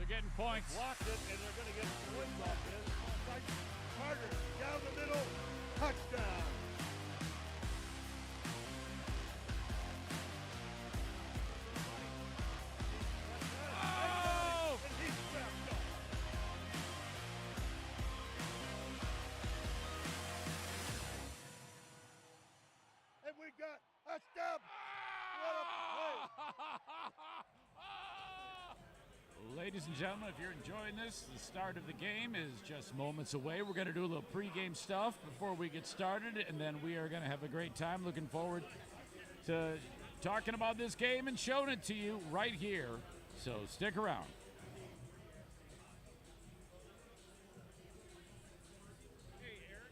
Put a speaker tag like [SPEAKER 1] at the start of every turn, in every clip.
[SPEAKER 1] they're getting points.
[SPEAKER 2] Blocked it, and they're going to get the wins off this. Carter, down the middle, touchdown.
[SPEAKER 1] Oh!
[SPEAKER 2] And he's wrapped up. And we got a step. What a play.
[SPEAKER 1] Ladies and gentlemen, if you're enjoying this, the start of the game is just moments away. We're going to do a little pregame stuff before we get started, and then we are going to have a great time. Looking forward to talking about this game and showing it to you right here. So stick around. Hey, Eric.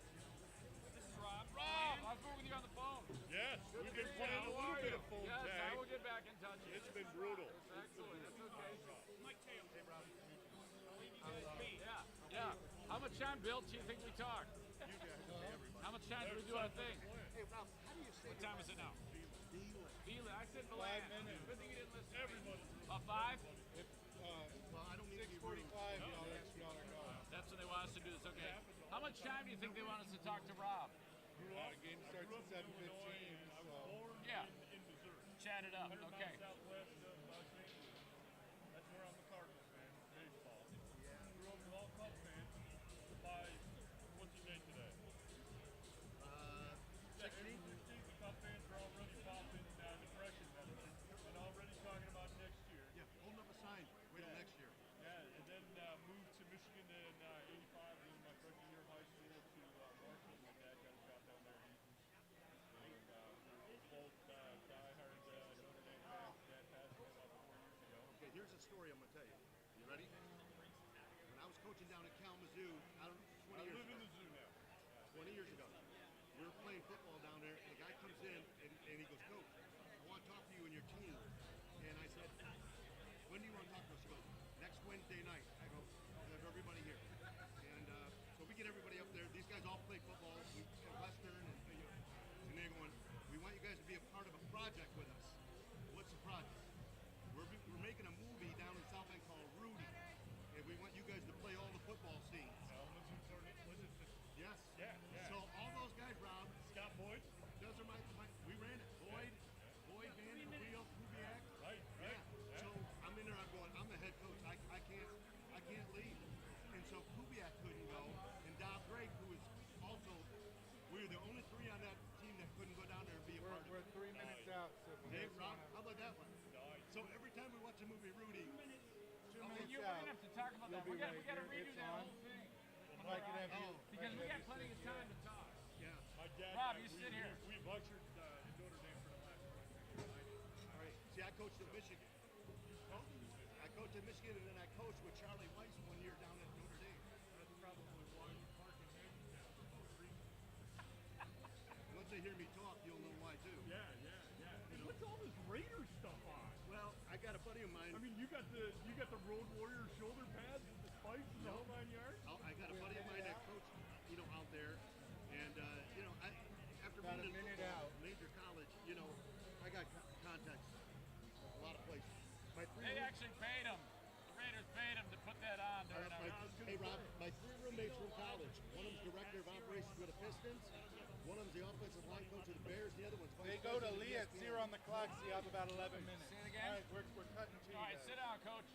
[SPEAKER 1] This is Rob. Rob, I was working with you on the phone.
[SPEAKER 2] Yes, we've been playing a little bit of phone
[SPEAKER 1] Yes,
[SPEAKER 2] tag.
[SPEAKER 1] I will get back in touch.
[SPEAKER 2] It's been brutal.
[SPEAKER 1] Excellent. That's okay. Yeah. How much time, Bill, do you think we talk? How much time do we do our thing?
[SPEAKER 3] Hey, Ralph, how do you say
[SPEAKER 1] What time is it now? Feel it. I said the
[SPEAKER 3] 5
[SPEAKER 1] last.
[SPEAKER 3] minutes.
[SPEAKER 1] Good thing you didn't listen.
[SPEAKER 2] Everybody.
[SPEAKER 1] A 5?
[SPEAKER 3] Well, I don't need 6:45, y'all let y'all know.
[SPEAKER 1] That's when they want us to do this. Okay. How much time do you think they want us to talk to Rob?
[SPEAKER 3] The game starts at 7:15, so.
[SPEAKER 1] Yeah.
[SPEAKER 2] In Missouri.
[SPEAKER 1] Chat it up. Okay.
[SPEAKER 2] Southwest of Los Angeles. That's where I'm a Cardinals fan, baseball. Grew up with all Cubs fans. What's your name today? 16. The Cubs fans are already popping depression medicine and already talking about next year.
[SPEAKER 3] Yeah, holding up a sign. Wait till next year.
[SPEAKER 2] Yeah, and then moved to Michigan in '85 in my freshman year of high school to Marshall. My dad got a job down there at Eaton. And both diehard Notre Dame fans. Dad passed away about 4 years ago.
[SPEAKER 3] Okay, here's a story I'm going to tell you. You ready? When I was coaching down at Kalamazoo, I don't 20
[SPEAKER 2] I
[SPEAKER 3] years
[SPEAKER 2] live in
[SPEAKER 3] ago.
[SPEAKER 2] the zoo now.
[SPEAKER 3] 20 years ago. We were playing football down there, and a guy comes in, and he goes, Coach, I want to talk to you and your team. And I said, when do you want to talk to us? He goes, next Wednesday night. I go, I have everybody here. And so we get everybody up there. These guys all play football at Western, and they're going, we want you guys to be a part of a project with us. What's the project? We're making a movie down in South Bend called Rudy, and we want you guys to play all the football scenes. Yes.
[SPEAKER 2] Yeah.
[SPEAKER 3] So all those guys, Rob,
[SPEAKER 2] Scott Boyd.
[SPEAKER 3] those are we ran it. Boyd, Van Der Wheel, Kubiak.
[SPEAKER 2] Right.
[SPEAKER 3] Yeah. So I'm in there. I'm going. I'm the head coach. I can't leave. And so Kubiak couldn't go, and Dob Drake, who was also, we were the only 3 on that team that couldn't go down there and be a part of it.
[SPEAKER 4] We're 3 minutes out. So
[SPEAKER 3] Hey, Rob, how about that one? So every time we watch a movie, Rudy.
[SPEAKER 4] 2
[SPEAKER 1] We're
[SPEAKER 4] minutes
[SPEAKER 1] going
[SPEAKER 4] out.
[SPEAKER 1] to have to talk about that.
[SPEAKER 4] You'll
[SPEAKER 1] We
[SPEAKER 4] be
[SPEAKER 1] got
[SPEAKER 4] right
[SPEAKER 1] to
[SPEAKER 4] here.
[SPEAKER 1] redo
[SPEAKER 4] It's
[SPEAKER 1] that
[SPEAKER 4] on.
[SPEAKER 1] whole thing.
[SPEAKER 4] Like it have you.
[SPEAKER 1] Because we got plenty of time to talk.
[SPEAKER 3] Yeah.
[SPEAKER 2] My dad.
[SPEAKER 1] Rob, you sit here.
[SPEAKER 2] We've lectured in Notre Dame for the last 20 years.
[SPEAKER 3] All right. See, I coached at Michigan. I coached at Michigan, and then I coached with Charlie Weiss 1 year down at Notre Dame.
[SPEAKER 2] That's probably why you park in Hagerstown.
[SPEAKER 3] Once they hear me talk, you'll know why too.
[SPEAKER 2] Yeah. Hey, what's all this Raiders stuff on?
[SPEAKER 3] Well, I got a buddy of mine.
[SPEAKER 2] I mean, you got the Road Warrior shoulder pads with the spikes and the whole 9 yards.
[SPEAKER 3] I got a buddy of mine that coached, out there, and after
[SPEAKER 4] About
[SPEAKER 3] being
[SPEAKER 4] a
[SPEAKER 3] in
[SPEAKER 4] minute
[SPEAKER 3] football,
[SPEAKER 4] out.
[SPEAKER 3] major college, I got contacts a lot of places. My
[SPEAKER 1] They actually paid him. The Raiders paid him to put that on during our.
[SPEAKER 3] Hey Rob, my 3 roommates from college. One of them's director of operations with the Pistons. One of them's the offensive line coach of the Bears. The other one's
[SPEAKER 4] They
[SPEAKER 3] vice
[SPEAKER 4] go to
[SPEAKER 3] president of
[SPEAKER 4] Lee at
[SPEAKER 3] ESPN.
[SPEAKER 4] 0 on the clock, so you have about 11 minutes.
[SPEAKER 1] Say it again?
[SPEAKER 4] All right, we're cutting to you
[SPEAKER 1] All right,
[SPEAKER 4] guys.
[SPEAKER 1] sit down, Coach.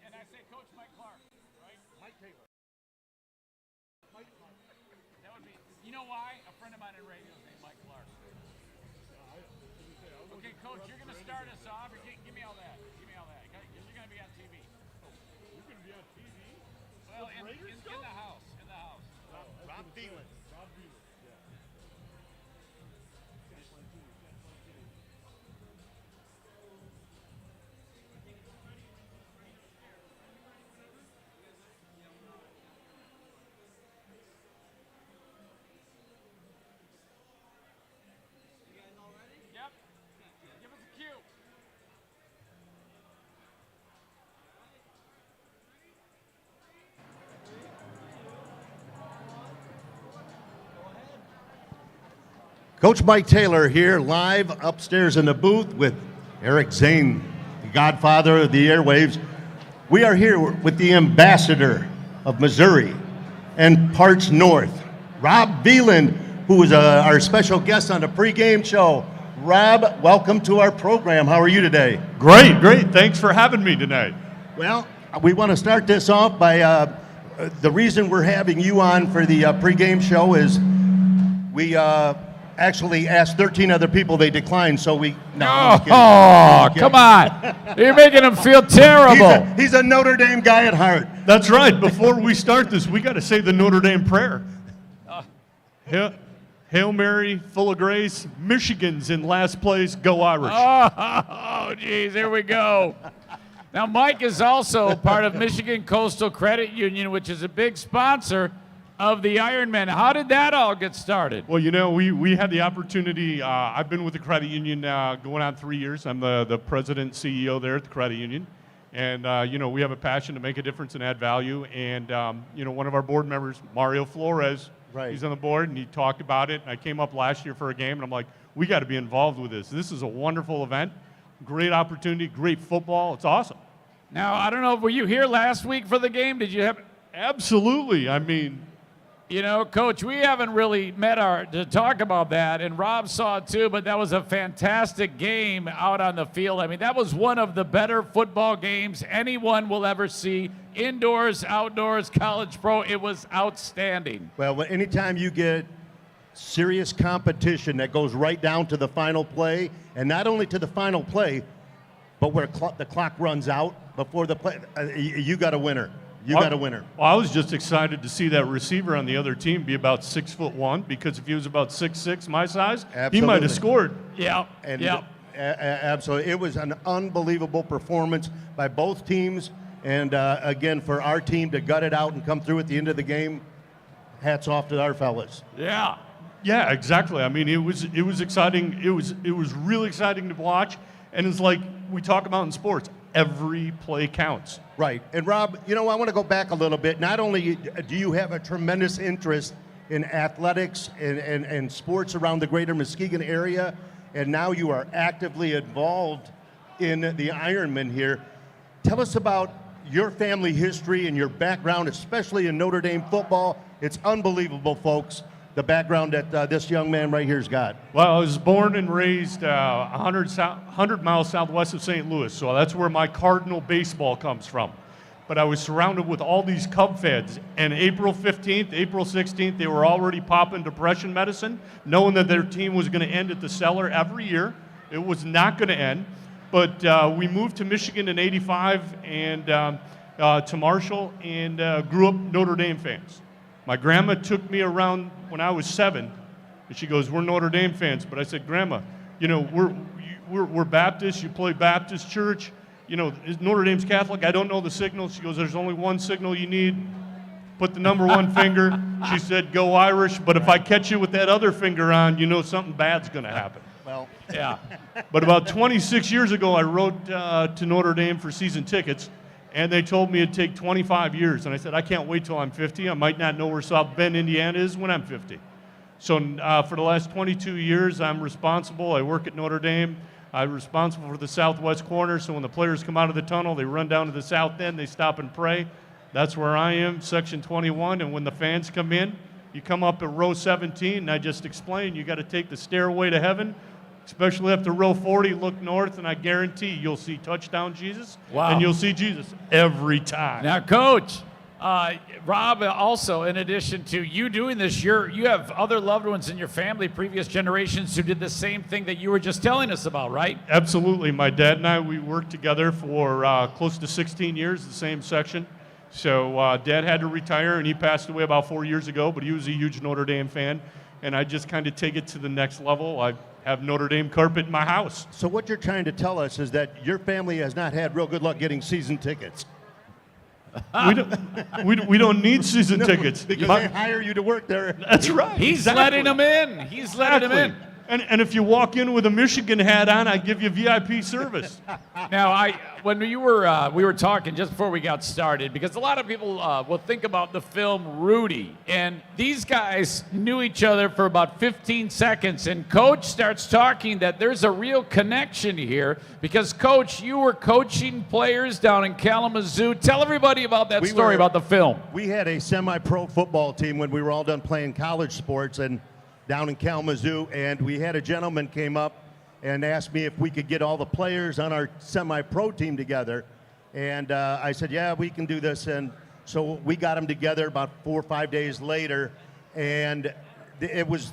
[SPEAKER 1] And I say Coach Mike Clark, right?
[SPEAKER 3] Mike Taylor.
[SPEAKER 1] That would be. You know why? A friend of mine in radio is named Mike Clark. Okay, Coach, you're going to start us off. Give me all that. Give me all that. Okay? 'Cause you're going to be on TV.
[SPEAKER 2] You're going to be on TV?
[SPEAKER 1] Well, in
[SPEAKER 2] Raiders
[SPEAKER 1] the house. In the house.
[SPEAKER 3] Rob Thielen.
[SPEAKER 2] Rob Thielen, yeah.
[SPEAKER 1] Yep. Give us a cue.
[SPEAKER 3] Coach Mike Taylor here, live upstairs in the booth with Eric Zane, the godfather of the airwaves. We are here with the ambassador of Missouri and parts north, Rob Veland, who is our special guest on the pregame show. Rob, welcome to our program. How are you today?
[SPEAKER 2] Great, great. Thanks for having me tonight.
[SPEAKER 3] Well, we want to start this off by the reason we're having you on for the pregame show is we actually asked 13 other people. They declined, so we... No, I'm kidding. I'm kidding.
[SPEAKER 1] Come on. You're making him feel terrible.
[SPEAKER 3] He's a Notre Dame guy at heart.
[SPEAKER 2] That's right. Before we start this, we got to say the Notre Dame prayer. Hail Mary, full of grace. Michigan's in last place. Go Irish.
[SPEAKER 1] Oh, geez, here we go. Now, Mike is also part of Michigan Coastal Credit Union, which is a big sponsor of the Ironmen. How did that all get started?
[SPEAKER 2] Well, you know, we had the opportunity. I've been with the credit union going on 3 years. I'm the president CEO there at the credit union. And, you know, we have a passion to make a difference and add value. And, you know, one of our board members, Mario Flores,
[SPEAKER 3] right.
[SPEAKER 2] He's on the board, and he talked about it. And I came up last year for a game, and I'm like, we got to be involved with this. This is a wonderful event, great opportunity, great football. It's awesome.
[SPEAKER 1] Now, I don't know, were you here last week for the game? Did you have...
[SPEAKER 2] Absolutely. I mean...
[SPEAKER 1] You know, Coach, we haven't really met to talk about that, and Rob saw it too, but that was a fantastic game out on the field. I mean, that was one of the better football games anyone will ever see. Indoors, outdoors, college pro, it was outstanding.
[SPEAKER 3] Well, anytime you get serious competition that goes right down to the final play, and not only to the final play, but where the clock runs out before the play, you got a winner. You got a winner.
[SPEAKER 2] Well, I was just excited to see that receiver on the other team be about 6'1", because if he was about 6'6", my size,
[SPEAKER 3] Absolutely.
[SPEAKER 2] he might have scored.
[SPEAKER 1] Yeah,
[SPEAKER 3] absolutely. It was an unbelievable performance by both teams, and again, for our team to gut it out and come through at the end of the game, hats off to our fellas.
[SPEAKER 1] Yeah.
[SPEAKER 2] Yeah, exactly. I mean, it was exciting. It was really exciting to watch, and it's like we talk about in sports. Every play counts.
[SPEAKER 3] Right. And Rob, you know, I want to go back a little bit. Not only do you have a tremendous interest in athletics and sports around the greater Muskegon area, and now you are actively involved in the Ironmen here. Tell us about your family history and your background, especially in Notre Dame football. It's unbelievable, folks, the background that this young man right here's got.
[SPEAKER 2] Well, I was born and raised 100 miles southwest of St. Louis, so that's where my Cardinal baseball comes from. But I was surrounded with all these Cub fans, and April 15th, April 16th, they were already popping depression medicine, knowing that their team was going to end at the cellar every year. It was not going to end. But we moved to Michigan in '85 and to Marshall, and grew up Notre Dame fans. My grandma took me around when I was 7, and she goes, "We're Notre Dame fans." But I said, "Grandma, you know, we're Baptist. You play Baptist church. You know, Notre Dame's Catholic. I don't know the signal." She goes, "There's only one signal you need. Put the number 1 finger." She said, "Go Irish. But if I catch you with that other finger on, you know something bad's going to happen."
[SPEAKER 3] Well,
[SPEAKER 1] Yeah.
[SPEAKER 2] But about 26 years ago, I wrote to Notre Dame for season tickets. And they told me it'd take 25 years. And I said, I can't wait till I'm 50. I might not know where South Bend, Indiana is when I'm 50. So for the last 22 years, I'm responsible. I work at Notre Dame. I'm responsible for the southwest corner. So when the players come out of the tunnel, they run down to the south end. They stop and pray. That's where I am, section 21. And when the fans come in, you come up at row 17. And I just explained, you got to take the stairway to heaven. Especially after row 40, look north, and I guarantee you'll see touchdown Jesus,
[SPEAKER 1] Wow.
[SPEAKER 2] and you'll see Jesus every time.
[SPEAKER 1] Now, Coach, Rob, also, in addition to you doing this, you have other loved ones in your family, previous generations, who did the same thing that you were just telling us about, right?
[SPEAKER 2] Absolutely. My dad and I, we worked together for close to 16 years, the same section. So Dad had to retire, and he passed away about 4 years ago, but he was a huge Notre Dame fan, and I just kind of take it to the next level. I have Notre Dame carpet in my house.
[SPEAKER 3] so what you're trying to tell us is that your family has not had real good luck getting season tickets.
[SPEAKER 2] We don't need season tickets.
[SPEAKER 3] Because they hire you to work there.
[SPEAKER 2] That's right.
[SPEAKER 1] He's
[SPEAKER 2] exactly.
[SPEAKER 1] letting them in. He's letting them in.
[SPEAKER 5] And if you walk in with a Michigan hat on, I give you VIP service.
[SPEAKER 1] Now, when we were talking just before we got started, because a lot of people will think about the film Rudy, and these guys knew each other for about 15 seconds, and Coach starts talking that there's a real connection here, because Coach, you were coaching players down in Kalamazoo. Tell everybody about that story about the film.
[SPEAKER 3] We had a semi-pro football team when we were all done playing college sports and down in Kalamazoo, and we had a gentleman came up and asked me if we could get all the players on our semi-pro team together. And I said, yeah, we can do this. And so we got them together about 4 or 5 days later. And it was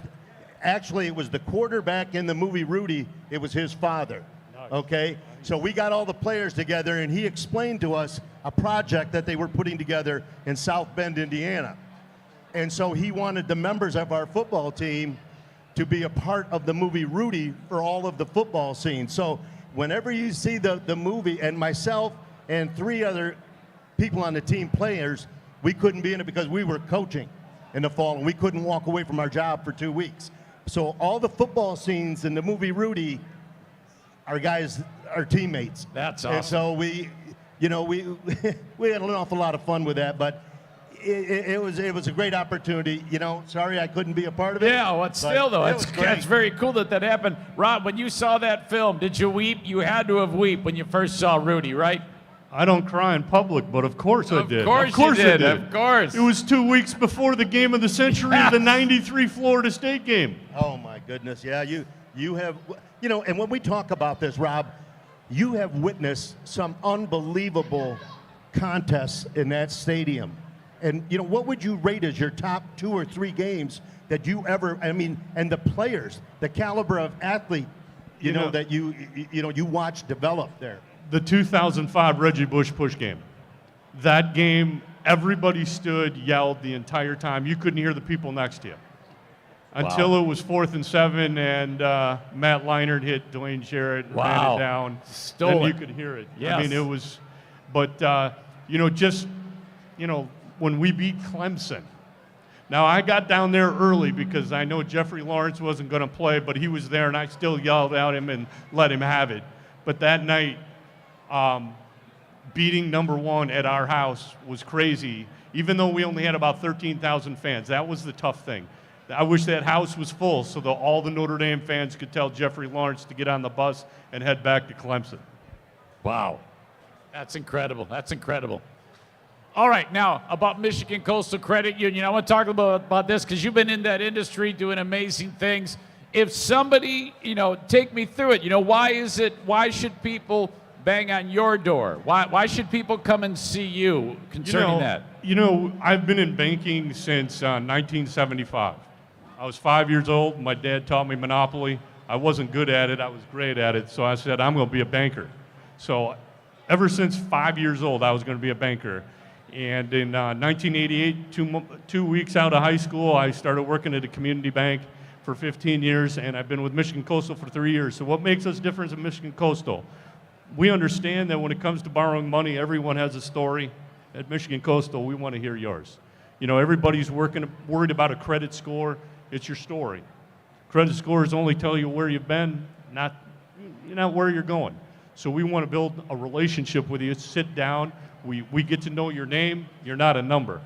[SPEAKER 3] the quarterback in the movie Rudy. It was his father. Nice. Okay? So we got all the players together, and he explained to us a project that they were putting together in South Bend, Indiana. And so he wanted the members of our football team to be a part of the movie Rudy for all of the football scenes. So whenever you see the movie, and myself and 3 other people on the team, players, we couldn't be in it because we were coaching in the fall, and we couldn't walk away from our job for 2 weeks. So all the football scenes in the movie Rudy, our guys, our teammates.
[SPEAKER 1] That's awesome.
[SPEAKER 3] And so we had an awful lot of fun with that, but it was a great opportunity. Sorry I couldn't be a part of it.
[SPEAKER 1] Yeah, well, still though, it's very cool that happened. Rob, when you saw that film, did you weep? You had to have wept when you first saw Rudy, right?
[SPEAKER 5] I don't cry in public, but of course I did.
[SPEAKER 1] Of course you did. Of course.
[SPEAKER 5] It was 2 weeks before the game of the century, the '93 Florida State game.
[SPEAKER 3] Oh my goodness, yeah. You have, and when we talk about this, Rob, you have witnessed some unbelievable contests in that stadium. And, what would you rate as your top 2 or 3 games that you ever, and the players, the caliber of athlete, that you watched develop there?
[SPEAKER 5] The 2005 Reggie Bush push game. That game, everybody stood, yelled the entire time. You couldn't hear the people next to you. Until it was 4th and 7, and Matt Leinart hit Dwayne Jarrett and ran it down. Then you could hear it.
[SPEAKER 1] Yes.
[SPEAKER 5] It was, but, when we beat Clemson. Now, I got down there early because I know Jeffrey Lawrence wasn't going to play, but he was there, and I still yelled at him and let him have it. But that night, beating number 1 at our house was crazy, even though we only had about 13,000 fans. That was the tough thing. I wish that house was full so that all the Notre Dame fans could tell Jeffrey Lawrence to get on the bus and head back to Clemson.
[SPEAKER 1] Wow. That's incredible. That's incredible. All right, now about Michigan Coastal Credit Union. I want to talk about this because you've been in that industry doing amazing things. If somebody, take me through it. Why should people bang on your door? Why should people come and see you concerning that?
[SPEAKER 5] I've been in banking since 1975. I was 5 years old. My dad taught me Monopoly. I wasn't good at it. I was great at it. So I said, I'm going to be a banker. So ever since 5 years old, I was going to be a banker. And in 1988, 2 weeks out of high school, I started working at a community bank for 15 years, and I've been with Michigan Coastal for 3 years. So what makes us different in Michigan Coastal? We understand that when it comes to borrowing money, everyone has a story. At Michigan Coastal, we want to hear yours. Everybody's worried about a credit score. It's your story. Credit scores only tell you where you've been, not where you're going. So we want to build a relationship with you. Sit down. We get to know your name. You're not a number.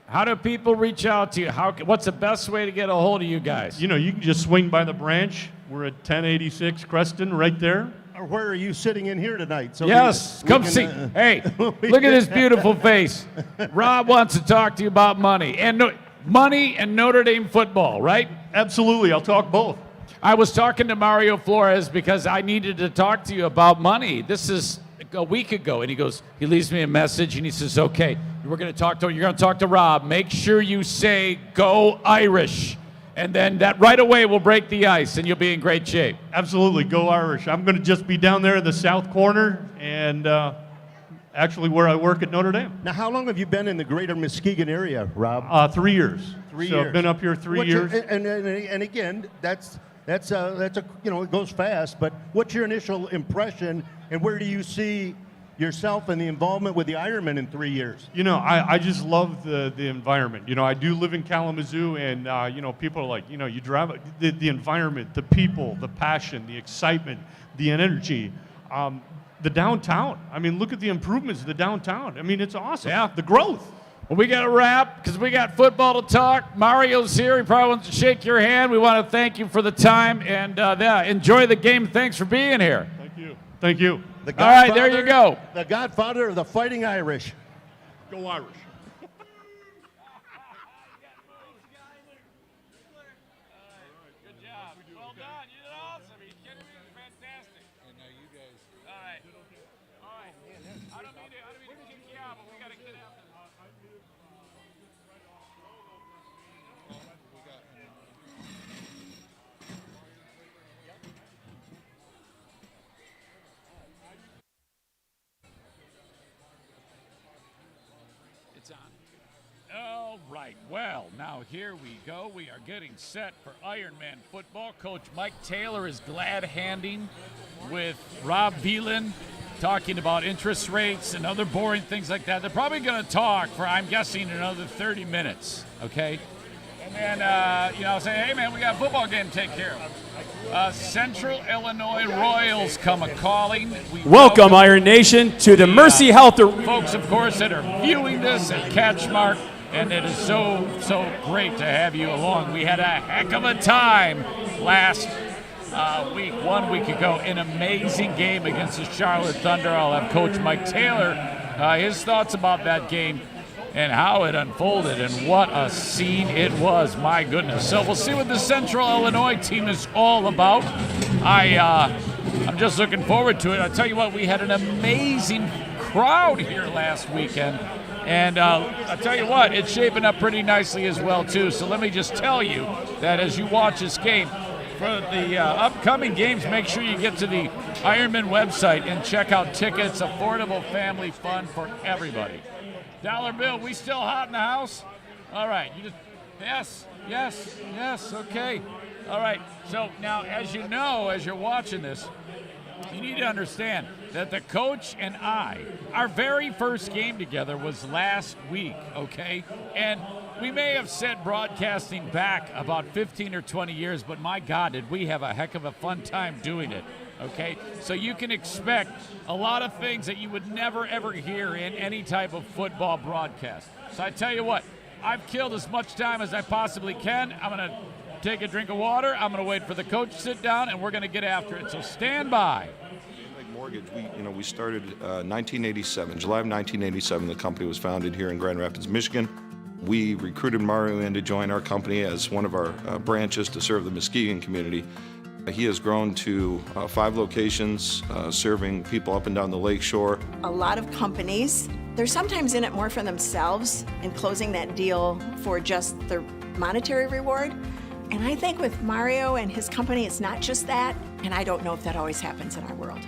[SPEAKER 1] How do people reach out to you? What's the best way to get a hold of you guys?
[SPEAKER 5] You can just swing by the branch. We're at 1086 Creston, right there.
[SPEAKER 3] Or where are you sitting in here tonight? So
[SPEAKER 1] yes, come see. Hey, look at his beautiful face. Rob wants to talk to you about money and Notre Dame football, right?
[SPEAKER 5] Absolutely. I'll talk both.
[SPEAKER 1] I was talking to Mario Flores because I needed to talk to you about money. This is a week ago, and he leaves me a message, and he says, okay, you're going to talk to Rob. Make sure you say, go Irish. And then that right away will break the ice, and you'll be in great shape.
[SPEAKER 5] Absolutely, go Irish. I'm going to just be down there in the south corner, and actually where I work at Notre Dame.
[SPEAKER 3] Now, how long have you been in the greater Muskegon area, Rob?
[SPEAKER 5] 3 years.
[SPEAKER 3] 3 years.
[SPEAKER 5] So I've been up here 3 years.
[SPEAKER 3] And again, that's it goes fast. But what's your initial impression, and where do you see yourself and the involvement with the Ironmen in 3 years?
[SPEAKER 5] You know, I just love the environment. You know, I do live in Kalamazoo, and, you know, people are like, you know, you drive, the environment, the people, the passion, the excitement, the energy, the downtown. I mean, look at the improvements of the downtown. I mean, it's awesome.
[SPEAKER 1] Yeah.
[SPEAKER 5] The growth.
[SPEAKER 1] Well, we got to wrap because we got football to talk. Mario's here. He probably wants to shake your hand. We want to thank you for the time, and yeah, enjoy the game. Thanks for being here.
[SPEAKER 5] Thank you. Thank you.
[SPEAKER 1] All right, there you go.
[SPEAKER 3] The godfather of the Fighting Irish.
[SPEAKER 5] Go Irish.
[SPEAKER 1] Good job. Well done. You did awesome. Are you kidding me? Fantastic.
[SPEAKER 4] And now you guys.
[SPEAKER 1] All right. All right. I don't mean to kick you out, but we got to get after this. It's on. All right. Well, now here we go. We are getting set for Ironman football. Coach Mike Taylor is glad handing with Rob Veland, talking about interest rates and other boring things like that. They're probably going to talk for, I'm guessing, another 30 minutes, okay? And then, you know, say, hey, man, we got a football game to take care of. Central Illinois Royals come a-calling.
[SPEAKER 6] Welcome, Iron Nation, to the Mercy Health.
[SPEAKER 1] Folks, of course, that are viewing this at CatchMark, and it is so great to have you along. We had a heck of a time last week, 1 week ago, an amazing game against the Charlotte Thunder. I'll have Coach Mike Taylor, his thoughts about that game and how it unfolded, and what a scene it was. My goodness. So we'll see what the Central Illinois team is all about. I'm just looking forward to it. I'll tell you what, we had an amazing crowd here last weekend, and I'll tell you what, it's shaping up pretty nicely as well, too. So let me just tell you that as you watch this game, for the upcoming games, make sure you get to the Ironman website and check out tickets. Affordable family fun for everybody. Dollar Bill, we still hot in the house? All right. You just, yes, okay. All right. So now, as you know, as you're watching this, you need to understand that the coach and I, our very first game together was last week, okay? And we may have set broadcasting back about 15 or 20 years, but my God, did we have a heck of a fun time doing it, okay? So you can expect a lot of things that you would never, ever hear in any type of football broadcast. So I tell you what, I've killed as much time as I possibly can. I'm going to take a drink of water. I'm going to wait for the coach to sit down, and we're going to get after it. So stand by.
[SPEAKER 7] Mortgage, we started 1987, July of 1987. The company was founded here in Grand Rapids, Michigan. We recruited Mario in to join our company as one of our branches to serve the Muskegon community. He has grown to 5 locations, serving people up and down the lake shore.
[SPEAKER 8] A lot of companies, they're sometimes in it more for themselves and closing that deal for just their monetary reward. And I think with Mario and his company, it's not just that, and I don't know if that always happens in our world.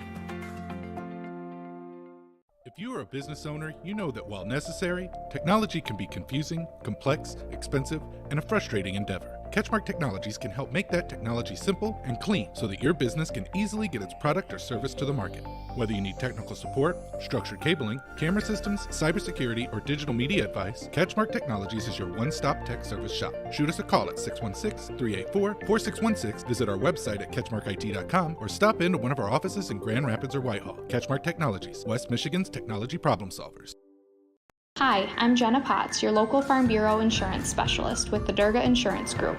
[SPEAKER 9] If you are a business owner, you know that while necessary, technology can be confusing, complex, expensive, and a frustrating endeavor. CatchMark Technologies can help make that technology simple and clean so that your business can easily get its product or service to the market. Whether you need technical support, structured cabling, camera systems, cybersecurity, or digital media advice, CatchMark Technologies is your one-stop tech service shop. Shoot us a call at 616-384-4616, visit our website at catchmarkit.com, or stop into one of our offices in Grand Rapids or Whitehall. CatchMark Technologies, West Michigan's technology problem solvers.
[SPEAKER 10] Hi, I'm Jenna Potts, your local Farm Bureau insurance specialist with the Durga Insurance Group.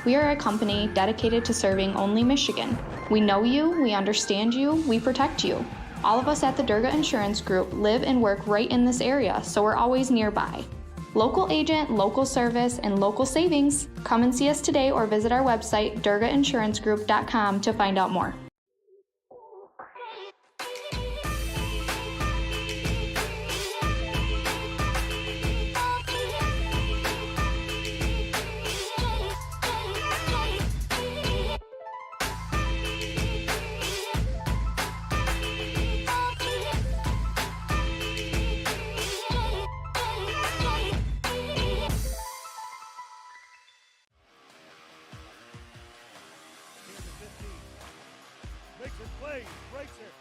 [SPEAKER 10] We are a company dedicated to serving only Michigan. We know you, we understand you, we protect you. All of us at the Durga Insurance Group live and work right in this area, so we're always nearby. Local agent, local service, and local savings. Come and see us today or visit our website, durgainsuranceGroup.com, to find out more.
[SPEAKER 3] Makes it play, breaks it.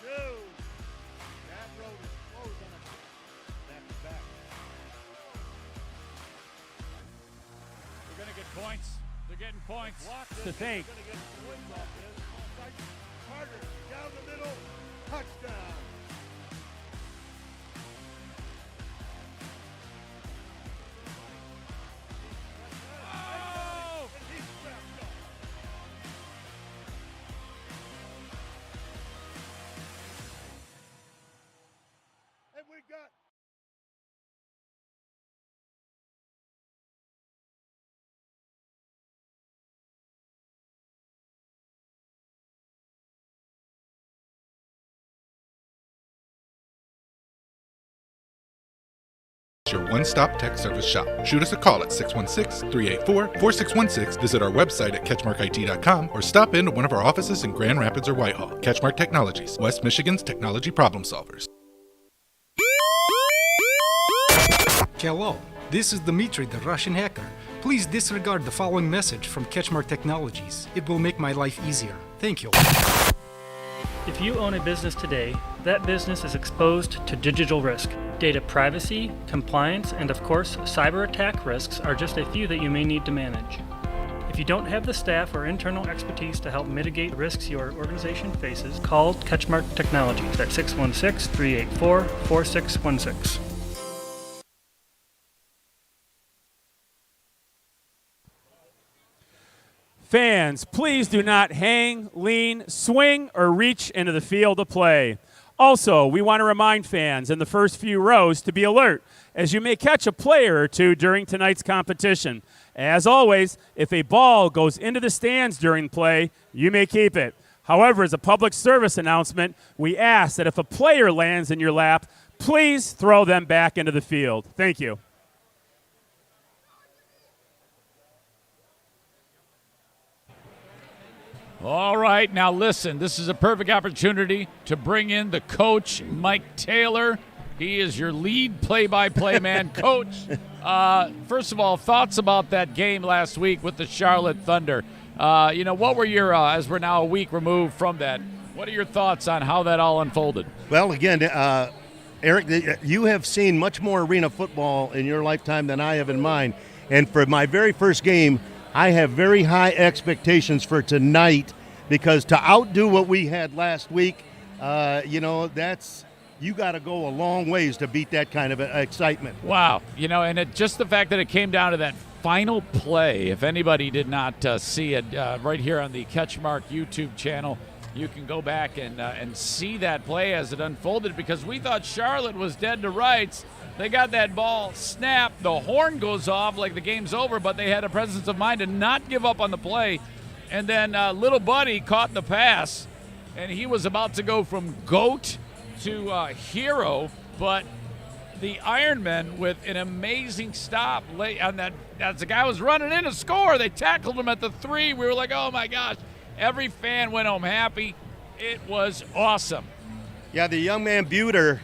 [SPEAKER 3] No.
[SPEAKER 1] get points. They're getting points.
[SPEAKER 6] To think.
[SPEAKER 3] Carter, down the middle, touchdown.
[SPEAKER 1] Oh!
[SPEAKER 3] And we got
[SPEAKER 9] Your one-stop tech service shop. Shoot us a call at 616-384-4616, visit our website at catchmarkit.com, or stop into one of our offices in Grand Rapids or Whitehall. CatchMark Technologies, West Michigan's technology problem solvers.
[SPEAKER 11] Hello, this is Dmitry, the Russian hacker. Please disregard the following message from CatchMark Technologies. It will make my life easier. Thank you.
[SPEAKER 12] If you own a business today, that business is exposed to digital risk. Data privacy, compliance, and of course, cyber attack risks are just a few that you may need to manage. If you don't have the staff or internal expertise to help mitigate risks your organization faces, call CatchMark Technologies at 616-384-4616.
[SPEAKER 6] Fans, please do not hang, lean, swing, or reach into the field of play. Also, we want to remind fans in the first few rows to be alert, as you may catch a player or two during tonight's competition. As always, if a ball goes into the stands during play, you may keep it. However, as a public service announcement, we ask that if a player lands in your lap, please throw them back into the field. Thank you.
[SPEAKER 1] All right, now listen, this is a perfect opportunity to bring in the coach, Mike Taylor. He is your lead play-by-play man. Coach, first of all, thoughts about that game last week with the Charlotte Thunder. What were your, as we're now a week removed from that, what are your thoughts on how that all unfolded?
[SPEAKER 3] Well, again, Eric, you have seen much more arena football in your lifetime than I have in mine. And for my very first game, I have very high expectations for tonight, because to outdo what we had last week, that's you got to go a long ways to beat that kind of excitement.
[SPEAKER 1] Wow. And just the fact that it came down to that final play, if anybody did not see it, right here on the CatchMark YouTube channel, you can go back and see that play as it unfolded, because we thought Charlotte was dead to rights. They got that ball snapped. The horn goes off like the game's over, but they had a presence of mind to not give up on the play. And then little buddy caught the pass, and he was about to go from GOAT to hero, but the Ironmen, with an amazing stop on that, as the guy was running in to score, they tackled him at the 3. We were like, oh my gosh. Every fan went home happy. It was awesome.
[SPEAKER 3] Yeah, the young man Buter,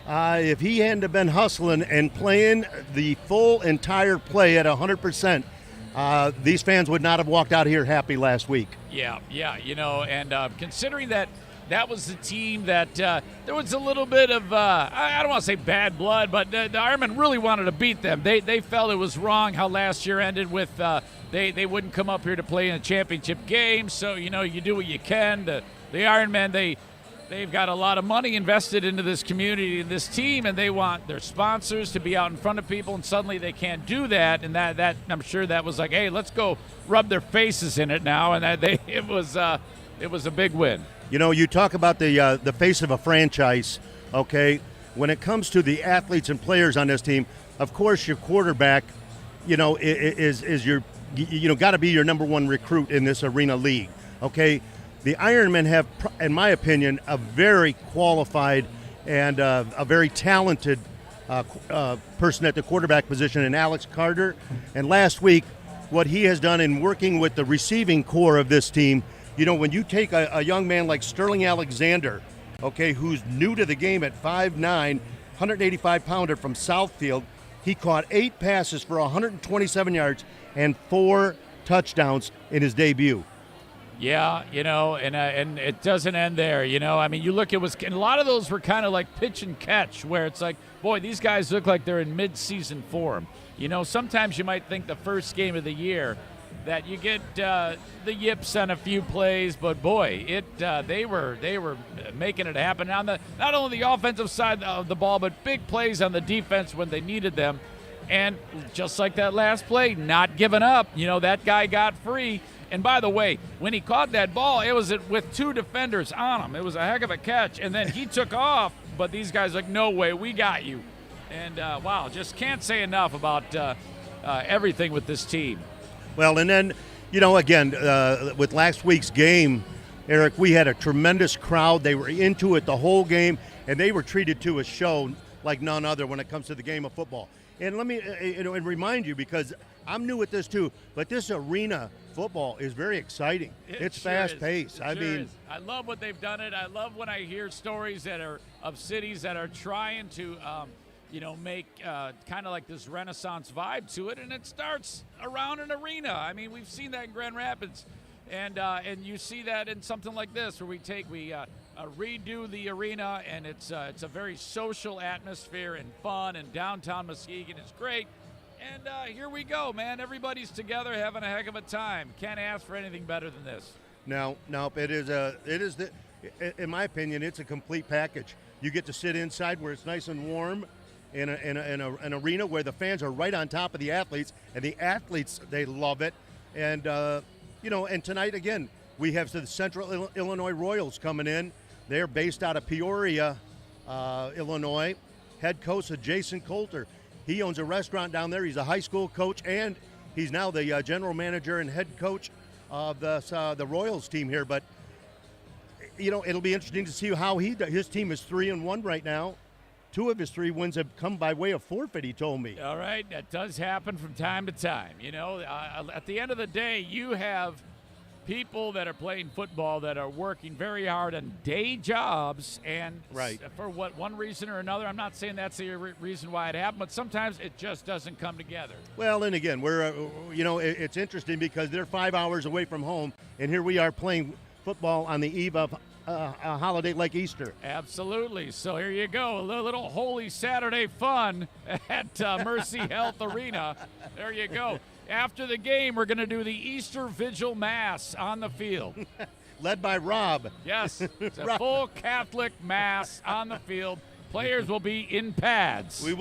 [SPEAKER 3] if he hadn't have been hustling and playing the full entire play at 100%, these fans would not have walked out here happy last week.
[SPEAKER 1] Yeah, and considering that was the team that there was a little bit of, I don't want to say bad blood, but the Ironmen really wanted to beat them. They felt it was wrong how last year ended with they wouldn't come up here to play in a championship game, so, you do what you can. The Ironmen, they've got a lot of money invested into this community and this team, and they want their sponsors to be out in front of people, and suddenly they can't do that. And that I'm sure that was like, hey, let's go rub their faces in it now. And it was a big win.
[SPEAKER 3] You talk about the face of a franchise. Okay, when it comes to the athletes and players on this team, of course your quarterback, is your got to be your number one recruit in this arena league. Okay. The Ironmen have, in my opinion, a very qualified and a very talented person at the quarterback position in Alex Carter. And last week, what he has done in working with the receiving core of this team, when you take a young man like Sterling Alexander, okay, who's new to the game at 5'9", 185-pounder from Southfield, he caught 8 passes for 127 yards and 4 touchdowns in his debut.
[SPEAKER 1] Yeah, and it doesn't end there. You look, and a lot of those were kind of like pitch and catch, where it's like, boy, these guys look like they're in mid-season form. You know, sometimes you might think the first game of the year that you get the yips on a few plays, but boy, they were making it happen on not only the offensive side of the ball, but big plays on the defense when they needed them. And just like that last play, not giving up. You know, that guy got free. And by the way, when he caught that ball, it was with 2 defenders on him. It was a heck of a catch. And then he took off, but these guys like, no way, we got you. And, wow, just can't say enough about everything with this team.
[SPEAKER 3] Well, and then, you know, again, with last week's game, Eric, we had a tremendous crowd. They were into it the whole game, and they were treated to a show like none other when it comes to the game of football. And let me and remind you, because I'm new at this too, but this arena football is very exciting. It's
[SPEAKER 1] sure
[SPEAKER 3] fast-paced.
[SPEAKER 1] I love what they've done it. I love when I hear stories that are of cities that are trying to make kind of like this Renaissance vibe to it, and it starts around an arena. I mean, we've seen that in Grand Rapids, and you see that in something like this, where we redo the arena, and it's a very social atmosphere and fun, and downtown Muskegon is great. And here we go, man. Everybody's together having a heck of a time. Can't ask for anything better than this.
[SPEAKER 3] No, in my opinion, it's a complete package. You get to sit inside where it's nice and warm, in an arena where the fans are right on top of the athletes, and the athletes, they love it. And and tonight again we have the Central Illinois Royals coming in. They're based out of Peoria, Illinois. Head coach Jason Coulter. He owns a restaurant down there. He's a high school coach, and he's now the general manager and head coach of the Royals team here. But it'll be interesting to see how his team is 3-1 right now. 2 of his 3 wins have come by way of forfeit, he told me.
[SPEAKER 1] All right, that does happen from time to time. At the end of the day, you have people that are playing football that are working very hard on day jobs, and for one reason or another, I'm not saying that's the reason why it happened, but sometimes it just doesn't come together.
[SPEAKER 3] Well, and again, it's interesting because they're 5 hours away from home, and here we are playing football on the eve of a holiday like Easter.
[SPEAKER 1] Absolutely. So here you go, a little Holy Saturday fun at Mercy Health Arena. There you go. After the game, we're going to do the Easter Vigil Mass on the field.
[SPEAKER 3] Led by Rob.
[SPEAKER 1] Yes, it's a full Catholic Mass on the field. Players will be in pads.
[SPEAKER 3] We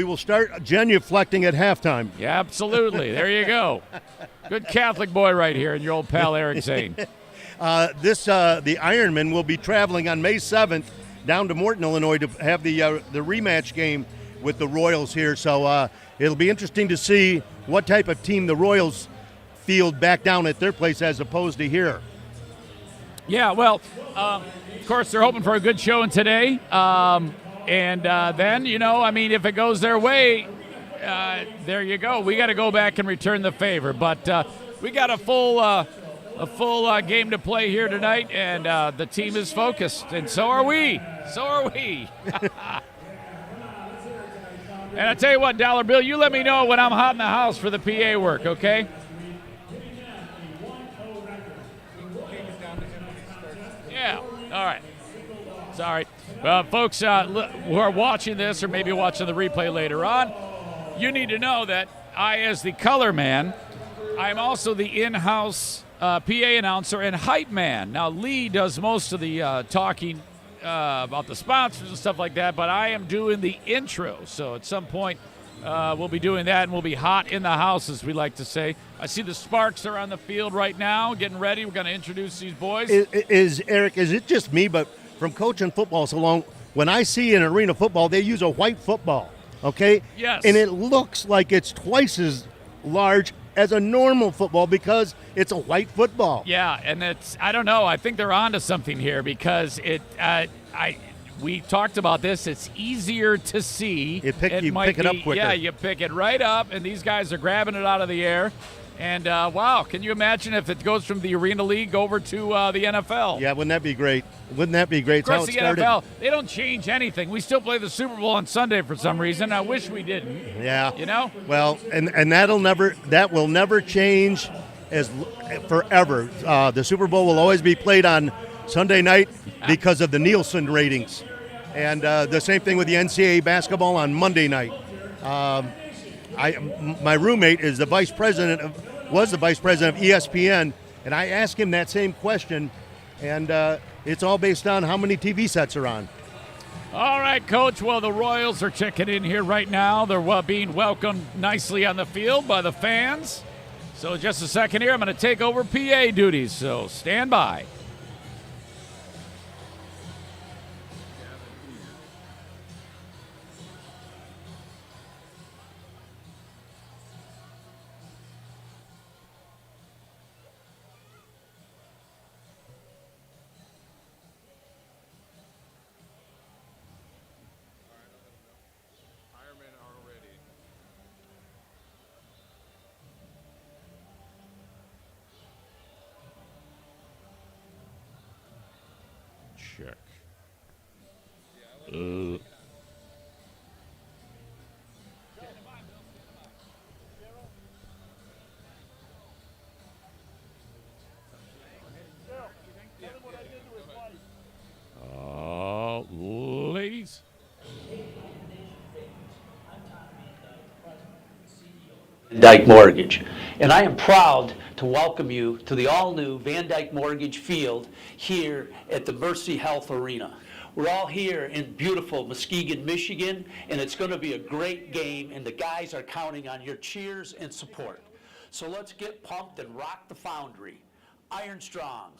[SPEAKER 3] will start genuflecting at halftime.
[SPEAKER 1] Yeah, absolutely. There you go. Good Catholic boy right here, and your old pal Eric Zane.
[SPEAKER 3] The Ironmen will be traveling on May 7th down to Morton, Illinois, to have the rematch game with the Royals here. So it'll be interesting to see what type of team the Royals field back down at their place as opposed to here.
[SPEAKER 1] Yeah, well, of course, they're hoping for a good showing today. And then, if it goes their way, there you go. We got to go back and return the favor. But we got a full game to play here tonight, and the team is focused, and so are we. And I tell you what, Dollar Bill, you let me know when I'm hot in the house for the PA work, okay? Yeah, all right. Sorry. Folks who are watching this or maybe watching the replay later on, you need to know that I, as the color man, I'm also the in-house PA announcer and hype man. Now, Lee does most of the talking about the sponsors and stuff like that, but I am doing the intro. So at some point, we'll be doing that, and we'll be hot in the house, as we like to say. I see the Sparks are on the field right now, getting ready. We're going to introduce these boys.
[SPEAKER 3] Eric, is it just me, but from coaching football so long, when I see in arena football, they use a white football, okay?
[SPEAKER 1] Yes.
[SPEAKER 3] And it looks like it's twice as large as a normal football because it's a white football.
[SPEAKER 1] Yeah, and I don't know. I think they're onto something here because we talked about this. It's easier to see.
[SPEAKER 3] You pick it up quicker.
[SPEAKER 1] Yeah, you pick it right up, and these guys are grabbing it out of the air. And, wow, can you imagine if it goes from the Arena League over to the NFL?
[SPEAKER 3] Yeah, wouldn't that be great? Of
[SPEAKER 1] course, the NFL, they don't change anything. We still play the Super Bowl on Sunday for some reason. I wish we didn't.
[SPEAKER 3] Yeah. Well, and that will never change forever. The Super Bowl will always be played on Sunday night because of the Nielsen ratings. And the same thing with the NCAA basketball on Monday night. my roommate is the vice president was the vice president of ESPN, and I asked him that same question, and it's all based on how many TV sets are on.
[SPEAKER 1] All right, Coach. Well, the Royals are checking in here right now. They're being welcomed nicely on the field by the fans. So just a second here, I'm going to take over PA duties, so stand by.
[SPEAKER 2] Ironmen are ready.
[SPEAKER 1] Check. Ladies.
[SPEAKER 13] Dyke Mortgage. And I am proud to welcome you to the all-new Van Dyke Mortgage Field here at the Mercy Health Arena. We're all here in beautiful Muskegon, Michigan, and it's going to be a great game, and the guys are counting on your cheers and support. So let's get pumped and rock the Foundry. Iron Strong.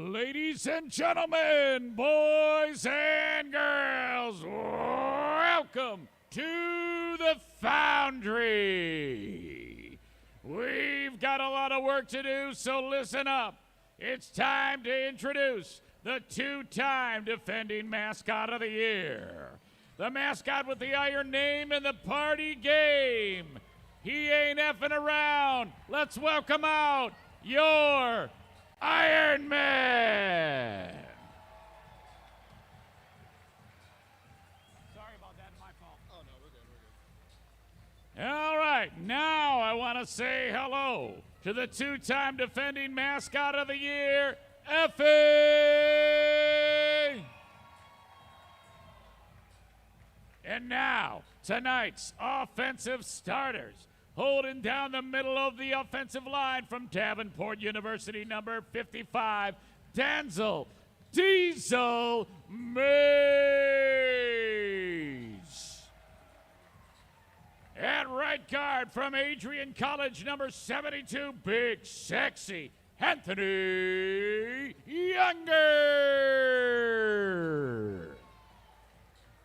[SPEAKER 1] Ladies and gentlemen, boys and girls, welcome to the Foundry. We've got a lot of work to do, so listen up. It's time to introduce the two-time defending mascot of the year. The mascot with the iron name in the party game. He ain't effing around. Let's welcome out your Iron Man.
[SPEAKER 2] Sorry about that, my fault. Oh, no, we're good.
[SPEAKER 1] All right, now I want to say hello to the two-time defending mascot of the year, Effie. And now, tonight's offensive starters. Holding down the middle of the offensive line from Davenport University, number 55, Denzel Diesel Mays. At right guard from Adrian College, number 72, big, sexy, Anthony Younger.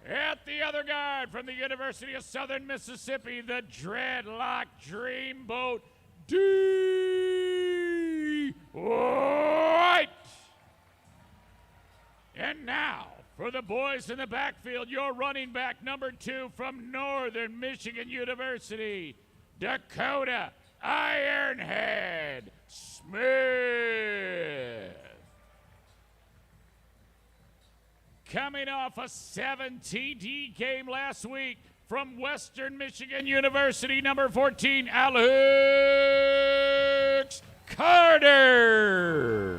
[SPEAKER 1] At the other guard from the University of Southern Mississippi, the Dreadlock Dreamboat, D. White. And now, for the boys in the backfield, your running back number 2 from Northern Michigan University, Dakota Ironhead Smith. Coming off a 7-TD game last week from Western Michigan University, number 14, Alex Carter.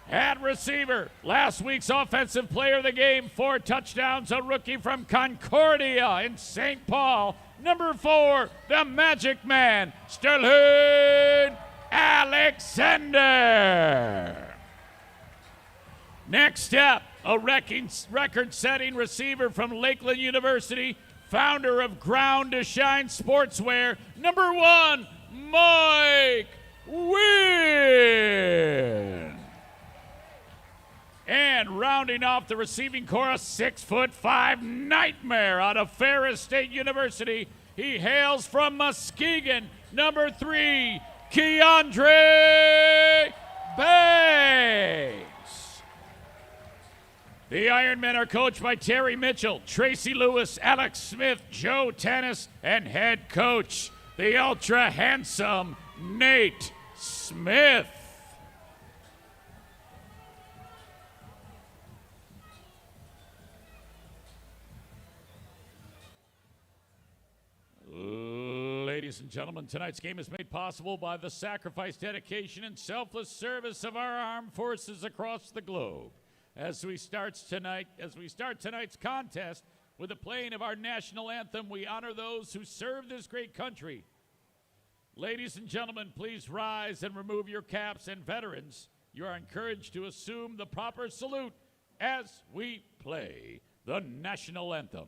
[SPEAKER 1] At receiver, last week's offensive player of the game, 4 touchdowns, a rookie from Concordia in St. Paul, number 4, the Magic Man, Sterling Alexander. Next up, a record-setting receiver from Lakeland University, founder of Ground to Shine Sportswear, number 1, Mike Wynn. And rounding off the receiving corps, 6'5" nightmare out of Ferris State University. He hails from Muskegon, number 3, Keandre Banks. The Ironmen are coached by Terry Mitchell, Tracy Lewis, Alex Smith, Joe Tennis, and head coach, the ultra-handsome Nate Smith. Ladies and gentlemen, tonight's game is made possible by the sacrifice, dedication, and selfless service of our armed forces across the globe. As we start tonight's contest with the playing of our national anthem, we honor those who serve this great country. Ladies and gentlemen, please rise and remove your caps, and veterans, you are encouraged to assume the proper salute as we play the national anthem.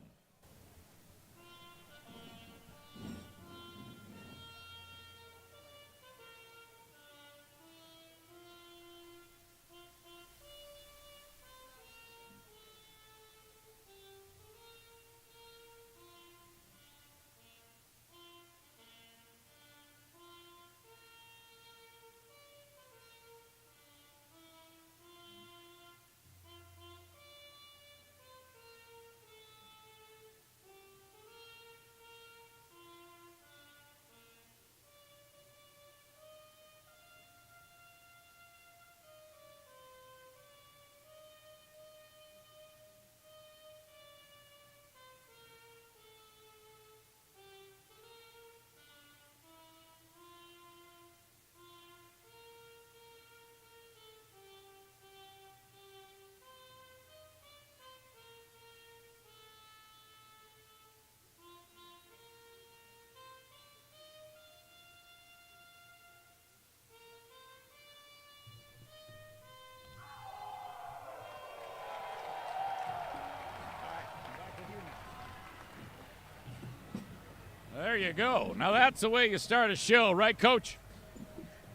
[SPEAKER 1] There you go. Now that's the way you start a show, right, Coach?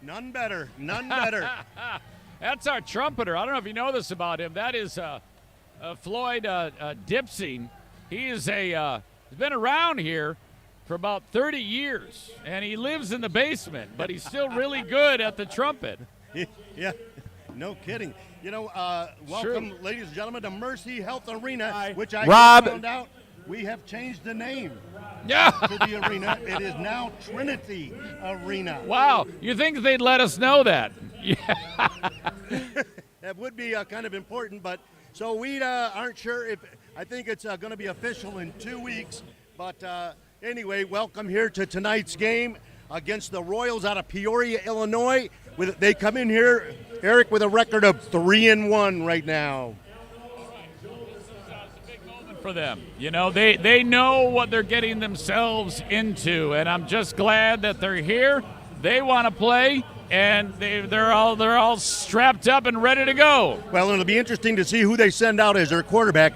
[SPEAKER 3] None better. None better.
[SPEAKER 1] That's our trumpeter. I don't know if you know this about him. That is Floyd Dipsing. He is he's been around here for about 30 years, and he lives in the basement, but he's still really good at the trumpet.
[SPEAKER 3] Yeah, no kidding. You know, welcome, ladies and gentlemen, to Mercy Health Arena, which I just found out we have changed the name.
[SPEAKER 1] Yeah.
[SPEAKER 3] To the arena. It is now Trinity Arena.
[SPEAKER 1] Wow. You think they'd let us know that? Yeah.
[SPEAKER 3] That would be kind of important, but so we aren't sure if I think it's going to be official in 2 weeks. But anyway, welcome here to tonight's game against the Royals out of Peoria, Illinois. They come in here, Eric, with a record of 3-1 right now.
[SPEAKER 1] For them, you know, they know what they're getting themselves into, and I'm just glad that they're here. They want to play, and they're all strapped up and ready to go.
[SPEAKER 3] Well, it'll be interesting to see who they send out as their quarterback.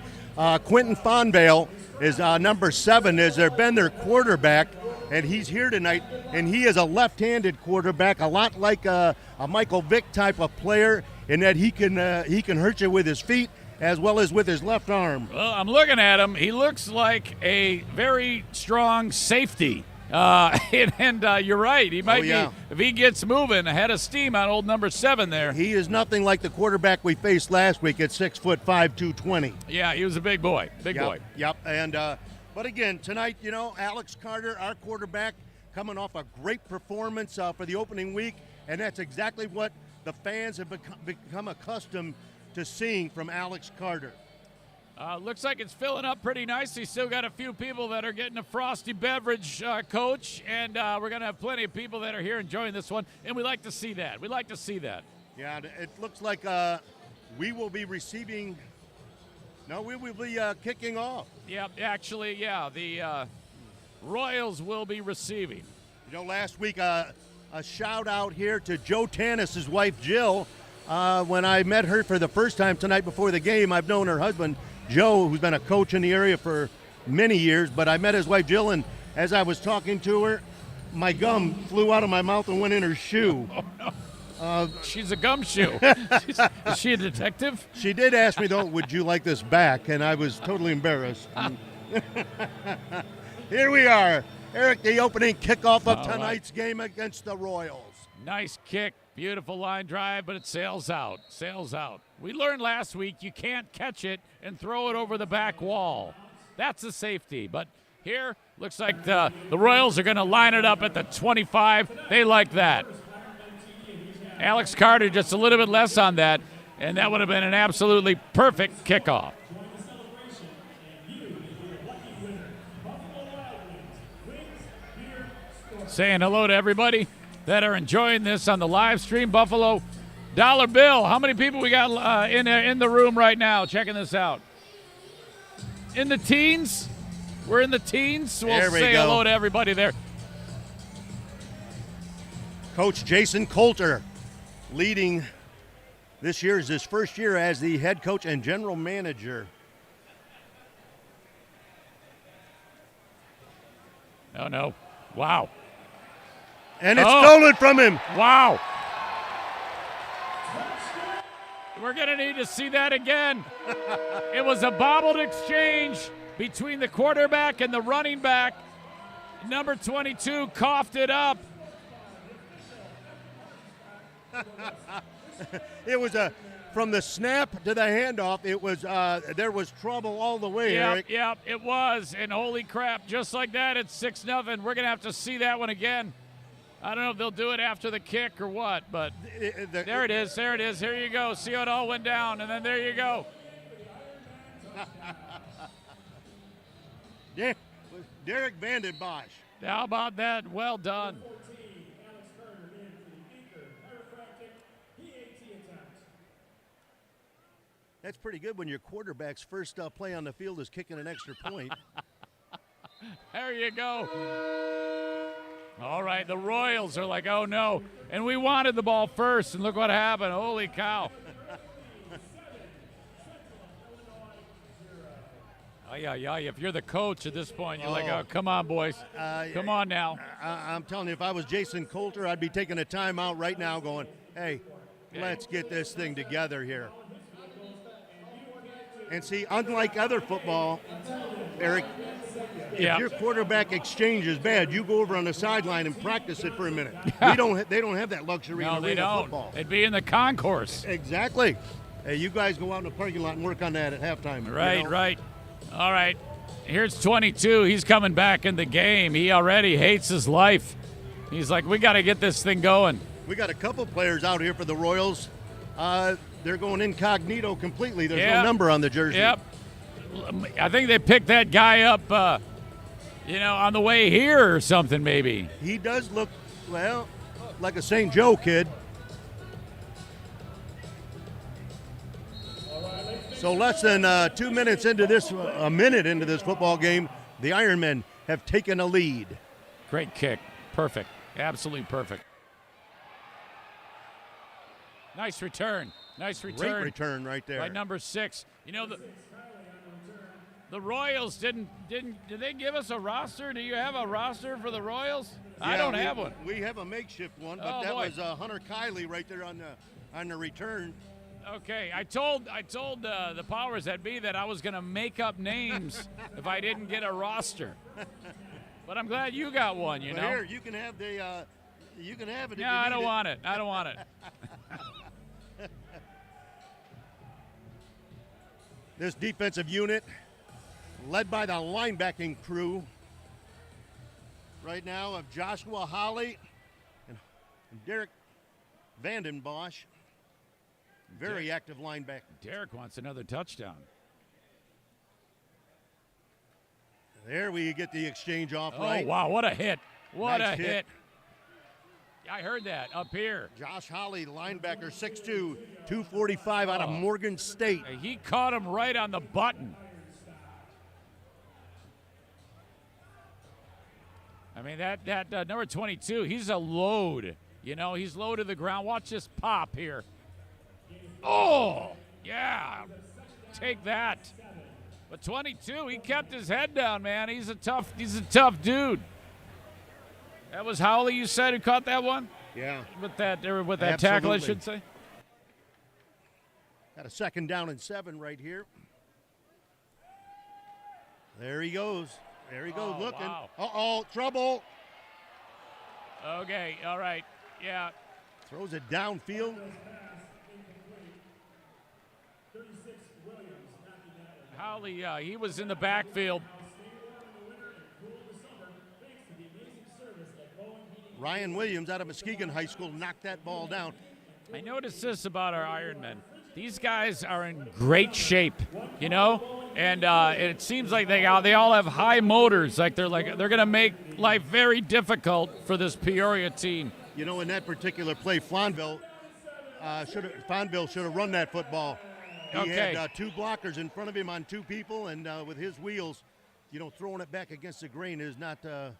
[SPEAKER 3] Quentin Fonvale is number 7, has been their quarterback, and he's here tonight. And he is a left-handed quarterback, a lot like a Michael Vick type of player, in that he can hurt you with his feet as well as with his left arm.
[SPEAKER 1] Well, I'm looking at him. He looks like a very strong safety. And you're right. He might be, if he gets moving, ahead of steam on old number 7 there.
[SPEAKER 3] He is nothing like the quarterback we faced last week at 6'5", 220.
[SPEAKER 1] Yeah, he was a big boy. Big boy.
[SPEAKER 3] Yep. And but again, tonight, you know, Alex Carter, our quarterback, coming off a great performance for the opening week, and that's exactly what the fans have become accustomed to seeing from Alex Carter.
[SPEAKER 1] Looks like it's filling up pretty nicely. Still got a few people that are getting a frosty beverage, Coach, and we're going to have plenty of people that are here enjoying this one, and we like to see that. We like to see that.
[SPEAKER 3] Yeah, it looks like we will be receiving – no, we will be kicking off.
[SPEAKER 1] Yeah, actually, yeah, the Royals will be receiving.
[SPEAKER 3] You know, last week a shout-out here to Joe Tannis' wife, Jill. When I met her for the first time tonight before the game, I've known her husband, Joe, who's been a coach in the area for many years, but I met his wife, Jill, and as I was talking to her, my gum flew out of my mouth and went in her shoe.
[SPEAKER 1] She's a gumshoe. Is she a detective?
[SPEAKER 3] She did ask me, though, would you like this back? And I was totally embarrassed. Here we are. Eric, the opening kickoff of tonight's game against the Royals.
[SPEAKER 1] Nice kick. Beautiful line drive, but it sails out. Sails out. We learned last week you can't catch it and throw it over the back wall. That's a safety. But here, looks like the Royals are going to line it up at the 25. They like that. Alex Carter just a little bit less on that, and that would have been an absolutely perfect kickoff. Saying hello to everybody that are enjoying this on the live stream. Buffalo Dollar Bill. How many people we got in the room right now checking this out? In the teens? We're in the teens. We'll say hello to everybody there.
[SPEAKER 3] Coach Jason Coulter leading this year is his first year as the head coach and general manager.
[SPEAKER 1] Oh, no. Wow.
[SPEAKER 3] And it's stolen from him.
[SPEAKER 1] Wow. We're going to need to see that again. It was a bobbled exchange between the quarterback and the running back. Number 22 coughed it up.
[SPEAKER 3] It was from the snap to the handoff, it was there was trouble all the way, Eric.
[SPEAKER 1] Yep, it was. And holy crap, just like that, it's 6-0. We're going to have to see that one again. I don't know if they'll do it after the kick or what, but there it is. There it is. Here you go. See how it all went down, and then there you go.
[SPEAKER 3] Yeah, Derek Vanden Bosch.
[SPEAKER 1] How about that? Well done.
[SPEAKER 3] That's pretty good when your quarterback's first play on the field is kicking an extra point.
[SPEAKER 1] There you go. All right, the Royals are like, oh, no. And we wanted the ball first, and look what happened. Holy cow. If you're the coach at this point, you're like, oh, come on, boys. Come on now.
[SPEAKER 3] I'm telling you, if I was Jason Coulter, I'd be taking a timeout right now going, hey, let's get this thing together here. And see, unlike other football, Eric, if your quarterback exchange is bad, you go over on the sideline and practice it for a minute. They don't have that luxury in arena football.
[SPEAKER 1] It'd be in the concourse.
[SPEAKER 3] Exactly. Hey, you guys go out in the parking lot and work on that at halftime.
[SPEAKER 1] Right. All right. Here's 22. He's coming back in the game. He already hates his life. He's like, we got to get this thing going.
[SPEAKER 3] We got a couple players out here for the Royals. They're going incognito completely. There's no number on the jersey.
[SPEAKER 1] Yep. I think they picked that guy up, on the way here or something maybe.
[SPEAKER 3] He does look, like a St. Joe kid. So less than 2 minutes into this, a minute into this football game, the Ironmen have taken a lead.
[SPEAKER 1] Great kick. Perfect. Absolutely perfect. Nice return.
[SPEAKER 3] Great return right there.
[SPEAKER 1] By number 6. The Royals did they give us a roster? Do you have a roster for the Royals?
[SPEAKER 3] Yeah,
[SPEAKER 1] I don't have one.
[SPEAKER 3] We have a makeshift one, but was Hunter Kiley right there on the return.
[SPEAKER 1] Okay, I told the powers that be that I was going to make up names if I didn't get a roster. But I'm glad you got one.
[SPEAKER 3] Here, you can have the. You can have it.
[SPEAKER 1] No, I don't want it. I don't want it.
[SPEAKER 3] This defensive unit, led by the linebacking crew right now of Joshua Holley and Derek Vanden Bosch. Very active linebacker.
[SPEAKER 1] Derek wants another touchdown.
[SPEAKER 3] There we get the exchange off
[SPEAKER 1] right. Oh, wow, what a hit. What a hit. I heard that up here.
[SPEAKER 3] Josh Holley, linebacker, 6'2", 245 out of Morgan State.
[SPEAKER 1] He caught him right on the button. I mean, that number 22, he's a load. He's low to the ground. Watch this pop here. Oh, yeah. Take that. But 22, he kept his head down, man. He's a tough dude. That was Howley, you said, who caught that one?
[SPEAKER 3] Yeah.
[SPEAKER 1] With that tackle, I should say.
[SPEAKER 3] Got a 2nd down and 7 right here. There he goes. There he goes, looking.
[SPEAKER 1] Wow.
[SPEAKER 3] Uh-oh, trouble.
[SPEAKER 1] Okay, all right. Yeah.
[SPEAKER 3] Throws it downfield.
[SPEAKER 1] Howley, he was in the backfield.
[SPEAKER 3] Ryan Williams out of Muskegon High School knocked that ball down.
[SPEAKER 1] I noticed this about our Ironmen. These guys are in great shape, you know, and it seems like they all have high motors. Like they're going to make life very difficult for this Peoria team.
[SPEAKER 3] You know, in that particular play, Fonville should have run that football. He had 2 blockers in front of him on 2 people, and with his wheels, you know, throwing it back against the grain is not a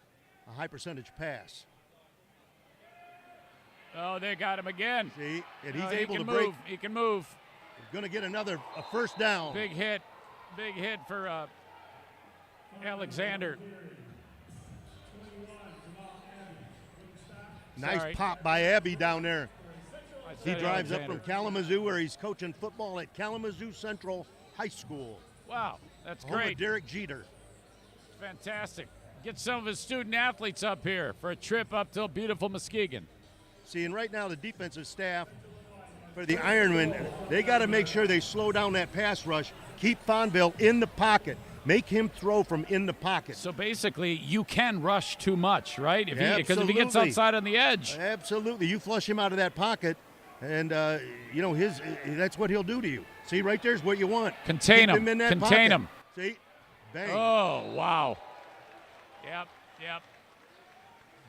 [SPEAKER 3] high percentage pass.
[SPEAKER 1] Oh, they got him again.
[SPEAKER 3] See, and he's able to
[SPEAKER 1] move.
[SPEAKER 3] break.
[SPEAKER 1] He can move.
[SPEAKER 3] He's going to get a 1st down.
[SPEAKER 1] Big hit for Alexander.
[SPEAKER 3] Nice pop by Abby down there. He drives
[SPEAKER 1] Alexander.
[SPEAKER 3] up from Kalamazoo, where he's coaching football at Kalamazoo Central High School.
[SPEAKER 1] Wow, that's
[SPEAKER 3] Home of
[SPEAKER 1] great.
[SPEAKER 3] Derek Jeter.
[SPEAKER 1] Fantastic. Get some of his student athletes up here for a trip up to beautiful Muskegon.
[SPEAKER 3] See, and right now the defensive staff for the Ironmen, they got to make sure they slow down that pass rush, keep Fonville in the pocket, make him throw from in the pocket.
[SPEAKER 1] So basically, you can rush too much, right? Because if he gets
[SPEAKER 3] Absolutely.
[SPEAKER 1] outside on the edge.
[SPEAKER 3] Absolutely. You flush him out of that pocket, and, you know, that's what he'll do to you. See, right there's what you want.
[SPEAKER 1] Contain
[SPEAKER 3] Keep
[SPEAKER 1] him.
[SPEAKER 3] in that
[SPEAKER 1] Contain
[SPEAKER 3] pocket.
[SPEAKER 1] him.
[SPEAKER 3] See? Bang.
[SPEAKER 1] Oh, wow. Yep.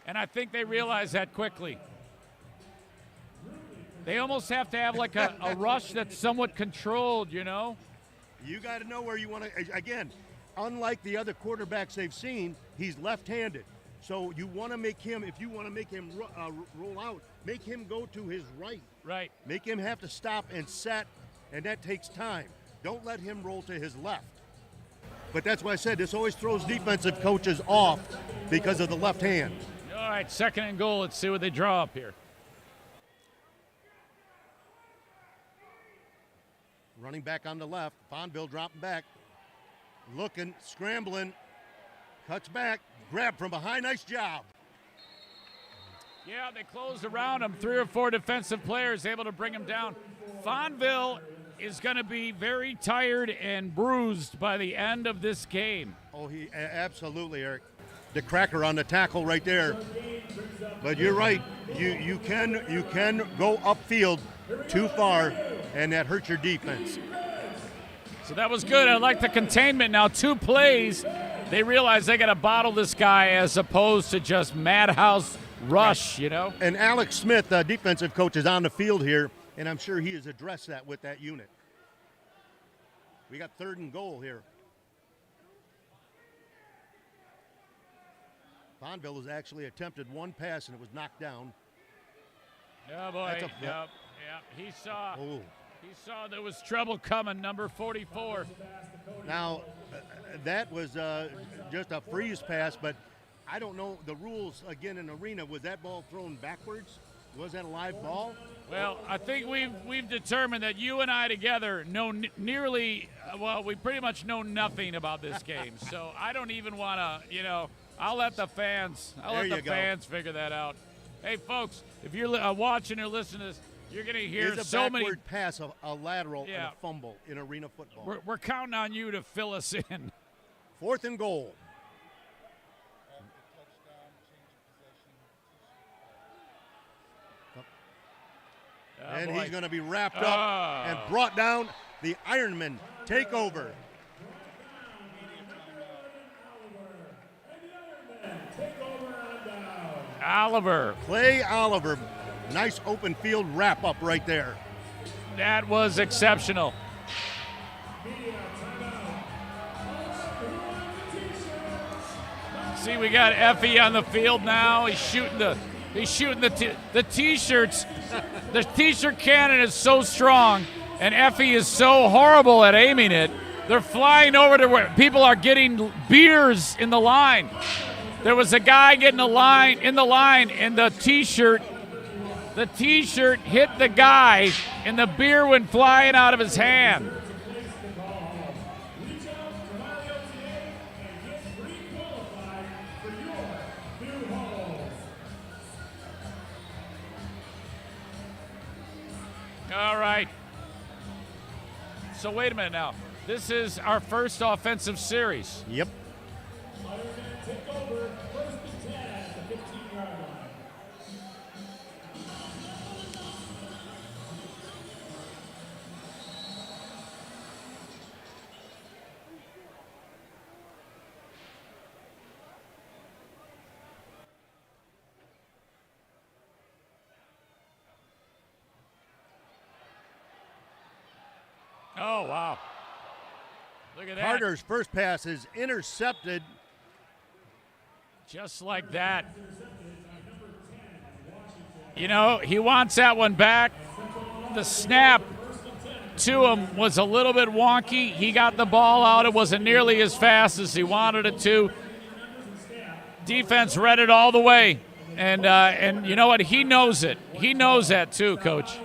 [SPEAKER 1] And I think they realize that quickly. They almost have to have like a rush that's somewhat controlled, you know?
[SPEAKER 3] You got to know where you want to. Again, unlike the other quarterbacks they've seen, he's left-handed. So you want to make him, if you want to make him roll out, make him go to his right.
[SPEAKER 1] Right.
[SPEAKER 3] Make him have to stop and set, and that takes time. Don't let him roll to his left. But that's why I said this always throws defensive coaches off because of the left hand.
[SPEAKER 1] All right, 2nd and goal. Let's see what they draw up here.
[SPEAKER 3] Running back on the left. Fonville dropping back. Looking, scrambling. Cuts back. Grab from behind. Nice job.
[SPEAKER 1] Yeah, they closed around him. 3 or 4 defensive players able to bring him down. Fonville is going to be very tired and bruised by the end of this game.
[SPEAKER 3] Oh, absolutely, Eric. The cracker on the tackle right there. But you're right. You can go upfield too far, and that hurts your defense.
[SPEAKER 1] So that was good. I like the containment. Now 2 plays, they realize they got to bottle this guy as opposed to just madhouse rush, you know?
[SPEAKER 3] And Alex Smith, defensive coach, is on the field here, and I'm sure he has addressed that with that unit. We got 3rd and goal here. Fonville has actually attempted 1 pass, and it was knocked down.
[SPEAKER 1] Oh, boy. Yep. He saw there was trouble coming, number 44.
[SPEAKER 3] Now, that was just a freeze pass, but I don't know the rules, again, in arena. Was that ball thrown backwards? Was that a live ball?
[SPEAKER 1] Well, I think we've determined that you and I together know we pretty much know nothing about this game. So I don't even want to, you know, I'll let the fans figure that out. Hey, folks, if you're watching or listening to this, you're going to hear so many.
[SPEAKER 3] It's a backward pass, a lateral, and a fumble in arena football.
[SPEAKER 1] We're counting on you to fill us in.
[SPEAKER 3] 4th and goal. And he's going to be wrapped up and brought down. The Ironmen take over.
[SPEAKER 1] Oliver.
[SPEAKER 3] Clay Oliver. Nice open field wrap up right there.
[SPEAKER 1] That was exceptional. See, we got Effie on the field now. He's shooting the T-shirts. The T-shirt cannon is so strong, and Effie is so horrible at aiming it. They're flying over to where people are getting beers in the line. There was a guy getting in the line, and the T-shirt hit the guy, and the beer went flying out of his hand. All right. So wait a minute now. This is our first offensive series.
[SPEAKER 3] Yep.
[SPEAKER 1] Oh, wow. Look at that.
[SPEAKER 3] Carter's first pass is intercepted.
[SPEAKER 1] Just like that. You know, he wants that one back. The snap to him was a little bit wonky. He got the ball out. It wasn't nearly as fast as he wanted it to. Defense read it all the way. And you know what? He knows it. He knows that too, Coach.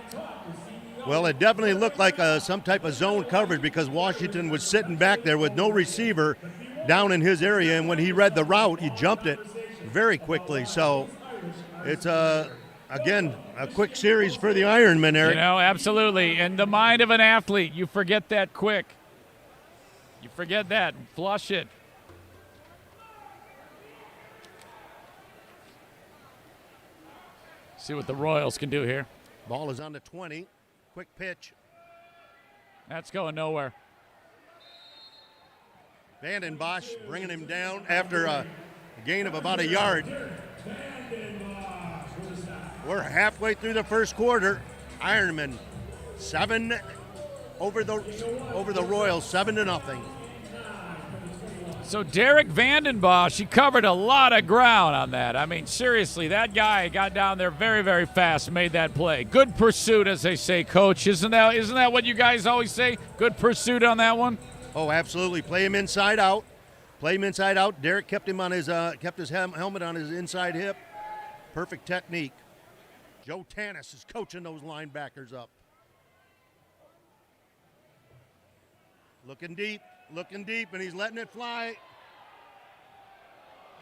[SPEAKER 3] Well, it definitely looked like some type of zone coverage because Washington was sitting back there with no receiver down in his area, and when he read the route, he jumped it very quickly. So it's, again, a quick series for the Ironmen, Eric.
[SPEAKER 1] You know, absolutely. And the mind of an athlete, you forget that quick. You forget that. Flush it. See what the Royals can do here.
[SPEAKER 3] Ball is on the 20. Quick pitch.
[SPEAKER 1] That's going nowhere.
[SPEAKER 3] Vanden Bosch bringing him down after a gain of about a yard. We're halfway through the first quarter. Ironmen 7 over the Royals, 7-0.
[SPEAKER 1] So Derek Vanden Bosch, he covered a lot of ground on that. I mean, seriously, that guy got down there very, very fast and made that play. Good pursuit, as they say, Coach. Isn't that what you guys always say? Good pursuit on that one?
[SPEAKER 3] Oh, absolutely. Play him inside out. Play him inside out. Derek kept him on his helmet on his inside hip. Perfect technique. Joe Tanis is coaching those linebackers up. Looking deep, and he's letting it fly.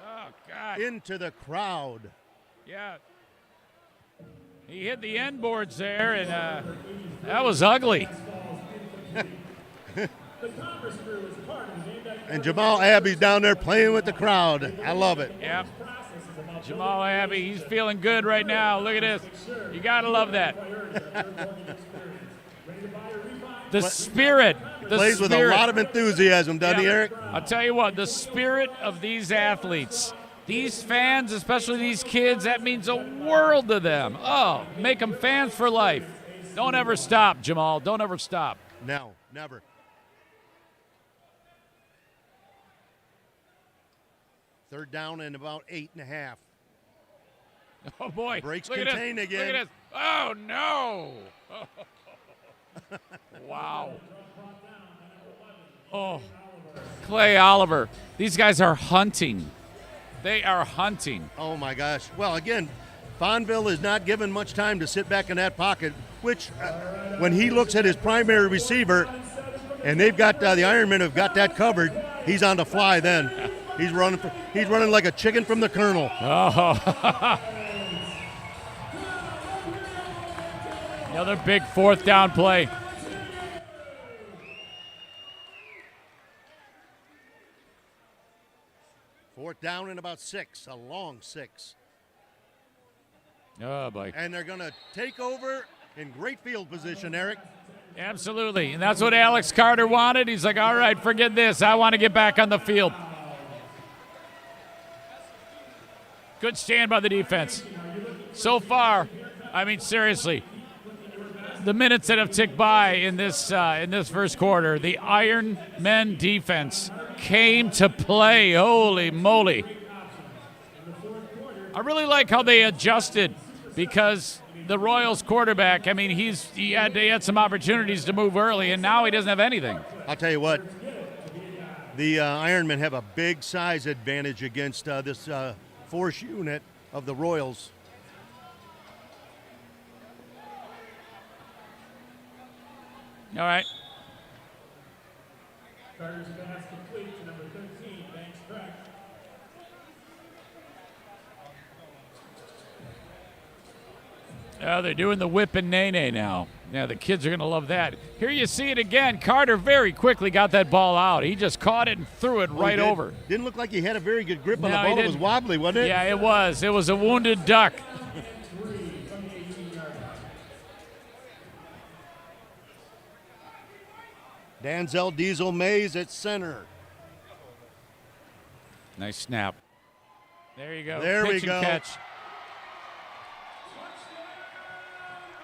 [SPEAKER 1] Oh, God.
[SPEAKER 3] Into the crowd.
[SPEAKER 1] Yeah. He hit the end boards there, and that was ugly.
[SPEAKER 3] And Jamal Abbey's down there playing with the crowd. I love it.
[SPEAKER 1] Yep. Jamal Abbey, he's feeling good right now. Look at this. You got to love that. The spirit.
[SPEAKER 3] Plays with a lot of enthusiasm, doesn't he, Eric?
[SPEAKER 1] I'll tell you what, the spirit of these athletes, these fans, especially these kids, that means a world to them. Oh, make them fans for life. Don't ever stop, Jamal. Don't ever stop.
[SPEAKER 3] No, never. Third down and about 8.5.
[SPEAKER 1] Oh, boy.
[SPEAKER 3] Breaks
[SPEAKER 1] Look
[SPEAKER 3] contained
[SPEAKER 1] at this.
[SPEAKER 3] again.
[SPEAKER 1] Look at this. Oh, no. Wow. Oh, Clay Oliver. These guys are hunting. They are hunting.
[SPEAKER 3] Oh, my gosh. Well, again, Fonville is not given much time to sit back in that pocket, which when he looks at his primary receiver and they've got the Ironmen have got that covered, he's on the fly then. He's running like a chicken from the kernel.
[SPEAKER 1] Oh. Another big fourth down play.
[SPEAKER 3] Fourth down and about 6, a long 6.
[SPEAKER 1] Oh, boy.
[SPEAKER 3] And they're going to take over in great field position, Eric.
[SPEAKER 1] Absolutely. And that's what Alex Carter wanted. He's like, all right, forget this. I want to get back on the field. Good stand by the defense. So far, I mean, seriously, the minutes that have ticked by in this first quarter, the Ironmen defense came to play. Holy moly. I really like how they adjusted because the Royals quarterback, I mean, he had some opportunities to move early, and now he doesn't have anything.
[SPEAKER 3] I'll tell you what, The Ironmen have a big size advantage against this force unit of the Royals.
[SPEAKER 1] All right.
[SPEAKER 6] Carter's pass complete to number 13, Banks Crack.
[SPEAKER 1] Oh, they're doing the whip and nay-nay now. Now the kids are going to love that. Here you see it again. Carter very quickly got that ball out. He just caught it and threw it right over.
[SPEAKER 3] Didn't look like he had a very good grip on
[SPEAKER 1] No,
[SPEAKER 3] the
[SPEAKER 1] he
[SPEAKER 3] ball. It was
[SPEAKER 1] didn't.
[SPEAKER 3] wobbly, wasn't it?
[SPEAKER 1] Yeah, it was. It was a wounded duck.
[SPEAKER 3] Danzel Diesel Mays at center.
[SPEAKER 1] Nice snap. There you go.
[SPEAKER 3] There
[SPEAKER 1] Pitch
[SPEAKER 3] we go.
[SPEAKER 1] And catch.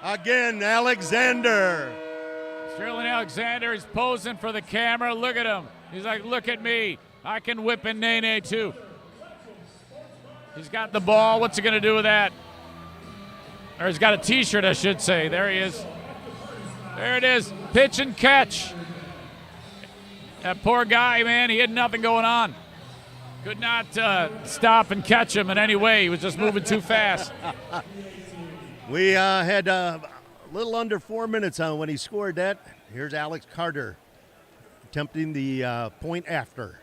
[SPEAKER 3] Again, Alexander.
[SPEAKER 1] Sterling Alexander is posing for the camera. Look at him. He's like, look at me. I can whip and nay-nay too. He's got the ball. What's he going to do with that? Or he's got a T-shirt, I should say. There he is. There it is. Pitch and catch. That poor guy, man, he had nothing going on. Could not stop and catch him in any way. He was just moving too fast.
[SPEAKER 3] We had a little under 4 minutes on when he scored that. Here's Alex Carter attempting the point after.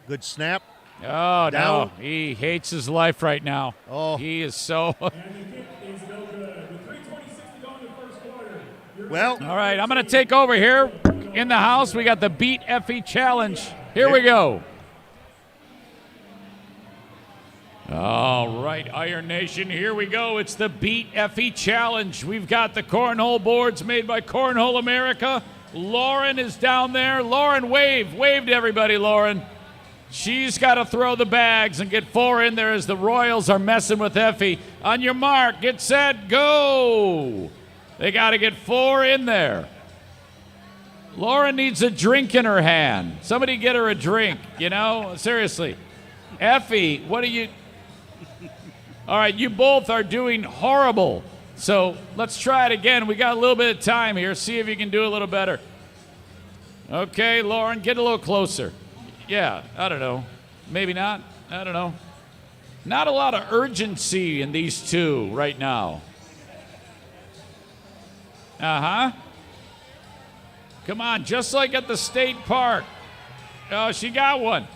[SPEAKER 3] Good snap.
[SPEAKER 1] Oh,
[SPEAKER 3] Down.
[SPEAKER 1] no. He hates his life right now.
[SPEAKER 3] Oh.
[SPEAKER 1] He is so...
[SPEAKER 3] Well,
[SPEAKER 1] all right, I'm going to take over here in the house. We got the Beat Effie Challenge. Here we go. All right, Iron Nation, here we go. It's the Beat Effie Challenge. We've got the cornhole boards made by Cornhole America. Lauren is down there. Lauren, wave. Wave to everybody, Lauren. She's got to throw the bags and get 4 in there as the Royals are messing with Effie. On your mark, get set, go. They got to get 4 in there. Lauren needs a drink in her hand. Somebody get her a drink, you know? Seriously. Effie, what are you... All right, you both are doing horrible. So let's try it again. We got a little bit of time here. See if you can do a little better. Okay, Lauren, get a little closer. Yeah, I don't know. Maybe not. I don't know. Not a lot of urgency in these two right now. Uh-huh. Come on, just like at the state park. Oh, she got one.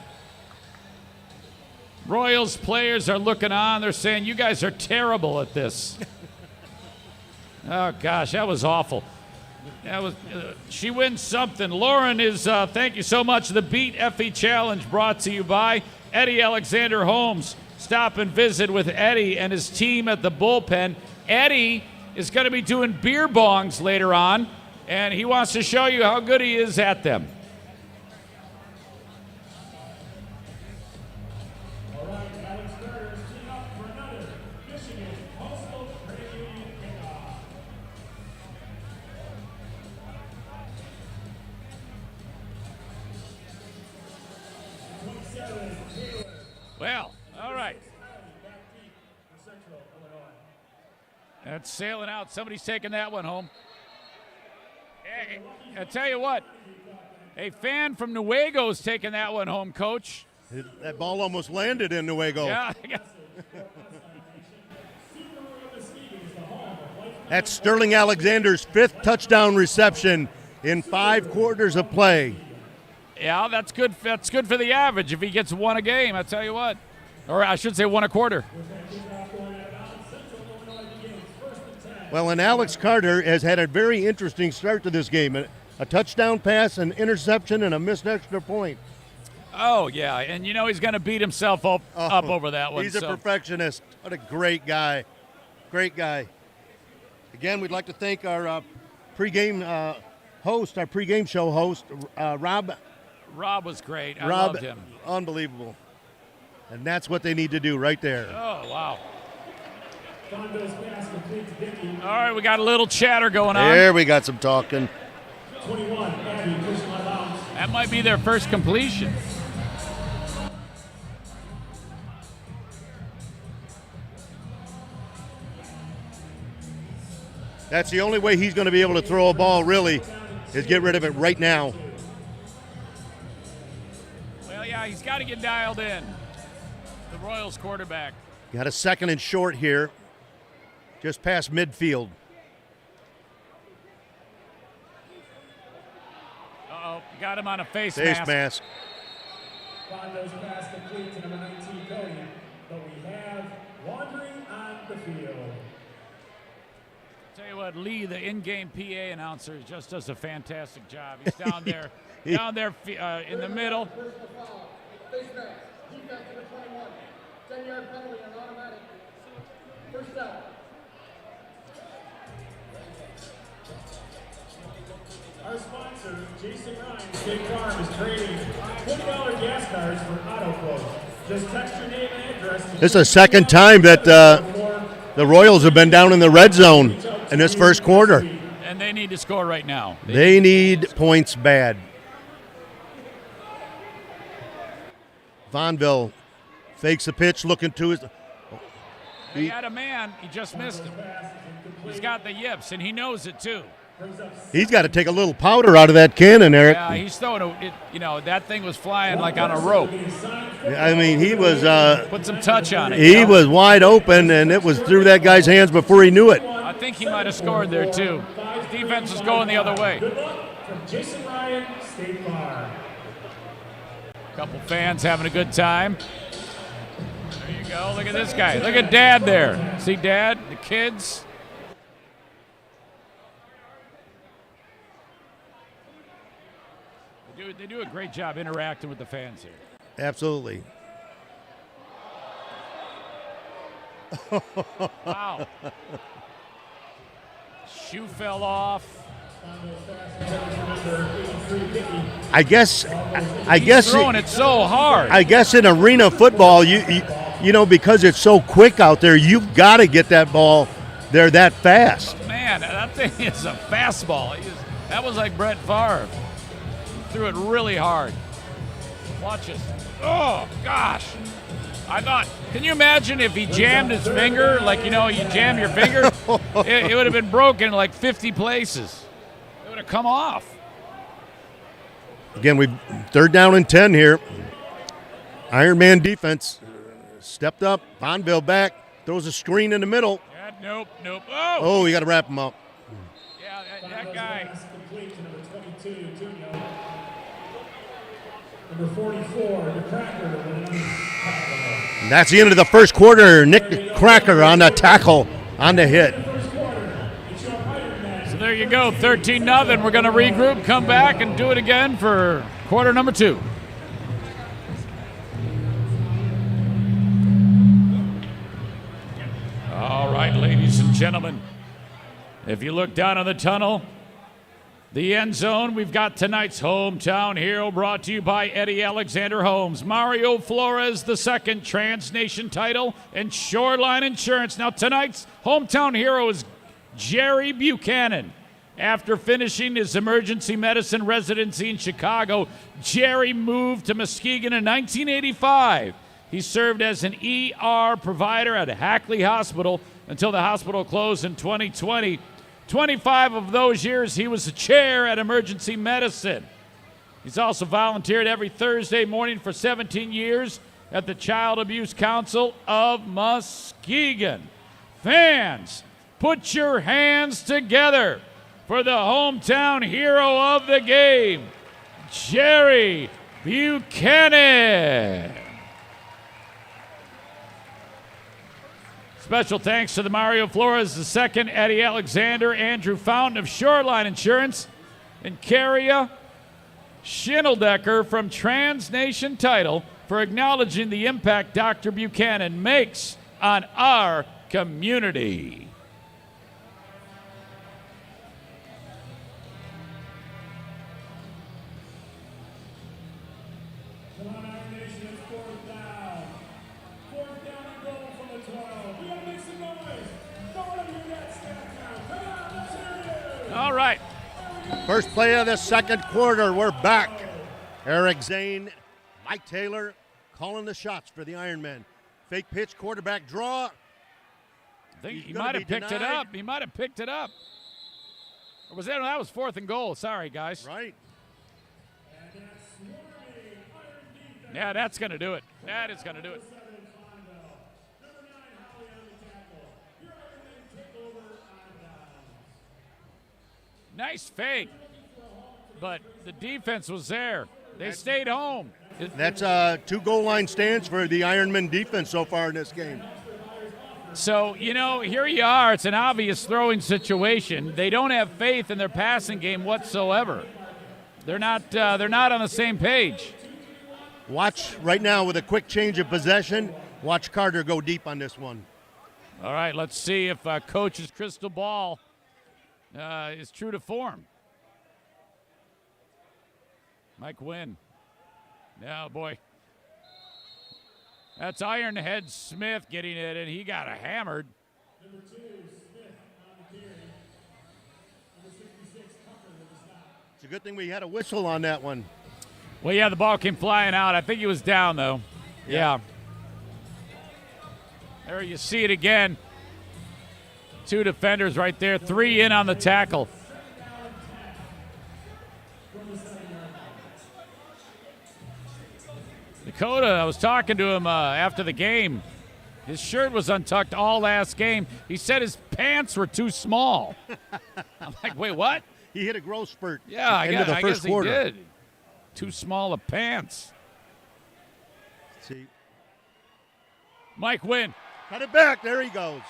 [SPEAKER 1] Royals players are looking on. They're saying, you guys are terrible at this. Oh, gosh, that was awful. That was. She wins something. Lauren is, thank you so much. The Beat Effie Challenge brought to you by Eddie Alexander Holmes. Stop and visit with Eddie and his team at the bullpen. Eddie is going to be doing beer bongs later on, and he wants to show you how good he is at them.
[SPEAKER 6] All right, Alex Carter is teeing up for another Michigan Coastal Credit Union kickoff.
[SPEAKER 1] Well, all right. That's sailing out. Somebody's taking that one home. Hey, I tell you what, a fan from Nuego's taking that one home, Coach.
[SPEAKER 3] That ball almost landed in Nuego.
[SPEAKER 1] Yeah.
[SPEAKER 3] That's Sterling Alexander's 5th touchdown reception in 5 quarters of play.
[SPEAKER 1] Yeah, that's good. That's good for the average if he gets 1 a game, I tell you what. Or I should say 1 a quarter.
[SPEAKER 3] Well, and Alex Carter has had a very interesting start to this game. A touchdown pass, an interception, and a missed extra point.
[SPEAKER 1] Oh, yeah, and you know he's going to beat himself up over that one.
[SPEAKER 3] He's a perfectionist. What a great guy. Great guy. Again, we'd like to thank our pregame host, our pregame show host, Rob.
[SPEAKER 1] Rob was great. I
[SPEAKER 3] Rob,
[SPEAKER 1] loved him.
[SPEAKER 3] Unbelievable. And that's what they need to do right there.
[SPEAKER 1] Oh, wow. All right, we got a little chatter going on.
[SPEAKER 3] There we got some talking.
[SPEAKER 6] 21,
[SPEAKER 1] that might be their first completion.
[SPEAKER 3] That's the only way he's going to be able to throw a ball, really, is get rid of it right now.
[SPEAKER 1] Well, yeah, he's got to get dialed in. The Royals quarterback.
[SPEAKER 3] Got a 2nd and short here, just past midfield.
[SPEAKER 1] Uh-oh, got him on a face
[SPEAKER 3] mask.
[SPEAKER 6] Fondo's pass complete to number 19, Cody, but we have wandering on the field.
[SPEAKER 1] Tell you what, Lee, the in-game PA announcer, just does a fantastic job. He's down there, in the middle.
[SPEAKER 14] Face mask, defense number 21, 10-yard penalty on automatic. First down.
[SPEAKER 6] Our sponsor, Jason Ryan, State Farm, is trading $20 gas cards for auto quotes. Just text your name and address.
[SPEAKER 3] This is the second time that the Royals have been down in the red zone in this first quarter.
[SPEAKER 1] And they need to score right now.
[SPEAKER 3] They need points bad. Vonville fakes the pitch, looking to his.
[SPEAKER 1] He had a man. He just missed him. He's got the yips, and he knows it too.
[SPEAKER 3] He's got to take a little powder out of that cannon, Eric.
[SPEAKER 1] Yeah, he's throwing that thing was flying like on a rope.
[SPEAKER 3] I mean, he was.
[SPEAKER 1] Put some touch on it.
[SPEAKER 3] He was wide open, and it was through that guy's hands before he knew it.
[SPEAKER 1] I think he might have scored there too. His defense was going the other way.
[SPEAKER 6] Good luck from Jason Ryan, State Farm.
[SPEAKER 1] Couple fans having a good time. There you go. Look at this guy. Look at Dad there. See Dad, the kids. They do a great job interacting with the fans here.
[SPEAKER 3] Absolutely.
[SPEAKER 1] Wow. Shoe fell off.
[SPEAKER 3] I guess
[SPEAKER 1] He's throwing it so hard.
[SPEAKER 3] I guess in arena football, you know, because it's so quick out there, you've got to get that ball there that fast.
[SPEAKER 1] Man, that thing is a fastball. That was like Brett Favre. Threw it really hard. Watch it. Oh, gosh. I thought, can you imagine if he jammed his finger, like, you jam your finger? it would have been broken in like 50 places. It would have come off.
[SPEAKER 3] Again, we 3rd down and 10 here. Ironman defense stepped up. Vonville back. Throws a screen in the middle.
[SPEAKER 1] Yeah, nope.
[SPEAKER 3] Oh, you got to wrap him up.
[SPEAKER 1] Yeah, that guy.
[SPEAKER 6] Number 44, the Cracker.
[SPEAKER 3] And that's the end of the first quarter. Nick Cracker on the tackle, on the hit.
[SPEAKER 1] So there you go, 13-0. We're going to regroup, come back, and do it again for quarter number 2. All right, ladies and gentlemen, if you look down on the tunnel, the end zone, we've got tonight's hometown hero brought to you by Eddie Alexander Homes. Mario Flores, the second Trans-Nation title, and Shoreline Insurance. Now tonight's hometown hero is Jerry Buchanan. After finishing his emergency medicine residency in Chicago, Jerry moved to Muskegon in 1985. He served as an ER provider at Hackley Hospital until the hospital closed in 2020. 25 of those years, he was a chair at emergency medicine. He's also volunteered every Thursday morning for 17 years at the Child Abuse Council of Muskegon. Fans, put your hands together for the hometown hero of the game, Jerry Buchanan. Special thanks to the Mario Flores II, Eddie Alexander, Andrew Fountain of Shoreline Insurance, and Carria Schindeldecker from Trans-Nation Title for acknowledging the impact Dr. Buchanan makes on our community. All right.
[SPEAKER 3] First play of the second quarter. We're back. Eric Zane, Mike Taylor calling the shots for the Ironmen. Fake pitch, quarterback draw.
[SPEAKER 1] I think he might have picked it up. He might have picked it up. Or was that? That was 4th and goal. Sorry, guys.
[SPEAKER 3] Right.
[SPEAKER 1] Yeah, that's going to do it. That is going to do it. Nice fake, but the defense was there. They stayed home.
[SPEAKER 3] That's 2 goal line stands for the Ironman defense so far in this game.
[SPEAKER 1] So, here you are. It's an obvious throwing situation. They don't have faith in their passing game whatsoever. They're not on the same page.
[SPEAKER 3] Watch right now with a quick change of possession. Watch Carter go deep on this one.
[SPEAKER 1] All right, let's see if Coach's crystal ball is true to form. Mike Wynn. Oh, boy. That's Ironhead Smith getting it, and he got hammered.
[SPEAKER 14] Number 2, Smith on the carry. Number 66, Tucker with the stop.
[SPEAKER 3] It's a good thing we had a whistle on that one.
[SPEAKER 1] Well, yeah, the ball came flying out. I think he was down, though. Yeah. There you see it again. 2 defenders right there. 3 in on the tackle. Dakota, I was talking to him after the game. His shirt was untucked all last game. He said his pants were too small. I'm like, wait, what?
[SPEAKER 3] He hit a growth spurt.
[SPEAKER 1] Yeah, I guess he
[SPEAKER 3] quarter.
[SPEAKER 1] did. Too small of pants.
[SPEAKER 3] See.
[SPEAKER 1] Mike Wynn.
[SPEAKER 3] Cut it back. There he goes.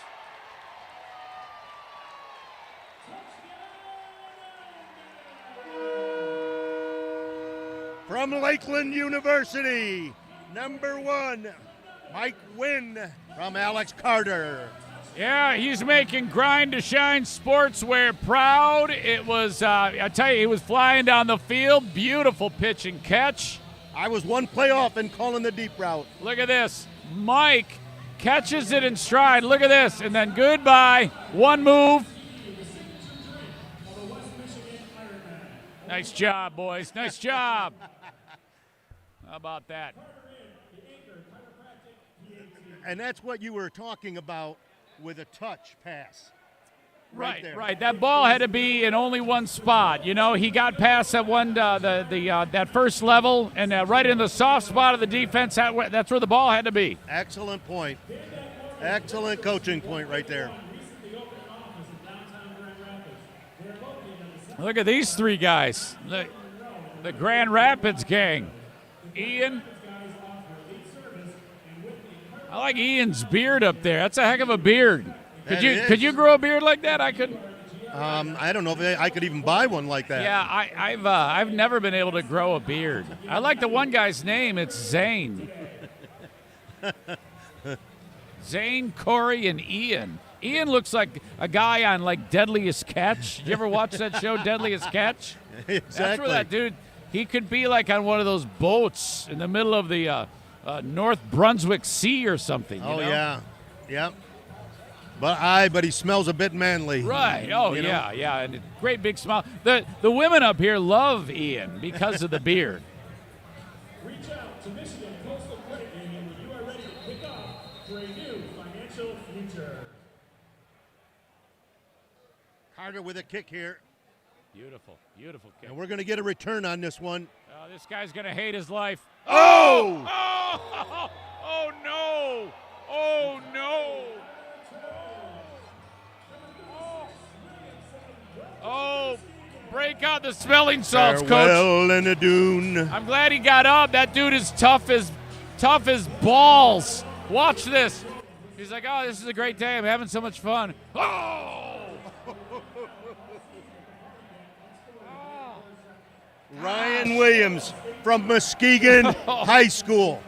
[SPEAKER 3] From Lakeland University, number 1, Mike Wynn from Alex Carter.
[SPEAKER 1] Yeah, he's making Grind to Shine Sportswear proud. It was, I tell you, he was flying down the field. Beautiful pitch and catch.
[SPEAKER 3] I was one play off in calling the deep route.
[SPEAKER 1] Look at this. Mike catches it in stride. Look at this. And then goodbye. One move. Nice job, boys. Nice job. How about that?
[SPEAKER 3] And that's what you were talking about with a touch pass.
[SPEAKER 1] Right,
[SPEAKER 3] there.
[SPEAKER 1] right. That ball had to be in only one spot. He got past that one, that first level, and right in the soft spot of the defense. That's where the ball had to be.
[SPEAKER 3] Excellent point. Excellent coaching point right there.
[SPEAKER 1] Look at these 3 guys. The Grand Rapids gang. Ian. I like Ian's beard up there. That's a heck of a beard. Could you grow a beard like that? I could.
[SPEAKER 3] I don't know if I could even buy one like that.
[SPEAKER 1] Yeah, I've never been able to grow a beard. I like the one guy's name. It's Zane. Zane, Corey, and Ian. Ian looks like a guy on like Deadliest Catch. Did you ever watch that show, Deadliest Catch?
[SPEAKER 3] Exactly.
[SPEAKER 1] That's where that dude. He could be like on one of those boats in the middle of the North Brunswick Sea or something. You know?
[SPEAKER 3] Yeah, yep. But he smells a bit manly.
[SPEAKER 1] Right. Oh, yeah, yeah. And a great big smile. The women up here love Ian because of the beard.
[SPEAKER 14] Reach out to Michigan Coastal Credit Union when you are ready to kick off for a new financial future.
[SPEAKER 3] Carter with a kick here.
[SPEAKER 1] Beautiful, beautiful kick.
[SPEAKER 3] And we're going to get a return on this one.
[SPEAKER 1] This guy's going to hate his life.
[SPEAKER 3] Oh!
[SPEAKER 1] Oh! Oh, no! Oh, no! Oh, break out the smelling salts,
[SPEAKER 3] Farewell
[SPEAKER 1] Coach.
[SPEAKER 3] in a dune.
[SPEAKER 1] I'm glad he got up. That dude is tough as balls. Watch this. He's like, oh, this is a great day. I'm having so much fun. Oh!
[SPEAKER 3] Ryan Williams from Muskegon High School.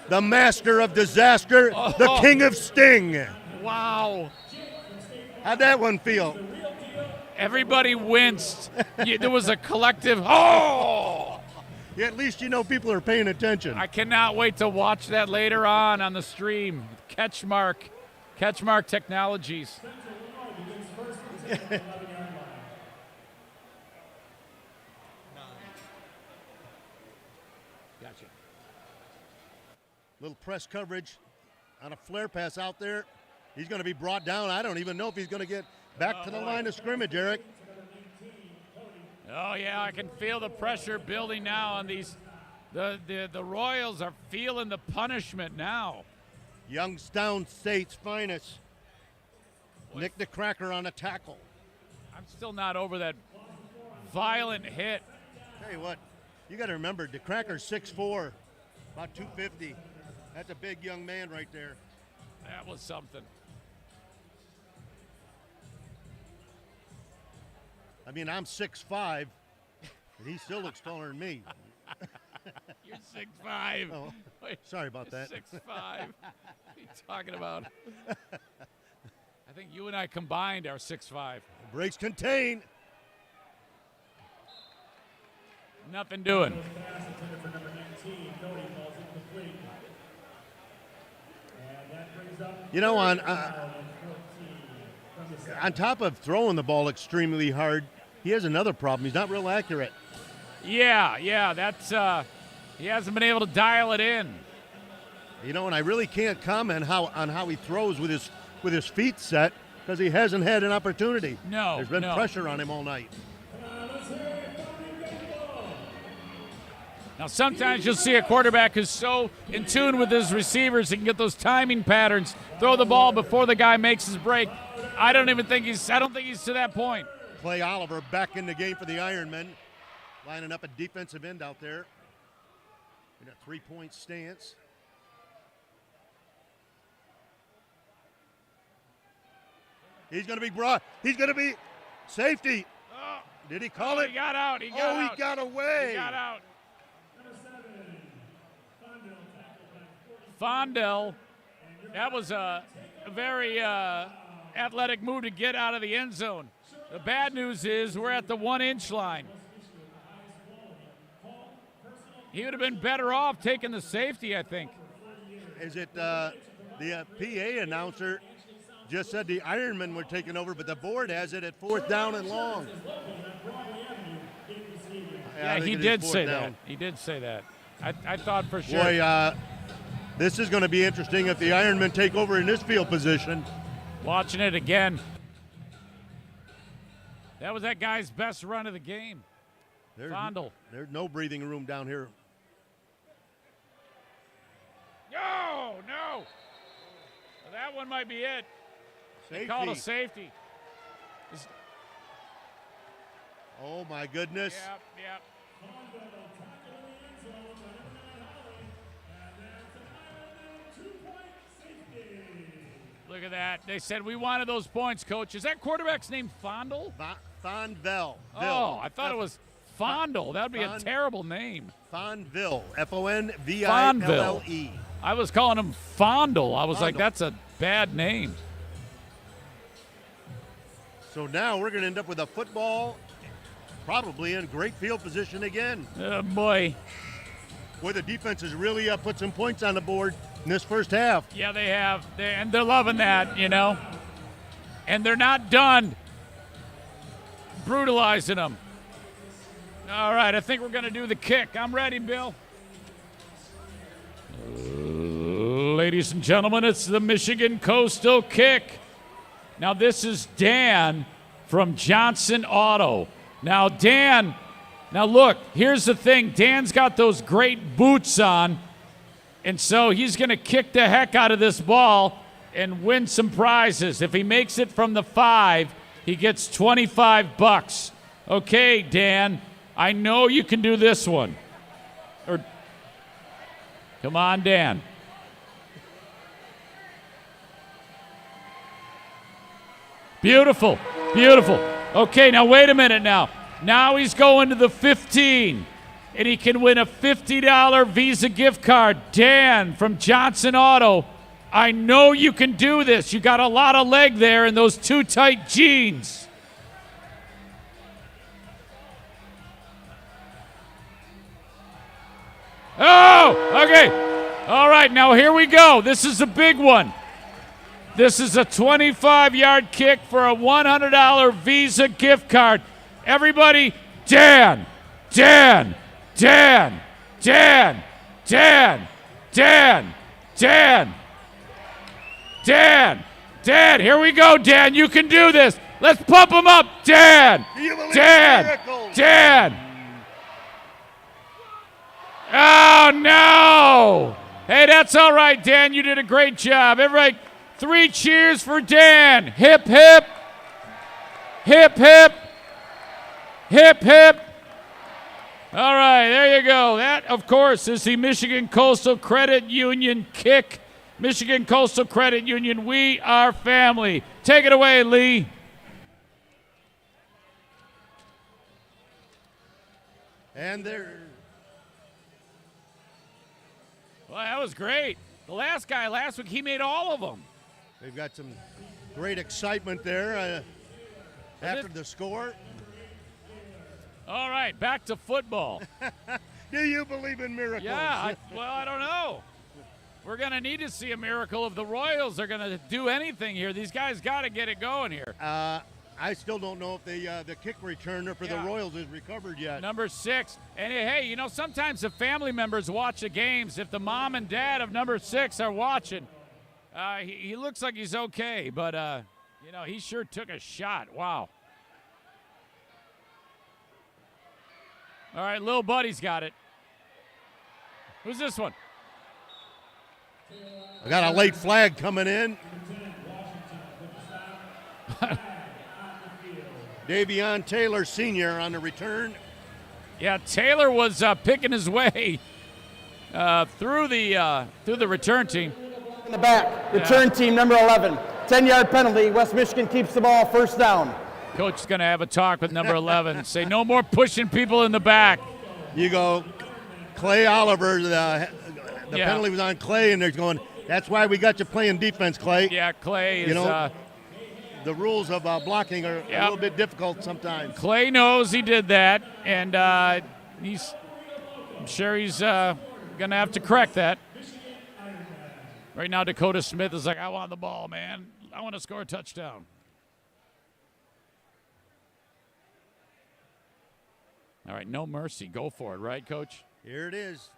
[SPEAKER 3] The master of disaster, the king of sting.
[SPEAKER 1] Wow.
[SPEAKER 3] How'd that one feel?
[SPEAKER 1] Everybody winced. There was a collective, oh!
[SPEAKER 3] Yeah, at least you know people are paying attention.
[SPEAKER 1] I cannot wait to watch that later on the stream. CatchMark Technologies. Gotcha.
[SPEAKER 3] Little press coverage on a flare pass out there. He's going to be brought down. I don't even know if he's going to get back to the line of scrimmage, Eric.
[SPEAKER 1] Oh, yeah, I can feel the pressure building now on these. The Royals are feeling the punishment now.
[SPEAKER 3] Youngstown State's finest. Nick the Cracker on a tackle.
[SPEAKER 1] I'm still not over that violent hit.
[SPEAKER 3] Tell you what, you got to remember, the Cracker's 6'4", about 250. That's a big young man right there.
[SPEAKER 1] That was something.
[SPEAKER 3] I mean, I'm 6'5", and he still looks taller than me.
[SPEAKER 1] You're 6'5".
[SPEAKER 3] Oh,
[SPEAKER 1] Wait,
[SPEAKER 3] sorry about that.
[SPEAKER 1] 6'5". What are you talking about? I think you and I combined are 6'5".
[SPEAKER 3] Breaks contain.
[SPEAKER 1] Nothing doing.
[SPEAKER 3] You know, on top of throwing the ball extremely hard, he has another problem. He's not real accurate.
[SPEAKER 1] Yeah, that's he hasn't been able to dial it in.
[SPEAKER 3] You know, and I really can't comment on how he throws with his feet set because he hasn't had an opportunity.
[SPEAKER 1] No,
[SPEAKER 3] there's been pressure on him all night.
[SPEAKER 1] Now, sometimes you'll see a quarterback who's so in tune with his receivers and get those timing patterns, throw the ball before the guy makes his break. I don't think he's to that point.
[SPEAKER 3] Clay Oliver back in the game for the Ironmen, lining up a defensive end out there in a 3-point stance. He's going to be brought. He's going to be safety.
[SPEAKER 1] Oh,
[SPEAKER 3] did he call it?
[SPEAKER 1] He got out. He
[SPEAKER 3] got away.
[SPEAKER 1] He got out. Fondell, that was a very athletic move to get out of the end zone. The bad news is we're at the 1-inch line. He would have been better off taking the safety, I think.
[SPEAKER 3] Is it the PA announcer just said the Ironmen were taking over, but the board has it at 4th down and long.
[SPEAKER 1] Yeah, he did say that. He did say that. I thought for sure.
[SPEAKER 3] Boy, this is going to be interesting if the Ironmen take over in this field position.
[SPEAKER 1] Watching it again. That was that guy's best run of the game. Fondle.
[SPEAKER 3] There's no breathing room down here.
[SPEAKER 1] No. Well, that one might be it.
[SPEAKER 3] Safety.
[SPEAKER 1] They called a safety.
[SPEAKER 3] Oh, my goodness.
[SPEAKER 1] Yep. Look at that. They said, we wanted those points, coach. Is that quarterback's name Fondle?
[SPEAKER 3] Fonville.
[SPEAKER 1] Oh, I thought it was Fondle. That would be a terrible name.
[SPEAKER 3] Fonville. Fonville.
[SPEAKER 1] I was calling him Fondle. I was like, that's a bad name.
[SPEAKER 3] So now we're going to end up with a football probably in great field position again.
[SPEAKER 1] Oh, boy.
[SPEAKER 3] Boy, the defense has really put some points on the board in this first half.
[SPEAKER 1] Yeah, they have. And they're loving that, you know. And they're not done brutalizing them. All right, I think we're going to do the kick. I'm ready, Bill. Ladies and gentlemen, it's the Michigan Coastal Kick. Now, this is Dan from Johnson Auto. Now, Dan, look, here's the thing. Dan's got those great boots on, and so he's going to kick the heck out of this ball and win some prizes. If he makes it from the 5, he gets $25. Okay, Dan, I know you can do this one. Come on, Dan. Beautiful. Okay, now wait a minute now. Now he's going to the 15, and he can win a $50 Visa gift card. Dan from Johnson Auto, I know you can do this. You got a lot of leg there in those too tight jeans. Oh, okay. All right, now here we go. This is a big one. This is a 25-yard kick for a $100 Visa gift card. Everybody, Dan. Dan, here we go, Dan. You can do this. Let's pump him up, Dan.
[SPEAKER 3] Do you believe in
[SPEAKER 1] Dan.
[SPEAKER 3] miracles?
[SPEAKER 1] Dan. Oh, no. Hey, that's all right, Dan. You did a great job. Everybody, 3 cheers for Dan. Hip, hip. Hip, hip. Hip, hip. All right, there you go. That, of course, is the Michigan Coastal Credit Union kick. Michigan Coastal Credit Union, we are family. Take it away, Lee.
[SPEAKER 3] And there.
[SPEAKER 1] Well, that was great. The last guy last week, he made all of them.
[SPEAKER 3] They've got some great excitement there after the score.
[SPEAKER 1] All right, back to football.
[SPEAKER 3] Do you believe in miracles?
[SPEAKER 1] Yeah, I don't know. We're going to need to see a miracle if the Royals are going to do anything here. These guys got to get it going here.
[SPEAKER 3] I still don't know if the kick returner for the Royals is recovered yet.
[SPEAKER 1] Number 6. And hey, sometimes the family members watch the games. If the mom and dad of number 6 are watching, he looks like he's okay. But, he sure took a shot. Wow. All right, little buddy's got it. Who's this one?
[SPEAKER 3] I got a late flag coming in. Davion Taylor Sr. on the return.
[SPEAKER 1] Yeah, Taylor was picking his way through the return team.
[SPEAKER 15] In the back, return team number 11. 10-yard penalty. West Michigan keeps the ball, first down.
[SPEAKER 1] Coach is going to have a talk with number 11. Say no more pushing people in the back.
[SPEAKER 3] You go, Clay Oliver, the penalty was on Clay, and they're going, that's why we got you playing defense, Clay.
[SPEAKER 1] Yeah, Clay is.
[SPEAKER 3] The rules of blocking are a little bit difficult sometimes.
[SPEAKER 1] Clay knows he did that, and I'm sure he's going to have to correct that. Right now, Dakota Smith is like, I want the ball, man. I want to score a touchdown. All right, no mercy. Go for it, right, Coach?
[SPEAKER 3] Here it is.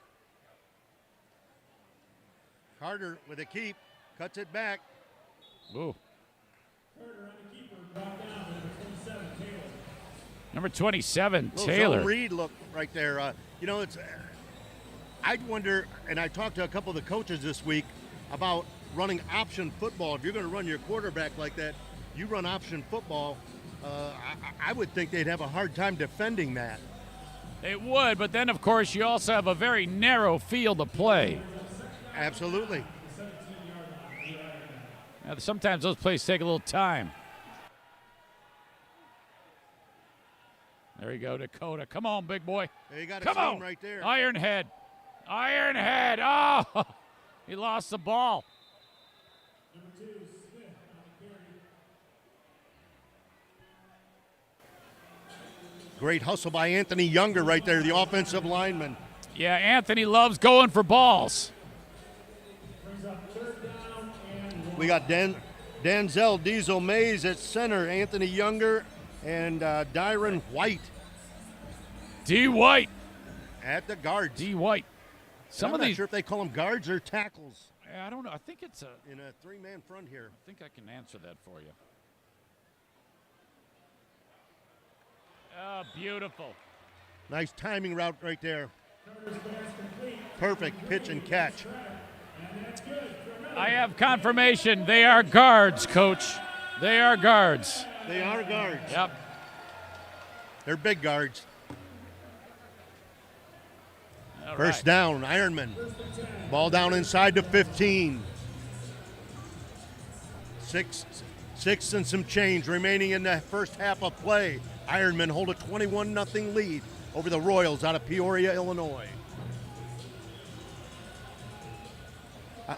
[SPEAKER 3] Carter with a keep, cuts it back.
[SPEAKER 1] Ooh. Number 27, Taylor.
[SPEAKER 3] Zone read look right there. It's. I wonder, and I talked to a couple of the coaches this week about running option football. If you're going to run your quarterback like that, you run option football. I would think they'd have a hard time defending that.
[SPEAKER 1] It would, but then, of course, you also have a very narrow field of play.
[SPEAKER 3] Absolutely.
[SPEAKER 1] Now, sometimes those plays take a little time. There you go, Dakota. Come on, big boy.
[SPEAKER 3] There you got
[SPEAKER 1] Come on
[SPEAKER 3] right there.
[SPEAKER 1] Ironhead. Ironhead. Oh, he lost the ball.
[SPEAKER 3] Great hustle by Anthony Younger right there, the offensive lineman.
[SPEAKER 1] Yeah, Anthony loves going for balls.
[SPEAKER 3] We got Denzel Diesel Mays at center, Anthony Younger, and Dyron White.
[SPEAKER 1] D. White.
[SPEAKER 3] At the guards.
[SPEAKER 1] D. White.
[SPEAKER 3] I'm not sure if they call them guards or tackles.
[SPEAKER 1] I don't know. I think it's
[SPEAKER 3] in a 3-man front here.
[SPEAKER 1] I think I can answer that for you. Oh, beautiful.
[SPEAKER 3] Nice timing route right there. Perfect pitch and catch.
[SPEAKER 1] I have confirmation. They are guards, Coach. They are guards.
[SPEAKER 3] They are guards.
[SPEAKER 1] Yep.
[SPEAKER 3] They're big guards.
[SPEAKER 1] All
[SPEAKER 3] First down, Ironmen. Ball down inside the 15. Six and some change remaining in the first half of play. Ironmen hold a 21-0 lead over the Royals out of Peoria, Illinois.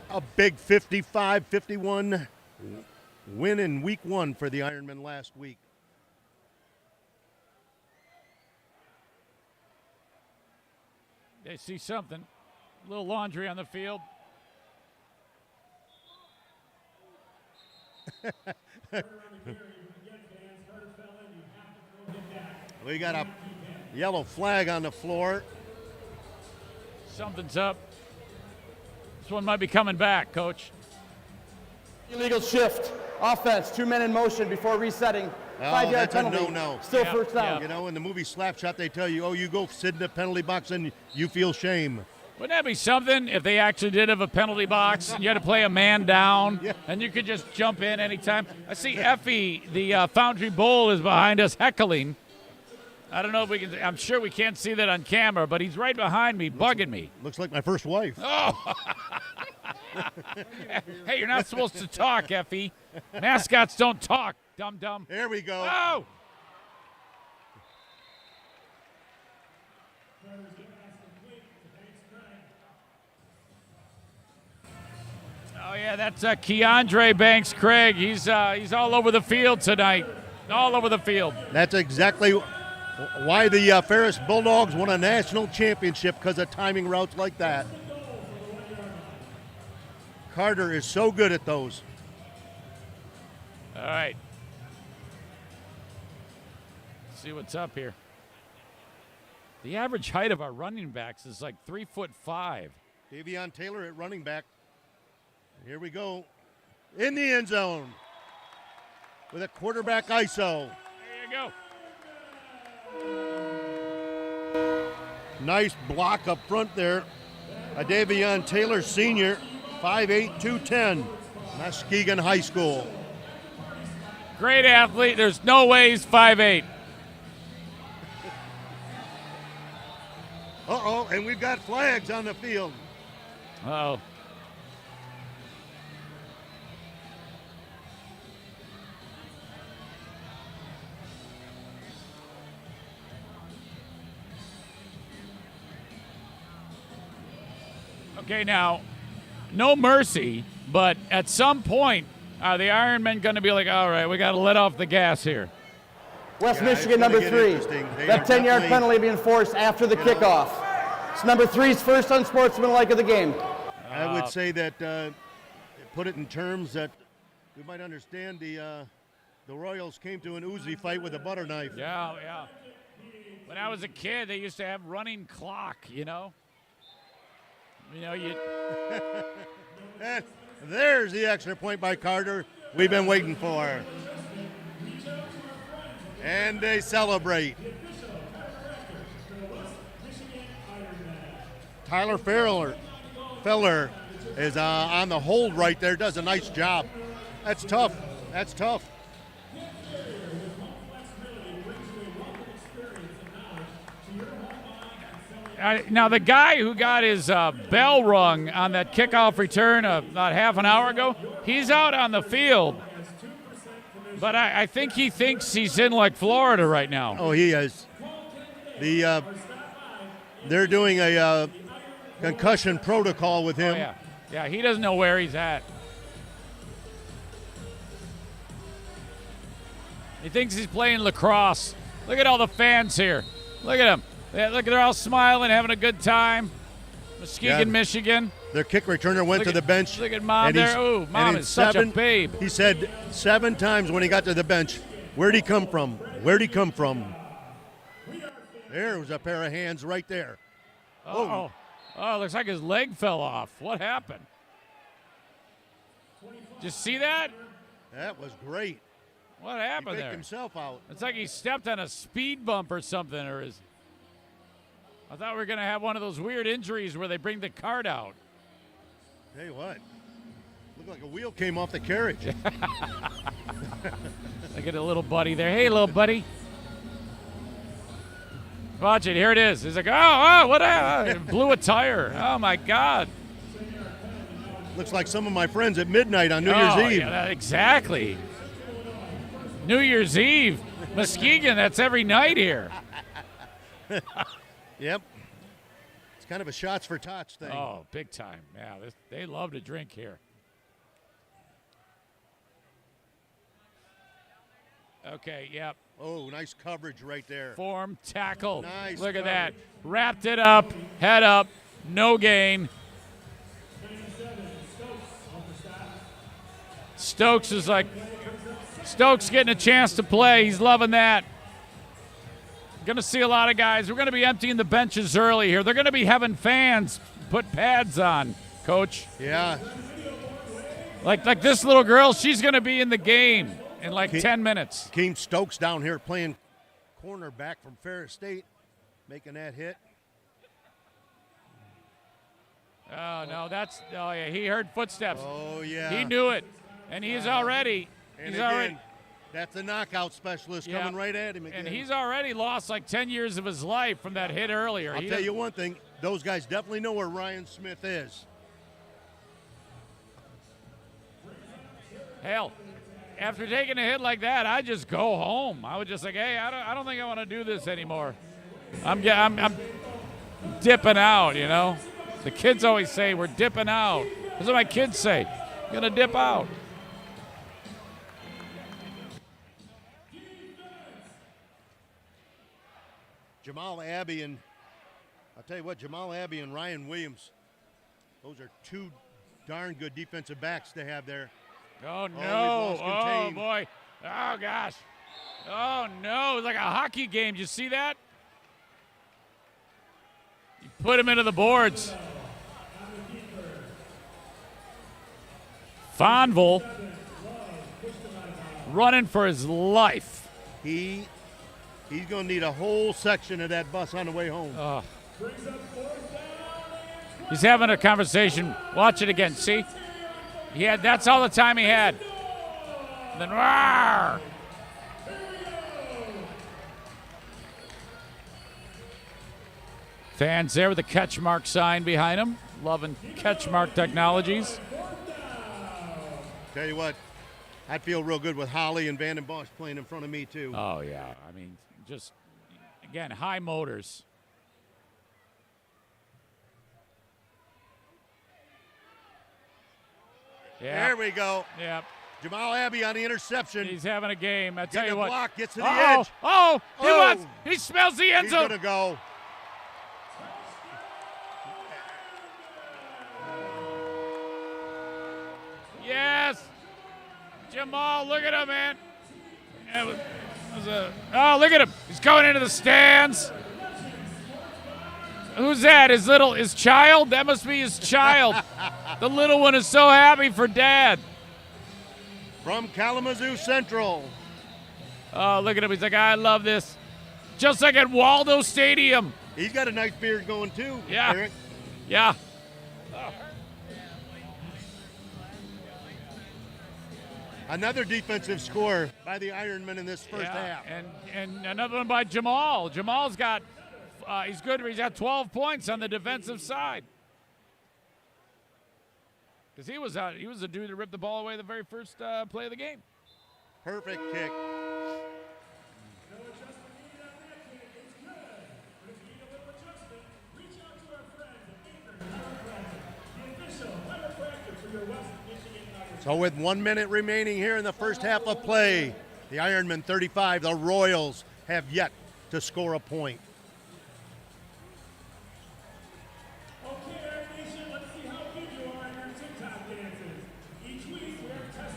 [SPEAKER 3] A big 55-51 win in week 1 for the Ironmen last week.
[SPEAKER 1] They see something. A little laundry on the field.
[SPEAKER 3] We got a yellow flag on the floor.
[SPEAKER 1] Something's up. This one might be coming back, Coach.
[SPEAKER 15] Illegal shift. Offense, 2 men in motion before resetting. 5-yard
[SPEAKER 3] that's
[SPEAKER 15] penalty.
[SPEAKER 3] a no-no.
[SPEAKER 15] Still first down.
[SPEAKER 3] You know, in the movie Slapshot, they tell you, oh, you go sit in the penalty box and you feel shame.
[SPEAKER 1] Wouldn't that be something if they actually did have a penalty box and you had to play a man down and you could just jump in anytime? I see Effie, the Foundry Bull, is behind us heckling. I don't know if we can. I'm sure we can't see that on camera, but he's right behind me, bugging me.
[SPEAKER 3] Looks like my first wife.
[SPEAKER 1] Oh. Hey, you're not supposed to talk, Effie. Mascots don't talk, dum-dum.
[SPEAKER 3] There we go.
[SPEAKER 1] Oh! Oh, yeah, that's Keandre Banks Craig. He's all over the field tonight. All over the field.
[SPEAKER 3] That's exactly why the Ferris Bulldogs won a national championship, because of timing routes like that. Carter is so good at those.
[SPEAKER 1] All right. Let's see what's up here. The average height of our running backs is like 3'5".
[SPEAKER 3] Davion Taylor at running back. Here we go. In the end zone with a quarterback ISO.
[SPEAKER 1] There you go.
[SPEAKER 3] Nice block up front there. A Davion Taylor Sr., 5'8", 210, Muskegon High School.
[SPEAKER 1] Great athlete. There's no way he's 5'8".
[SPEAKER 3] Uh-oh, and we've got flags on the field.
[SPEAKER 1] Uh-oh. Okay, now, no mercy, but at some point, are the Ironmen going to be like, all right, we got to let off the gas here?
[SPEAKER 15] West Michigan, number 3. That 10-yard penalty being enforced after the kickoff. It's number 3's first unsportsmanlike of the game.
[SPEAKER 3] I would say that, put it in terms that we might understand, the Royals came to an Uzi fight with a butter knife.
[SPEAKER 1] Yeah, yeah. When I was a kid, they used to have running clock, you know? You know,
[SPEAKER 3] And there's the extra point by Carter we've been waiting for. And they celebrate. Tyler Feller is on the hold right there, does a nice job. That's tough. That's tough.
[SPEAKER 1] Now, the guy who got his bell rung on that kickoff return about half an hour ago, he's out on the field. But I think he thinks he's in, like, Florida right now.
[SPEAKER 3] Oh, he is. They're doing a concussion protocol with him.
[SPEAKER 1] Oh, yeah. Yeah, he doesn't know where he's at. He thinks he's playing lacrosse. Look at all the fans here. Look at them. Look, they're all smiling, having a good time. Muskegon, Michigan.
[SPEAKER 3] Their kick returner went to the bench.
[SPEAKER 1] Look at Mom there. Ooh, Mom is such a babe.
[SPEAKER 3] He said 7 times when he got to the bench, where'd he come from? Where'd he come from? There was a pair of hands right there.
[SPEAKER 1] Oh, looks like his leg fell off. What happened? Did you see that?
[SPEAKER 3] That was great.
[SPEAKER 1] What happened
[SPEAKER 3] he
[SPEAKER 1] there?
[SPEAKER 3] Himself out.
[SPEAKER 1] It's like he stepped on a speed bump or something, or is. I thought we were going to have one of those weird injuries where they bring the cart out.
[SPEAKER 3] Hey, what? Looked like a wheel came off the carriage.
[SPEAKER 1] Look at the little buddy there. Hey, little buddy. Watch it. Here it is. He's like, oh, what happened? Blew a tire. Oh, my God.
[SPEAKER 3] Looks like some of my friends at midnight on New Year's Eve.
[SPEAKER 1] Yeah, exactly. New Year's Eve. Muskegon, that's every night here.
[SPEAKER 3] Yep. It's kind of a shots for tots thing.
[SPEAKER 1] Oh, big time. Yeah, they love to drink here. Okay, yep.
[SPEAKER 3] Oh, nice coverage right there.
[SPEAKER 1] Form tackle.
[SPEAKER 3] Nice
[SPEAKER 1] Look at
[SPEAKER 3] coverage.
[SPEAKER 1] that. Wrapped it up, head up, no gain. Stokes is like, Stokes getting a chance to play. He's loving that. Going to see a lot of guys. We're going to be emptying the benches early here. They're going to be having fans put pads on, Coach.
[SPEAKER 3] Yeah.
[SPEAKER 1] Like this little girl, she's going to be in the game in like 10 minutes.
[SPEAKER 3] Keem Stokes down here playing cornerback from Ferris State, making that hit.
[SPEAKER 1] Oh, no, yeah, he heard footsteps.
[SPEAKER 3] Oh, yeah.
[SPEAKER 1] He knew it, and he's already.
[SPEAKER 3] That's a knockout specialist coming right at him again.
[SPEAKER 1] And he's already lost like 10 years of his life from that hit earlier.
[SPEAKER 3] I'll tell you one thing, those guys definitely know where Ryan Smith is.
[SPEAKER 1] Hell, after taking a hit like that, I just go home. I would just like, hey, I don't think I want to do this anymore. I'm dipping out, you know. The kids always say we're dipping out. That's what my kids say. I'm gonna dip out.
[SPEAKER 3] Jamal Abbey and I'll tell you what, Jamal Abbey and Ryan Williams, those are two darn good defensive backs to have there.
[SPEAKER 1] Oh no! Oh boy! Oh gosh! Oh no! It's like a hockey game. Did you see that? You put him into the boards. Fonville running for his life.
[SPEAKER 3] He's going to need a whole section of that bus on the way home.
[SPEAKER 1] He's having a conversation. Watch it again. See? That's all the time he had. And then, rawr! Fans there with the CatchMark sign behind him. Loving CatchMark Technologies.
[SPEAKER 3] Tell you what, I'd feel real good with Holly and Van den Bosch playing in front of me, too.
[SPEAKER 1] Oh, yeah. I mean, just, again, high motors. Yep.
[SPEAKER 3] There we go.
[SPEAKER 1] Yep.
[SPEAKER 3] Jamal Abbey on the interception.
[SPEAKER 1] He's having a game. I tell you what.
[SPEAKER 3] Block, gets to the edge.
[SPEAKER 1] He smells the end zone.
[SPEAKER 3] He's going to go.
[SPEAKER 1] Yes. Jamal, look at him, man. Look at him. He's going into the stands. Who's that? His child? That must be his child. The little one is so happy for Dad.
[SPEAKER 3] From Kalamazoo Central.
[SPEAKER 1] Oh, look at him. He's like, I love this. Just like at Waldo Stadium.
[SPEAKER 3] He's got a nice beard going, too,
[SPEAKER 1] Yeah.
[SPEAKER 3] Eric.
[SPEAKER 1] Yeah.
[SPEAKER 3] Another defensive score by the Ironmen in this first half.
[SPEAKER 1] And another one by Jamal. Jamal's got, he's good. He's got 12 points on the defensive side. Because he was the dude that ripped the ball away the very first play of the game.
[SPEAKER 3] Perfect kick. So with 1 minute remaining here in the first half of play, the Ironmen 35, the Royals have yet to score a point.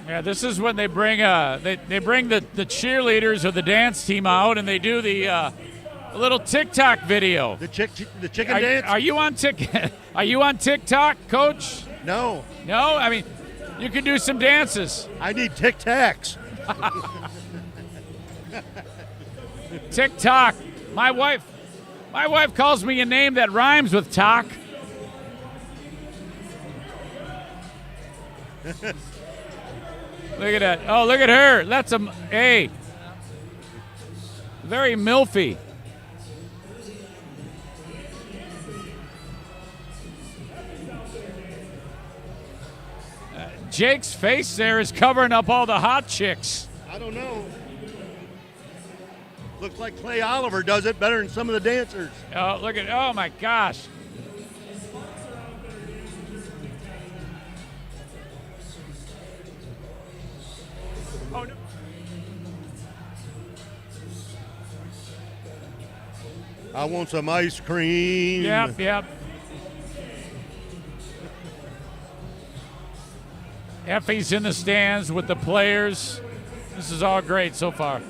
[SPEAKER 1] Yeah, this is when they bring they bring the cheerleaders or the dance team out and they do the little TikTok video.
[SPEAKER 3] The chicken dance.
[SPEAKER 1] Are you on Are you on TikTok, Coach?
[SPEAKER 3] No.
[SPEAKER 1] No, I mean, you can do some dances.
[SPEAKER 3] I need Tic Tacs.
[SPEAKER 1] TikTok. My wife calls me a name that rhymes with talk. Look at that. Oh, look at her. That's very milfy. Jake's face there is covering up all the hot chicks.
[SPEAKER 3] I don't know. Looks like Clay Oliver does it better than some of the dancers.
[SPEAKER 1] Oh, look at, oh my gosh. Oh, no.
[SPEAKER 3] I want some ice cream.
[SPEAKER 1] Yep. Effie's in the stands with the players. This is all great so far.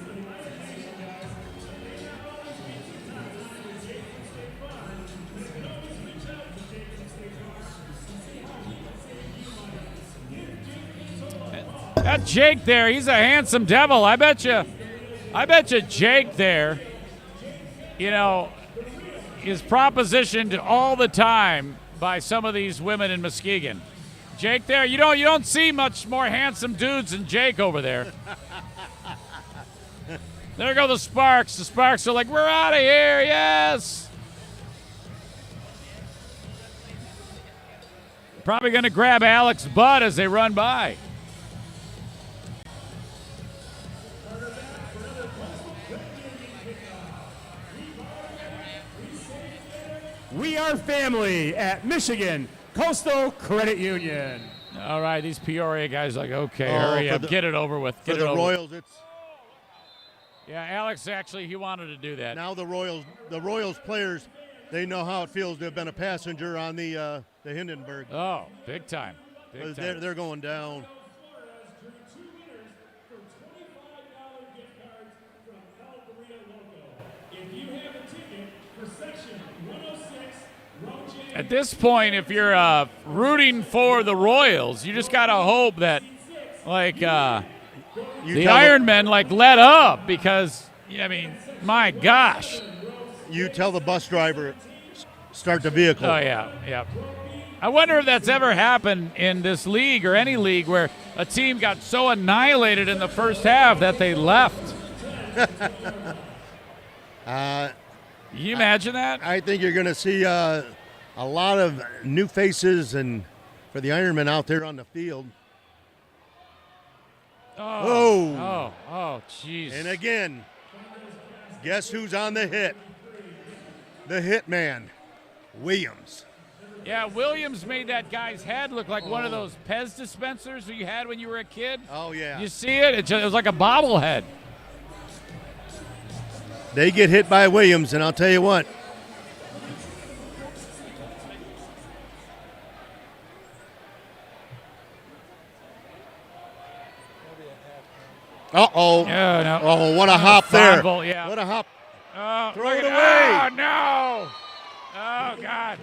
[SPEAKER 1] Jake there, he's a handsome devil. I bet you Jake there, you know, is propositioned all the time by some of these women in Muskegon. Jake there, you don't see much more handsome dudes than Jake over there. There go the Sparks. The Sparks are like, we're out of here, yes. Probably going to grab Alex's butt as they run by.
[SPEAKER 6] We are family at Michigan Coastal Credit Union.
[SPEAKER 1] All right, these Peoria guys are like, okay, hurry up, get it over with.
[SPEAKER 3] For the Royals, it's...
[SPEAKER 1] Yeah, Alex, actually, he wanted to do that.
[SPEAKER 3] Now the Royals players, they know how it feels to have been a passenger on the Hindenburg.
[SPEAKER 1] Oh, big time. Big time.
[SPEAKER 3] They're going down.
[SPEAKER 1] At this point, if you're rooting for the Royals, you just got to hope that, like, the Ironmen, like, let up because, I mean, my gosh.
[SPEAKER 3] You tell the bus driver, start the vehicle.
[SPEAKER 1] Oh, yeah. I wonder if that's ever happened in this league or any league where a team got so annihilated in the first half that they left. Can you imagine that?
[SPEAKER 3] I think you're going to see a lot of new faces and for the Ironmen out there on the field.
[SPEAKER 1] Oh, jeez.
[SPEAKER 3] And again, guess who's on the hit? The hit man, Williams.
[SPEAKER 1] Yeah, Williams made that guy's head look like one of those Pez dispensers that you had when you were a kid.
[SPEAKER 3] Oh, yeah.
[SPEAKER 1] You see it? It was like a bobblehead.
[SPEAKER 3] They get hit by Williams, and I'll tell you what. Uh-oh.
[SPEAKER 1] Yeah, no.
[SPEAKER 3] Oh, what a hop there.
[SPEAKER 1] Yeah.
[SPEAKER 3] What a hop.
[SPEAKER 1] Throw
[SPEAKER 3] it away.
[SPEAKER 1] Oh, no. Oh, God.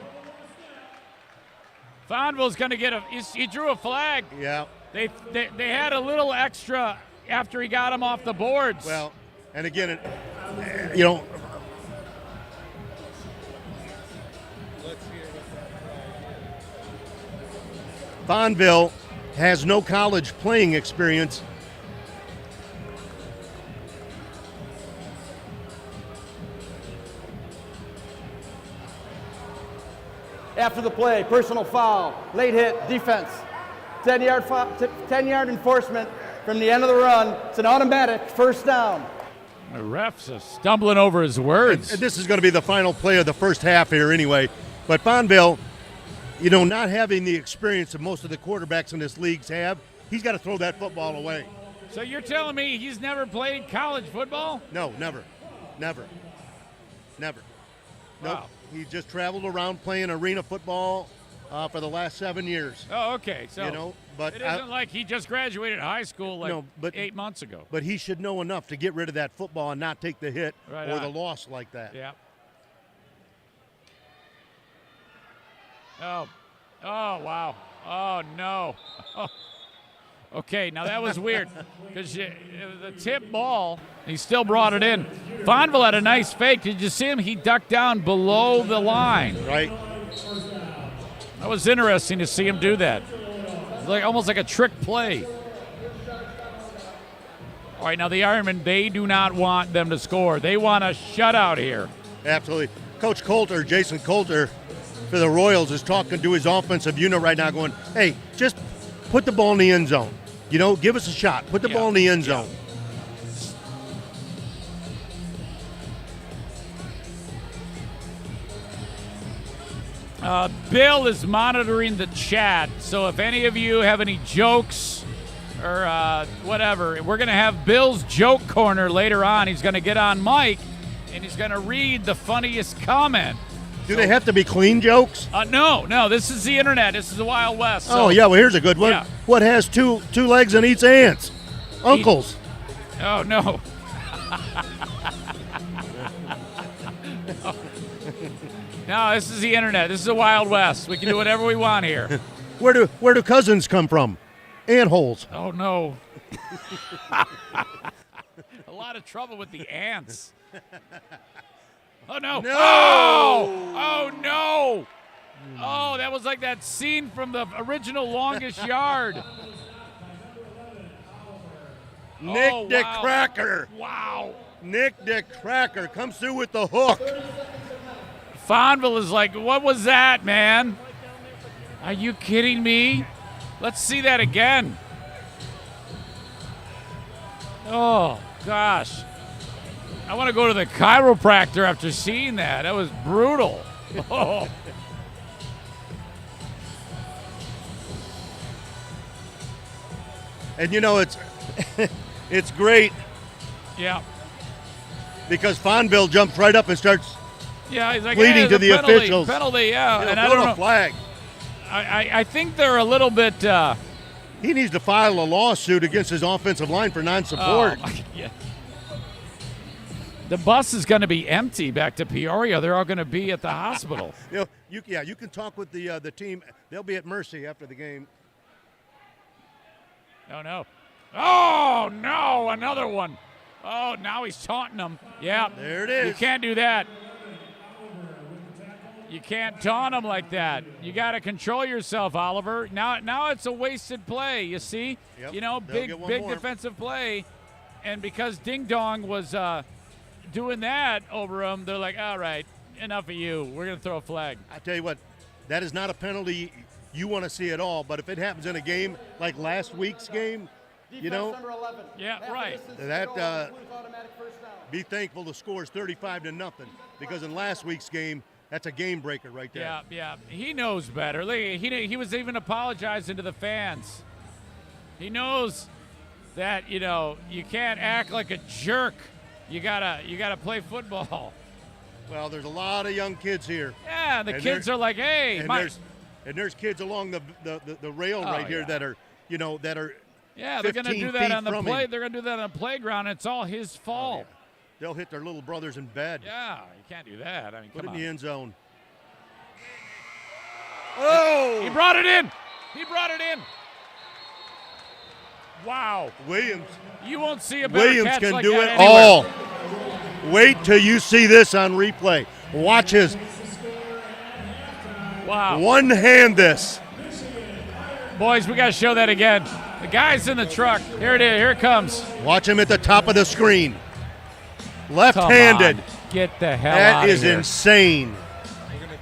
[SPEAKER 1] Fonville's going to get he drew a flag.
[SPEAKER 3] Yeah.
[SPEAKER 1] They had a little extra after he got him off the boards.
[SPEAKER 3] Well, and again, you know, Fonville has no college playing experience.
[SPEAKER 15] After the play, personal foul, late hit, defense. 10-yard enforcement from the end of the run. It's an automatic first down.
[SPEAKER 1] The ref's stumbling over his words.
[SPEAKER 3] And this is going to be the final play of the first half here anyway. But Fonville, you know, not having the experience that most of the quarterbacks in this league have, he's got to throw that football away.
[SPEAKER 1] So you're telling me he's never played college football?
[SPEAKER 3] No, never. Nope.
[SPEAKER 1] Wow.
[SPEAKER 3] He just traveled around playing arena football for the last 7 years.
[SPEAKER 1] Oh, okay. So
[SPEAKER 3] you know, but
[SPEAKER 1] it isn't like he just graduated high school 8 months ago.
[SPEAKER 3] But he should know enough to get rid of that football and not take the hit or the loss like that.
[SPEAKER 1] Yeah. Oh, wow. Oh, no. Oh. Okay, now that was weird because it was a tip ball. He still brought it in. Fonville had a nice fake. Did you see him? He ducked down below the line.
[SPEAKER 3] Right.
[SPEAKER 1] That was interesting to see him do that. Almost like a trick play. All right, now the Ironmen, they do not want them to score. They want a shutout here.
[SPEAKER 3] Absolutely. Coach Coulter, Jason Coulter, for the Royals, is talking to his offensive unit right now going, hey, just put the ball in the end zone. You know, give us a shot. Put the ball in the end zone.
[SPEAKER 1] Bill is monitoring the chat, so if any of you have any jokes or whatever, we're going to have Bill's joke corner later on. He's going to get on mic, and he's going to read the funniest comment.
[SPEAKER 3] Do they have to be clean jokes?
[SPEAKER 1] No. This is the internet. This is the Wild West. So.
[SPEAKER 3] Oh, yeah. Well, here's a good one.
[SPEAKER 1] Yeah.
[SPEAKER 3] What has two legs and eats ants? Uncles.
[SPEAKER 1] Oh, no. No, this is the internet. This is the Wild West. We can do whatever we want here.
[SPEAKER 3] Where do cousins come from? Ant holes.
[SPEAKER 1] Oh, no. A lot of trouble with the ants. Oh, no.
[SPEAKER 3] No!
[SPEAKER 1] Oh, no. Oh, that was like that scene from the original Longest Yard.
[SPEAKER 3] Nick
[SPEAKER 1] Oh,
[SPEAKER 3] the
[SPEAKER 1] wow.
[SPEAKER 3] Cracker.
[SPEAKER 1] Wow.
[SPEAKER 3] Nick the Cracker comes through with the hook.
[SPEAKER 1] Fonville is like, what was that, man? Are you kidding me? Let's see that again. Oh, gosh. I want to go to the chiropractor after seeing that. That was brutal. Oh.
[SPEAKER 3] And you know, it's great
[SPEAKER 1] Yeah.
[SPEAKER 3] because Fonville jumps right up and starts
[SPEAKER 1] Yeah, he's like,
[SPEAKER 3] pleading
[SPEAKER 1] hey,
[SPEAKER 3] to the
[SPEAKER 1] penalty,
[SPEAKER 3] officials.
[SPEAKER 1] Penalty, yeah. And I
[SPEAKER 3] throw
[SPEAKER 1] don't
[SPEAKER 3] a
[SPEAKER 1] know.
[SPEAKER 3] flag.
[SPEAKER 1] I think they're a little bit.
[SPEAKER 3] He needs to file a lawsuit against his offensive line for non-support.
[SPEAKER 1] Yeah. The bus is going to be empty back to Peoria. They're all going to be at the hospital.
[SPEAKER 3] You can talk with the team. They'll be at Mercy after the game.
[SPEAKER 1] Oh, no. Oh, no, another one. Oh, now he's taunting them. Yeah.
[SPEAKER 3] There it is.
[SPEAKER 1] You can't do that. You can't taunt him like that. You got to control yourself, Oliver. Now it's a wasted play, you see?
[SPEAKER 3] Yep.
[SPEAKER 1] You know,
[SPEAKER 3] They'll get
[SPEAKER 1] big
[SPEAKER 3] one more.
[SPEAKER 1] defensive play. And because Ding Dong was doing that over him, they're like, all right, enough of you. We're going to throw a flag.
[SPEAKER 3] I tell you what, that is not a penalty you want to see at all. But if it happens in a game like last week's game, you know,
[SPEAKER 15] Number 11.
[SPEAKER 1] Yeah, right.
[SPEAKER 3] that be thankful the score is 35-0 because in last week's game, that's a game breaker right there.
[SPEAKER 1] Yeah. He knows better. Look, he was even apologizing to the fans. He knows that, you know, you can't act like a jerk. You gotta play football.
[SPEAKER 3] Well, there's a lot of young kids here.
[SPEAKER 1] Yeah, the
[SPEAKER 3] And
[SPEAKER 1] kids are like, hey,
[SPEAKER 3] there's kids along the rail right here that are, you know, that are.
[SPEAKER 1] Yeah, they're gonna do that on the play. They're gonna do that on the playground. It's all his fault.
[SPEAKER 3] Yeah. They'll hit their little brothers in bed.
[SPEAKER 1] Yeah, you can't do that. I mean,
[SPEAKER 3] Put
[SPEAKER 1] come
[SPEAKER 3] it
[SPEAKER 1] on.
[SPEAKER 3] in the end zone. Oh!
[SPEAKER 1] He brought it in. Wow.
[SPEAKER 3] Williams.
[SPEAKER 1] You won't see a better
[SPEAKER 3] Williams
[SPEAKER 1] catch
[SPEAKER 3] can
[SPEAKER 1] like
[SPEAKER 3] do
[SPEAKER 1] that
[SPEAKER 3] it
[SPEAKER 1] anywhere.
[SPEAKER 3] all. Wait till you see this on replay. Watch his one hand this.
[SPEAKER 1] Boys, we got to show that again. The guy's in the truck. Here it is. Here it comes.
[SPEAKER 3] Watch him at the top of the screen. Left-handed.
[SPEAKER 1] Come on. Get the hell out
[SPEAKER 3] That
[SPEAKER 1] of
[SPEAKER 3] is
[SPEAKER 1] here.
[SPEAKER 3] insane.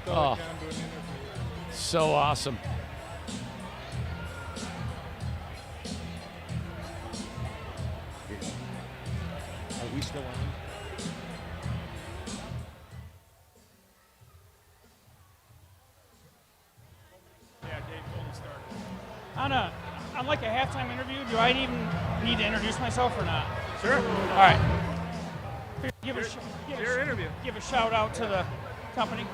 [SPEAKER 1] Oh, so awesome.
[SPEAKER 3] Are we still on?
[SPEAKER 16] On like a halftime interview, do I even need to introduce myself or not?
[SPEAKER 3] Sure.
[SPEAKER 16] All right. Give a shout out to the company.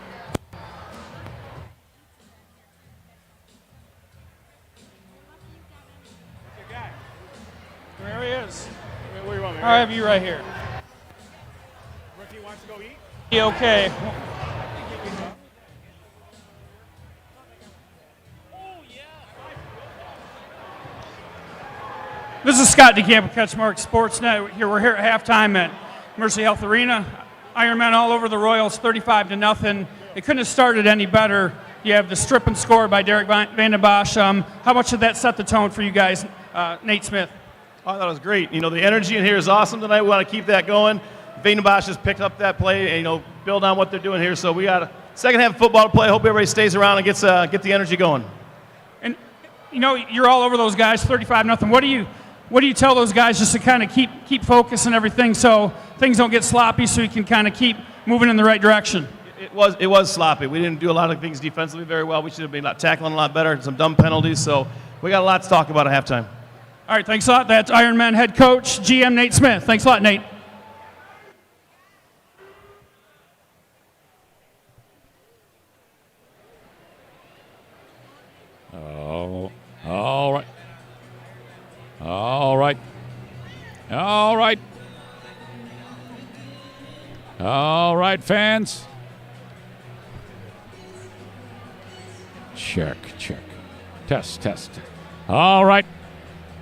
[SPEAKER 16] There he is.
[SPEAKER 2] Where do you want me?
[SPEAKER 16] I'll have you right here.
[SPEAKER 2] Ricky wants to go eat?
[SPEAKER 16] Yeah, okay. This is Scott DeCamp of CatchMark SportsNet. We're here at halftime at Mercy Health Arena. Ironmen all over the Royals, 35-0. It couldn't have started any better. You have the strip and score by Derek Van den Bosch. How much did that set the tone for you guys, Nate Smith?
[SPEAKER 17] Oh, I thought it was great. You know, the energy in here is awesome tonight. We want to keep that going. Van den Bosch has picked up that play and, you know, build on what they're doing here. So we got a second half of football to play. Hope everybody stays around and get the energy going.
[SPEAKER 16] And, you know, you're all over those guys, 35-0. What do you tell those guys just to kind of keep focus and everything so things don't get sloppy so you can kind of keep moving in the right direction?
[SPEAKER 17] It was sloppy. We didn't do a lot of things defensively very well. We should have been tackling a lot better. Some dumb penalties. So we got a lot to talk about at halftime.
[SPEAKER 16] All right, thanks a lot. That's Ironman head coach, GM Nate Smith. Thanks a lot, Nate.
[SPEAKER 1] Oh, all right. All right. All right. All right, fans. Check. Test. All right.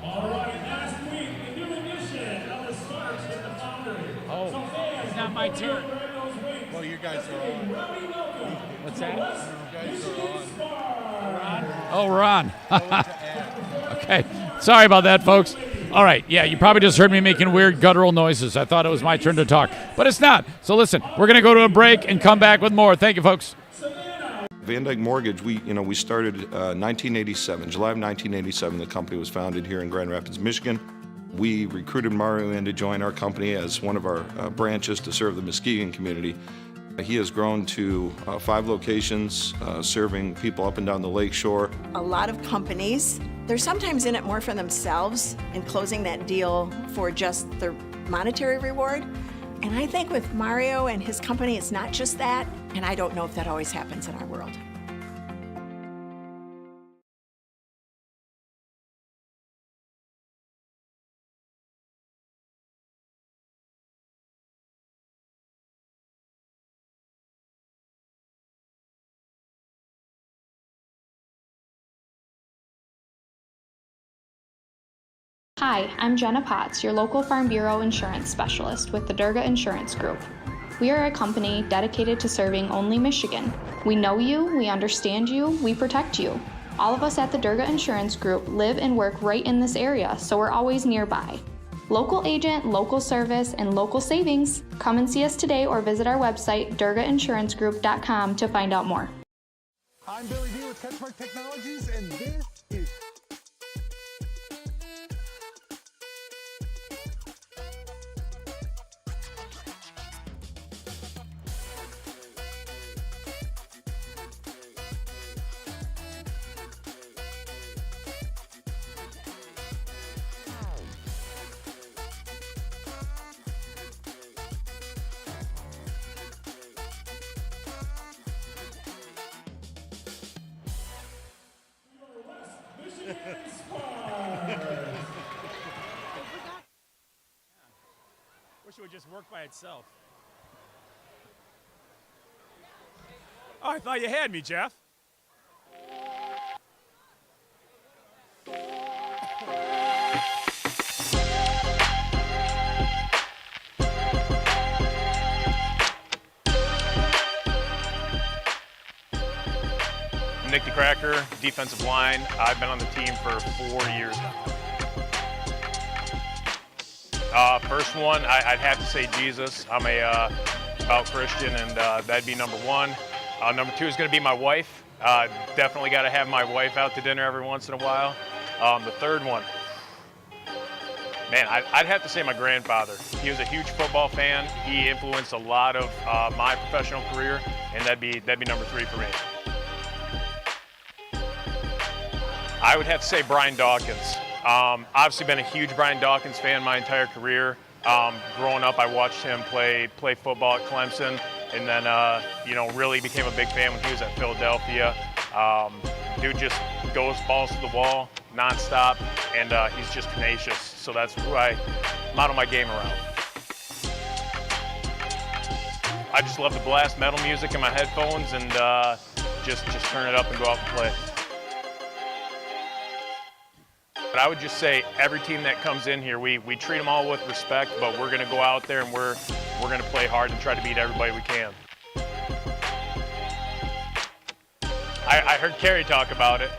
[SPEAKER 14] All right, last week
[SPEAKER 1] not my turn.
[SPEAKER 4] Well, you guys are on.
[SPEAKER 1] What's that?
[SPEAKER 4] You guys are on.
[SPEAKER 1] Oh, we're on. Okay. Sorry about that, folks. All right. Yeah, you probably just heard me making weird guttural noises. I thought it was my turn to talk, but it's not. So listen, we're going to go to a break and come back with more. Thank you, folks.
[SPEAKER 7] Van Dyke Mortgage, we started 1987, July of 1987. The company was founded here in Grand Rapids, Michigan. We recruited Mario in to join our company as one of our branches to serve the Muskegon community. He has grown to 5 locations, serving people up and down the lake shore.
[SPEAKER 8] A lot of companies, they're sometimes in it more for themselves and closing that deal for just their monetary reward. And I think with Mario and his company, it's not just that. And I don't know if that always happens in our world.
[SPEAKER 10] Hi, I'm Jenna Potts, your local Farm Bureau insurance specialist with the Durga Insurance Group. We are a company dedicated to serving only Michigan. We know you, we understand you, we protect you. All of us at the Durga Insurance Group live and work right in this area, so we're always nearby. Local agent, local service, and local savings. Come and see us today or visit our website, durgainsuranceGroup.com, to find out more.
[SPEAKER 4] I'm Billy D with CatchMark Technologies, and this is
[SPEAKER 6] Wish it would just work by itself. Oh, I thought you had me, Jeff.
[SPEAKER 18] Nick DeCracker, defensive line. I've been on the team for 4 years now. First one, I'd have to say Jesus. I'm a devout Christian, and that'd be number one. Number two is going to be my wife. Definitely got to have my wife out to dinner every once in a while. The third one, man, I'd have to say my grandfather. He was a huge football fan. He influenced a lot of my professional career, and that'd be number three for me. I would have to say Brian Dawkins. Obviously been a huge Brian Dawkins fan my entire career. Growing up, I watched him play football at Clemson, and then really became a big fan when he was at Philadelphia. Dude just goes balls to the wall nonstop, and he's just tenacious. So that's who I model my game around. I just love to blast metal music in my headphones and just turn it up and go out and play. But I would just say every team that comes in here, we treat them all with respect, but we're going to go out there and we're going to play hard and try to beat everybody we can. I heard Kerry talk about it.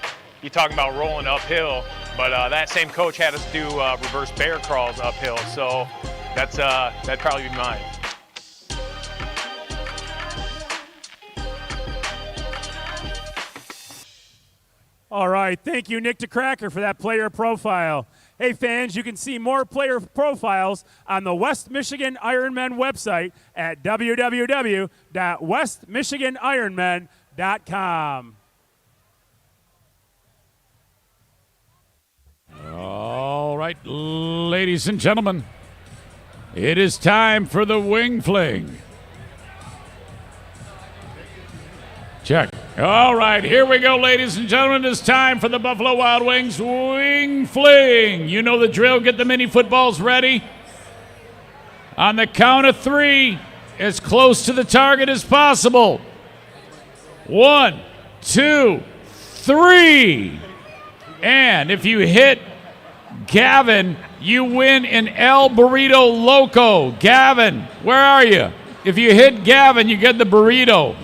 [SPEAKER 18] He talking about rolling uphill, but that same coach had us do reverse bear crawls uphill, so that'd probably be mine.
[SPEAKER 6] All right, thank you, Nick DeCracker, for that player profile. Hey, fans, you can see more player profiles on the West Michigan Ironmen website at www.westmichiganironmen.com.
[SPEAKER 1] All right, ladies and gentlemen, it is time for the wing fling. Check. All right, here we go, ladies and gentlemen. It's time for the Buffalo Wild Wings wing fling. You know the drill. Get the mini footballs ready. On the count of three, as close to the target as possible. 1, 2, 3. And if you hit Gavin, you win an El Burrito Loco. Gavin, where are you? If you hit Gavin, you get the burrito.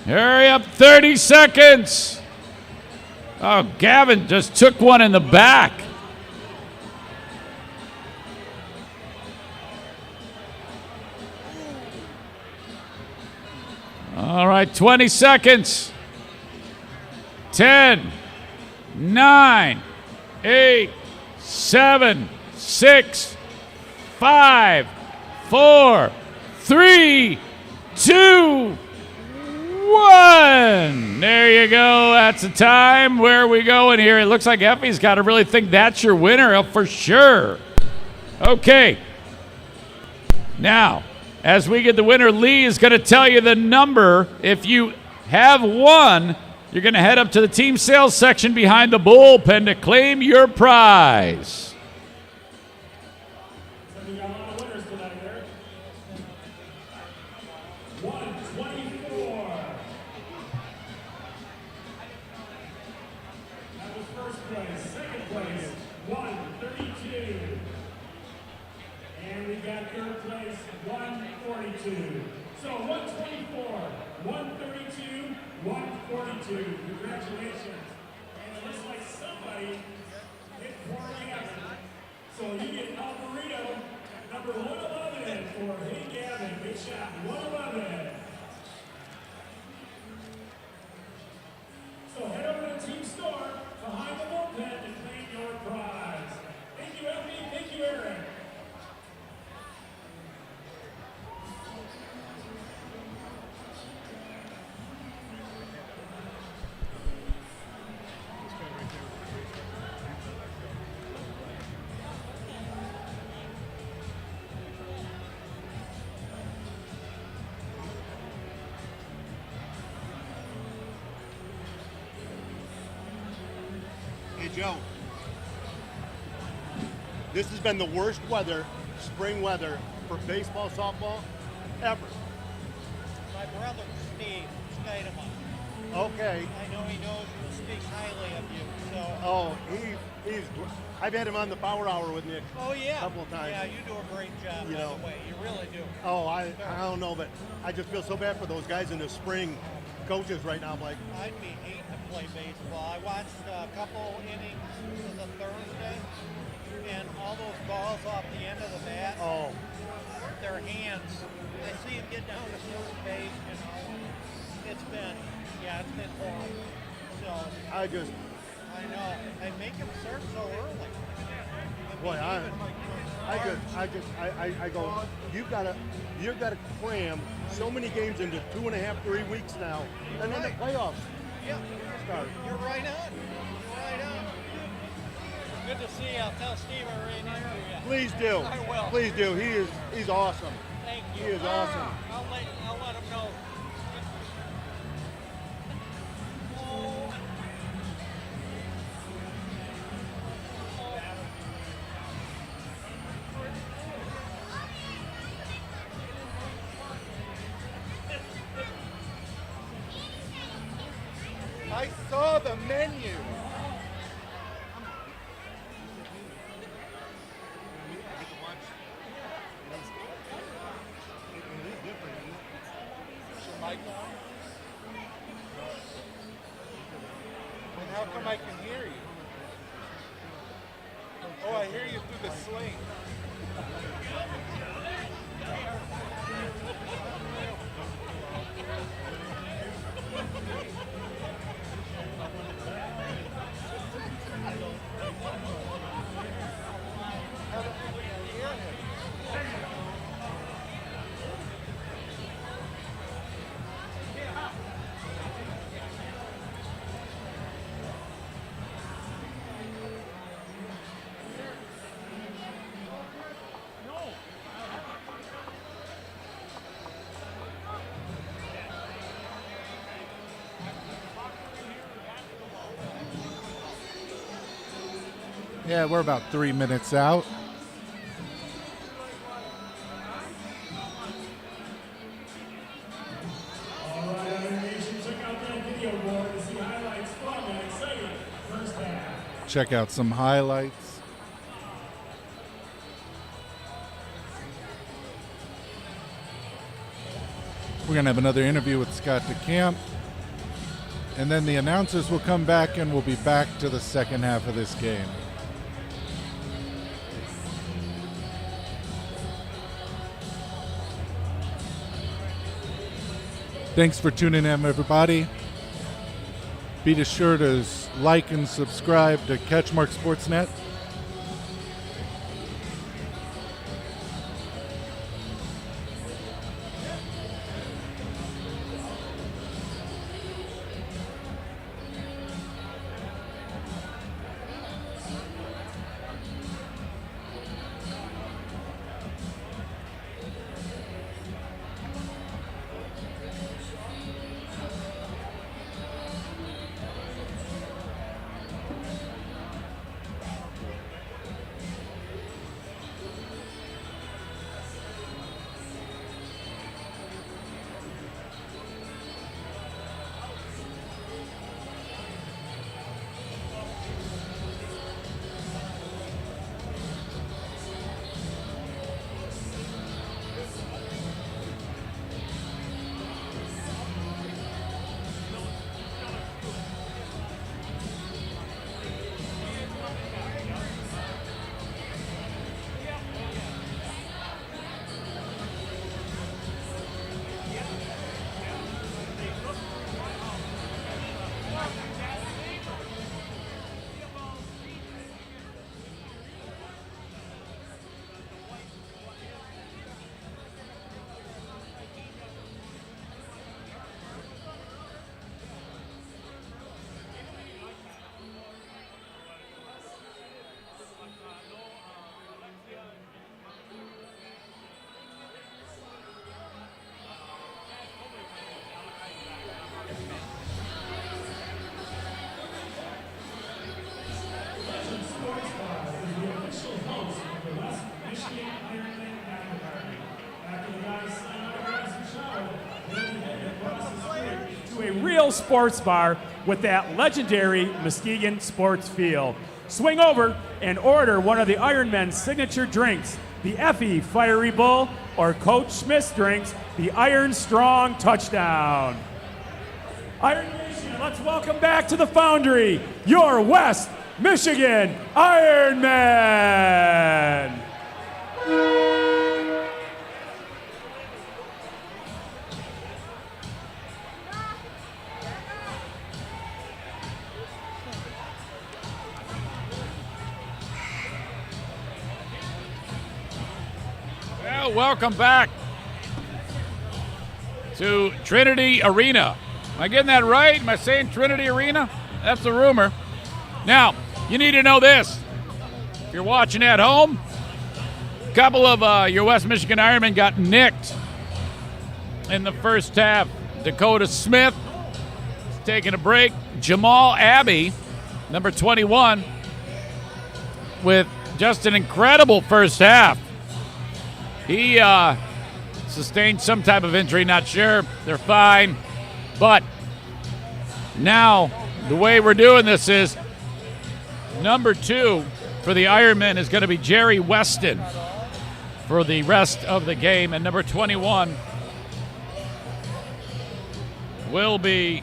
[SPEAKER 1] Hurry up, 30 seconds. Oh, Gavin just took one in the back. All right, 20 seconds. 10, 9, 8, 7, 6, 5, 4, 3, 2, 1. There you go. That's the time. Where are we going here? It looks like Effie's got to really think that's your winner for sure. Okay. Now, as we get the winner, Lee is going to tell you the number. If you have won, you're going to head up to the team sales section behind the bullpen to claim your prize.
[SPEAKER 14] Congratulations. And it looks like somebody hit poor Gavin. So you get El Burrito, number 111 for Hey Gavin. Good shot, 111. So head over to the team store behind the bullpen to claim your prize. Thank you, Effie. Thank you, Aaron.
[SPEAKER 3] Joe, this has been the worst weather, spring weather, for baseball, softball, ever.
[SPEAKER 19] My brother, Steve, Skidema.
[SPEAKER 3] Okay.
[SPEAKER 19] I know he knows and speaks highly of you, so.
[SPEAKER 3] Oh, he's, I've had him on the Power Hour with Nick.
[SPEAKER 19] Oh, yeah.
[SPEAKER 3] A couple of times.
[SPEAKER 19] Yeah, you do a great job,
[SPEAKER 3] You
[SPEAKER 19] by
[SPEAKER 3] know.
[SPEAKER 19] the way. You really do.
[SPEAKER 3] Oh, I don't know, but I just feel so bad for those guys in the spring coaches right now. I'm like,
[SPEAKER 19] I'd be hating to play baseball. I watched a couple innings, it was a Thursday, and all those balls off the end of the bat, their hands, I see them get down to first base, you know. It's been horrible. So
[SPEAKER 3] I just,
[SPEAKER 19] I know. They make them serve so early.
[SPEAKER 3] boy, I go, you've got to cram so many games into 2.5, 3 weeks now, and then the playoffs start.
[SPEAKER 19] You're right on. Good to see you. I'll tell Steve I ran into you.
[SPEAKER 3] Please do.
[SPEAKER 19] I will.
[SPEAKER 3] Please do. He's awesome.
[SPEAKER 19] Thank you.
[SPEAKER 3] He is awesome.
[SPEAKER 19] I'll let him know.
[SPEAKER 20] I saw the menu. And how come I can hear you? Oh, I hear you through the sling.
[SPEAKER 9] Yeah, we're about 3 minutes out. check out some highlights. We're going to have another interview with Scott DeCamp. And then the announcers will come back and we'll be back to the second half of this game. Thanks for tuning in, everybody. Be sure to like and subscribe to CatchMark SportsNet.
[SPEAKER 6] Real sports bar with that legendary Muskegon sports feel. Swing over and order one of the Ironmen's signature drinks, the Effie Fiery Bull, or Coach Smith's drinks, the Iron Strong Touchdown. Iron Nation, let's welcome back to the Foundry, your West Michigan Ironmen.
[SPEAKER 1] Welcome back to Trinity Arena. Am I getting that right? Am I saying Trinity Arena? That's the rumor. Now, you need to know this. If you're watching at home, a couple of your West Michigan Ironmen got nicked in the first half. Dakota Smith is taking a break. Jamal Abbey, number 21, with just an incredible first half. He sustained some type of injury, not sure. They're fine. But now the way we're doing this is number 2 for the Ironmen is going to be Jerry Weston for the rest of the game. And number 21 will be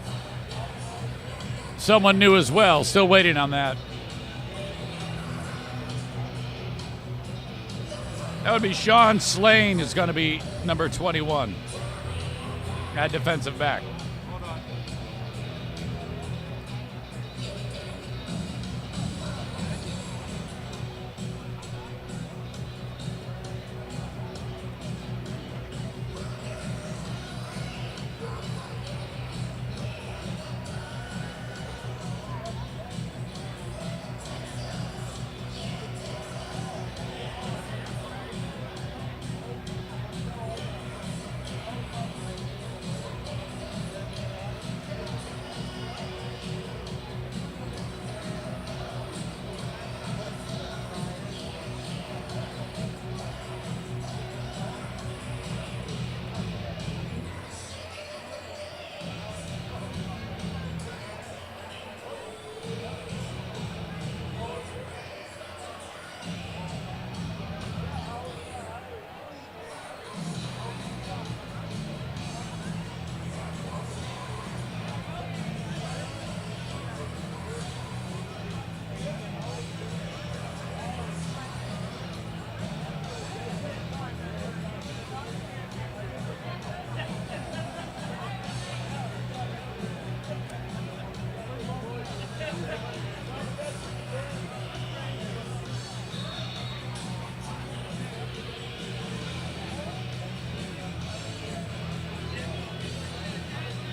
[SPEAKER 1] someone new as well. Still waiting on that. That would be Sean Slane is going to be number 21 at defensive back.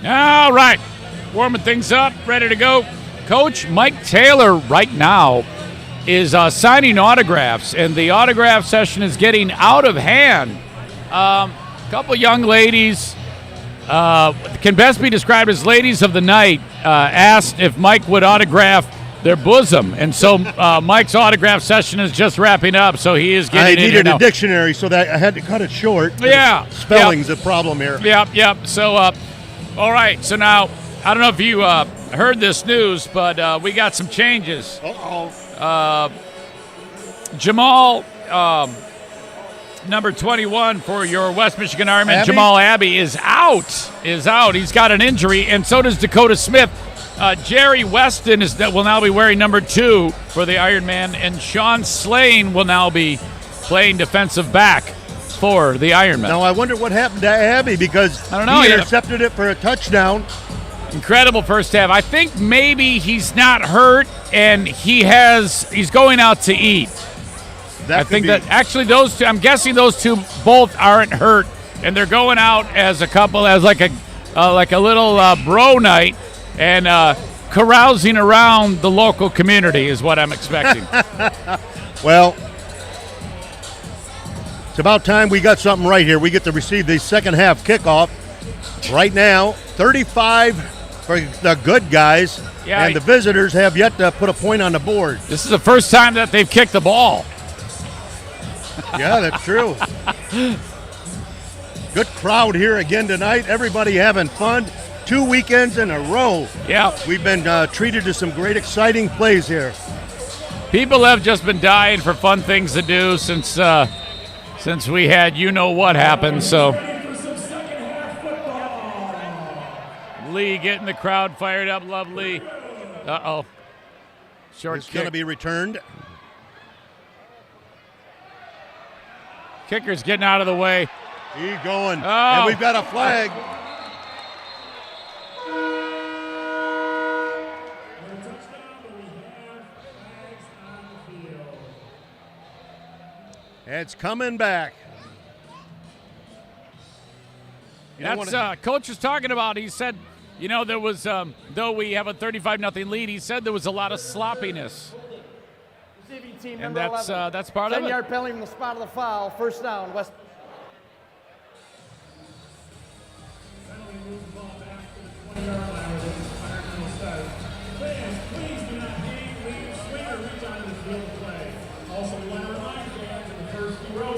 [SPEAKER 1] All right, warming things up, ready to go. Coach Mike Taylor right now is signing autographs, and the autograph session is getting out of hand. A couple young ladies, can best be described as ladies of the night, asked if Mike would autograph their bosom, and so Mike's autograph session is just wrapping up, so he is getting in.
[SPEAKER 3] I needed a dictionary, so that I had to cut it short.
[SPEAKER 1] Yeah.
[SPEAKER 3] Spelling's a problem here.
[SPEAKER 1] Yep. So, all right, so now, I don't know if you heard this news, but we got some changes. Jamal, number 21 for your West Michigan Ironmen,
[SPEAKER 3] Abbey?
[SPEAKER 1] Jamal Abbey, is out. He's got an injury, and so does Dakota Smith. Jerry Weston will now be wearing number 2 for the Ironman, and Sean Slane will now be playing defensive back for the Ironman.
[SPEAKER 3] Now, I wonder what happened to Abbey, because
[SPEAKER 1] I don't know,
[SPEAKER 3] he intercepted it for a touchdown.
[SPEAKER 1] Incredible first half. I think maybe he's not hurt, and he's going out to eat. I think that actually those two, I'm guessing those two both aren't hurt, and they're going out as a couple, as like a little bro night, and carousing around the local community is what I'm expecting.
[SPEAKER 3] Well, it's about time we got something right here. We get to receive the second half kickoff right now. 35 for the good guys, and the visitors have yet to put a point on the board.
[SPEAKER 1] This is the first time that they've kicked the ball.
[SPEAKER 3] Yeah, that's true. Good crowd here again tonight. Everybody having fun. 2 weekends in a row.
[SPEAKER 1] Yeah.
[SPEAKER 3] We've been treated to some great, exciting plays here.
[SPEAKER 1] People have just been dying for fun things to do since we had what happened. So Lee getting the crowd fired up. Lovely. Uh-oh. Short
[SPEAKER 3] It's
[SPEAKER 1] kick.
[SPEAKER 3] going to be returned.
[SPEAKER 1] Kicker's getting out of the way.
[SPEAKER 3] He's going.
[SPEAKER 1] Oh.
[SPEAKER 3] And we've got a flag. It's coming back.
[SPEAKER 1] That's Coach was talking about. He said, there was, though we have a 35-0 lead, he said there was a lot of sloppiness.
[SPEAKER 15] Team
[SPEAKER 1] And
[SPEAKER 15] number 11.
[SPEAKER 1] that's part of it.
[SPEAKER 15] 10-yard penalty from the spot of the foul. First down, West.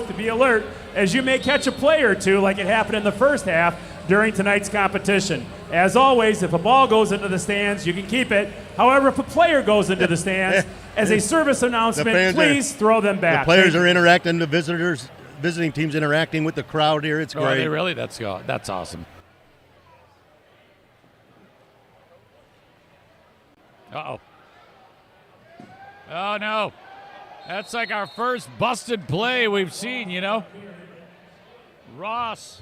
[SPEAKER 6] To be alert, as you may catch a play or two like it happened in the first half during tonight's competition. As always, if a ball goes into the stands, you can keep it. However, if a player goes into the stands, as a service announcement, please throw them back.
[SPEAKER 3] The players are interacting, the visiting teams interacting with the crowd here. It's great.
[SPEAKER 1] Are they really? That's awesome. Uh-oh. Oh, no. That's like our first busted play we've seen, Ross.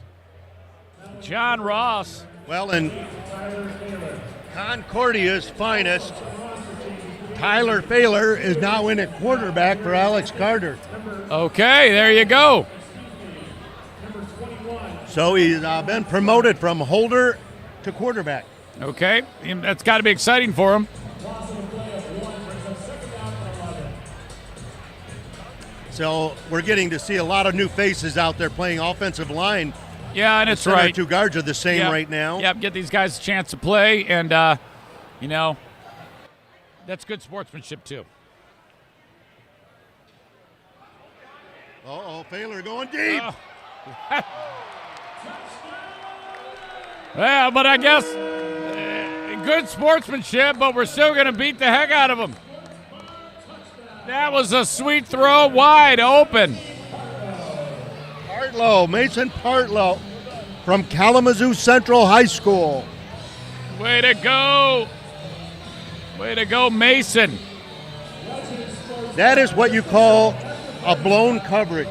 [SPEAKER 1] John Ross.
[SPEAKER 3] Well, in Concordia's finest, Tyler Failer is now in at quarterback for Alex Carter.
[SPEAKER 1] Okay, there you go.
[SPEAKER 3] So he's been promoted from holder to quarterback.
[SPEAKER 1] Okay, that's got to be exciting for him.
[SPEAKER 3] So we're getting to see a lot of new faces out there playing offensive line.
[SPEAKER 1] Yeah, and it's right.
[SPEAKER 3] 2 guards are the same right now.
[SPEAKER 1] Yep, get these guys a chance to play, and, that's good sportsmanship, too.
[SPEAKER 3] Uh-oh, Failer going deep.
[SPEAKER 1] Yeah, but I guess good sportsmanship, but we're still going to beat the heck out of them. That was a sweet throw, wide open.
[SPEAKER 3] Mason Partlow from Kalamazoo Central High School.
[SPEAKER 1] Way to go. Way to go, Mason.
[SPEAKER 3] That is what you call a blown coverage.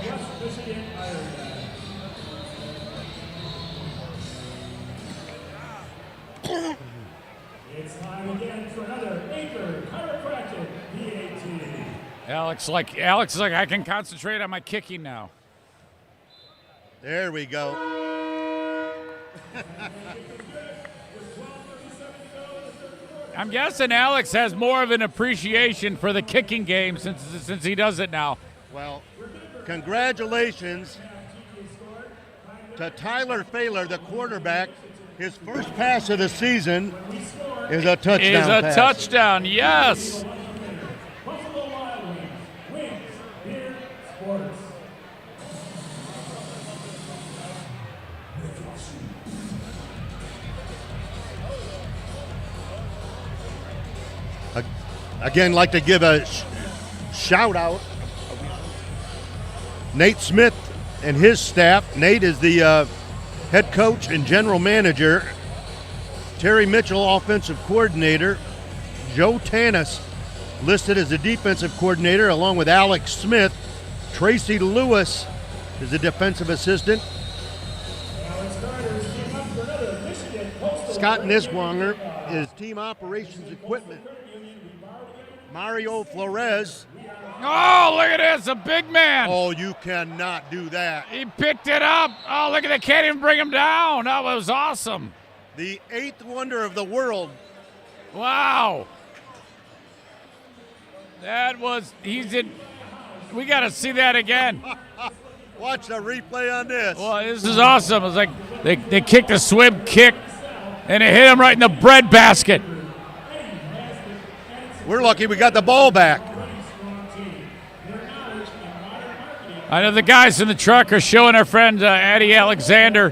[SPEAKER 14] It's time again for another Baker Chiropractic PAT.
[SPEAKER 1] Alex is like, I can concentrate on my kicking now.
[SPEAKER 3] There we go.
[SPEAKER 1] I'm guessing Alex has more of an appreciation for the kicking game since he does it now.
[SPEAKER 3] Well, congratulations to Tyler Fahler, the quarterback. His first pass of the season is a touchdown pass.
[SPEAKER 1] Touchdown, yes.
[SPEAKER 3] Again, like to give a shout out. Nate Smith and his staff. Nate is the head coach and general manager. Terry Mitchell, offensive coordinator. Joe Tanis listed as the defensive coordinator, along with Alex Smith. Tracy Lewis is the defensive assistant. Scott Niswanger is team operations equipment. Mario Flores.
[SPEAKER 1] Oh, look at this, a big man.
[SPEAKER 3] Oh, you cannot do that.
[SPEAKER 1] He picked it up. Oh, look at that, can't even bring him down. That was awesome.
[SPEAKER 3] The eighth wonder of the world.
[SPEAKER 1] Wow. We got to see that again.
[SPEAKER 3] Watch the replay on this.
[SPEAKER 1] Well, this is awesome. It's like they kicked a swim kick, and it hit him right in the bread basket.
[SPEAKER 3] We're lucky we got the ball back.
[SPEAKER 1] I know the guys in the truck are showing our friend Addie Alexander,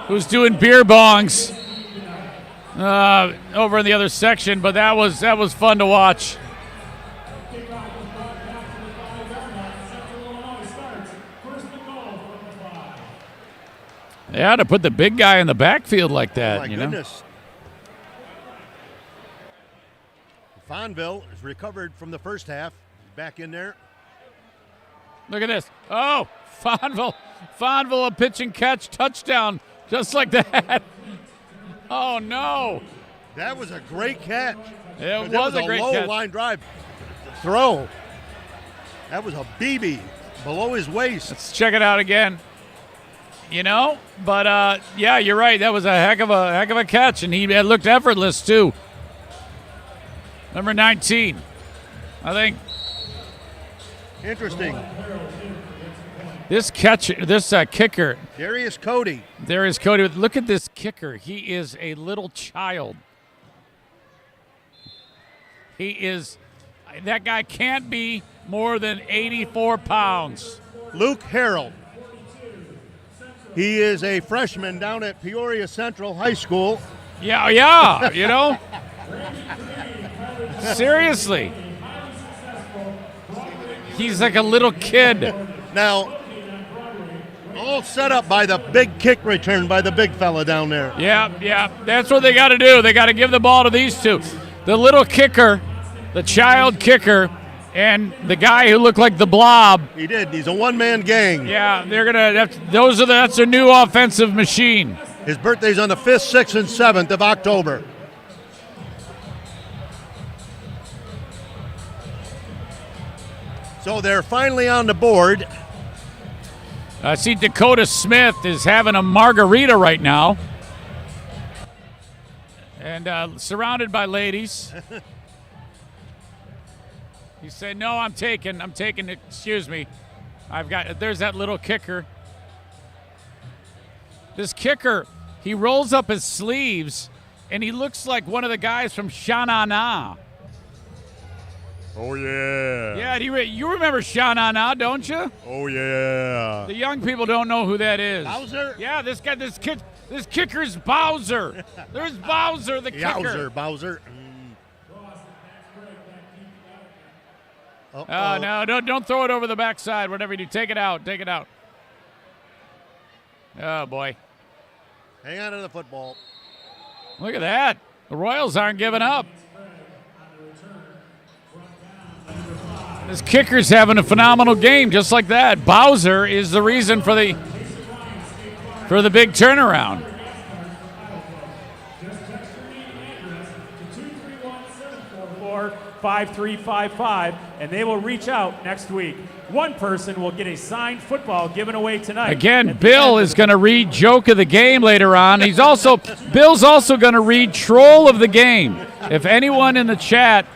[SPEAKER 1] who's doing beer bongs over in the other section, but that was fun to watch. Yeah, to put the big guy in the backfield like that,
[SPEAKER 3] my goodness. Fonville is recovered from the first half. Back in there.
[SPEAKER 1] Look at this. Oh, Fonville, a pitch and catch touchdown, just like that. Oh, no.
[SPEAKER 3] That was a great catch.
[SPEAKER 1] It was a great catch.
[SPEAKER 3] Low line drive throw. That was a BB below his waist.
[SPEAKER 1] Let's check it out again. But yeah, you're right. That was a heck of a catch, and he looked effortless too. Number 19, I think.
[SPEAKER 3] Interesting.
[SPEAKER 1] This kicker.
[SPEAKER 3] Darius Cody.
[SPEAKER 1] Look at this kicker. He is a little child. That guy can't be more than 84 pounds.
[SPEAKER 3] Luke Harrell. He is a freshman down at Peoria Central High School.
[SPEAKER 1] Yeah, Seriously. He's like a little kid.
[SPEAKER 3] Now, all set up by the big kick return by the big fella down there.
[SPEAKER 1] Yeah. That's what they got to do. They got to give the ball to these two. The little kicker, the child kicker, and the guy who looked like the Blob.
[SPEAKER 3] He did. He's a one-man gang.
[SPEAKER 1] Yeah, that's their new offensive machine.
[SPEAKER 3] His birthday's on the 5th, 6th, and 7th of October. So they're finally on the board.
[SPEAKER 1] I see Dakota Smith is having a margarita right now. And surrounded by ladies. He said, no, I'm taking, excuse me. There's that little kicker. This kicker, he rolls up his sleeves, and he looks like one of the guys from Sha-Na-Na.
[SPEAKER 3] Oh, yeah.
[SPEAKER 1] Yeah, you remember Sha-Na-Na, don't you?
[SPEAKER 3] Oh, yeah.
[SPEAKER 1] The young people don't know who that is.
[SPEAKER 3] Bowser?
[SPEAKER 1] Yeah, this kicker's Bowser. There's Bowser, the kicker.
[SPEAKER 3] Bowser.
[SPEAKER 1] No, don't throw it over the backside. Whatever you do, take it out. Oh, boy.
[SPEAKER 3] Hang on to the football.
[SPEAKER 1] Look at that. The Royals aren't giving up. This kicker's having a phenomenal game, just like that. Bowser is the reason for the big turnaround.
[SPEAKER 6] 5355, and they will reach out next week. One person will get a signed football given away tonight.
[SPEAKER 1] Again, Bill is going to read Joke of the Game later on. Bill's also going to read Troll of the Game. If anyone in the chat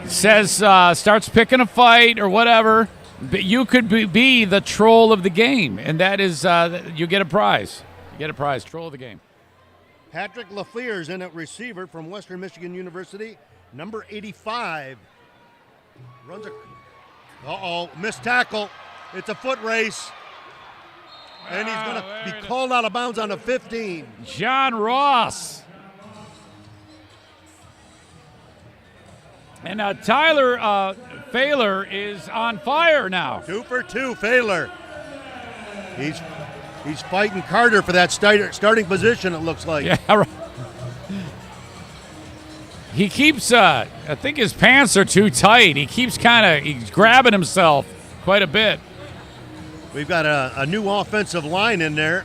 [SPEAKER 1] says starts picking a fight or whatever, you could be the troll of the game, and that is you get a prize. You get a prize, troll of the game.
[SPEAKER 3] Patrick Lafleur's in at receiver from Western Michigan University, number 85. Runs a missed tackle. It's a foot race. And he's going to be called out of bounds on the 15.
[SPEAKER 1] John Ross. And Tyler Fahler is on fire now.
[SPEAKER 3] 2 for 2, Fahler. He's fighting Carter for that starting position, it looks like.
[SPEAKER 1] Yeah, right. He keeps, I think his pants are too tight. He keeps he's grabbing himself quite a bit.
[SPEAKER 3] We've got a new offensive line in there.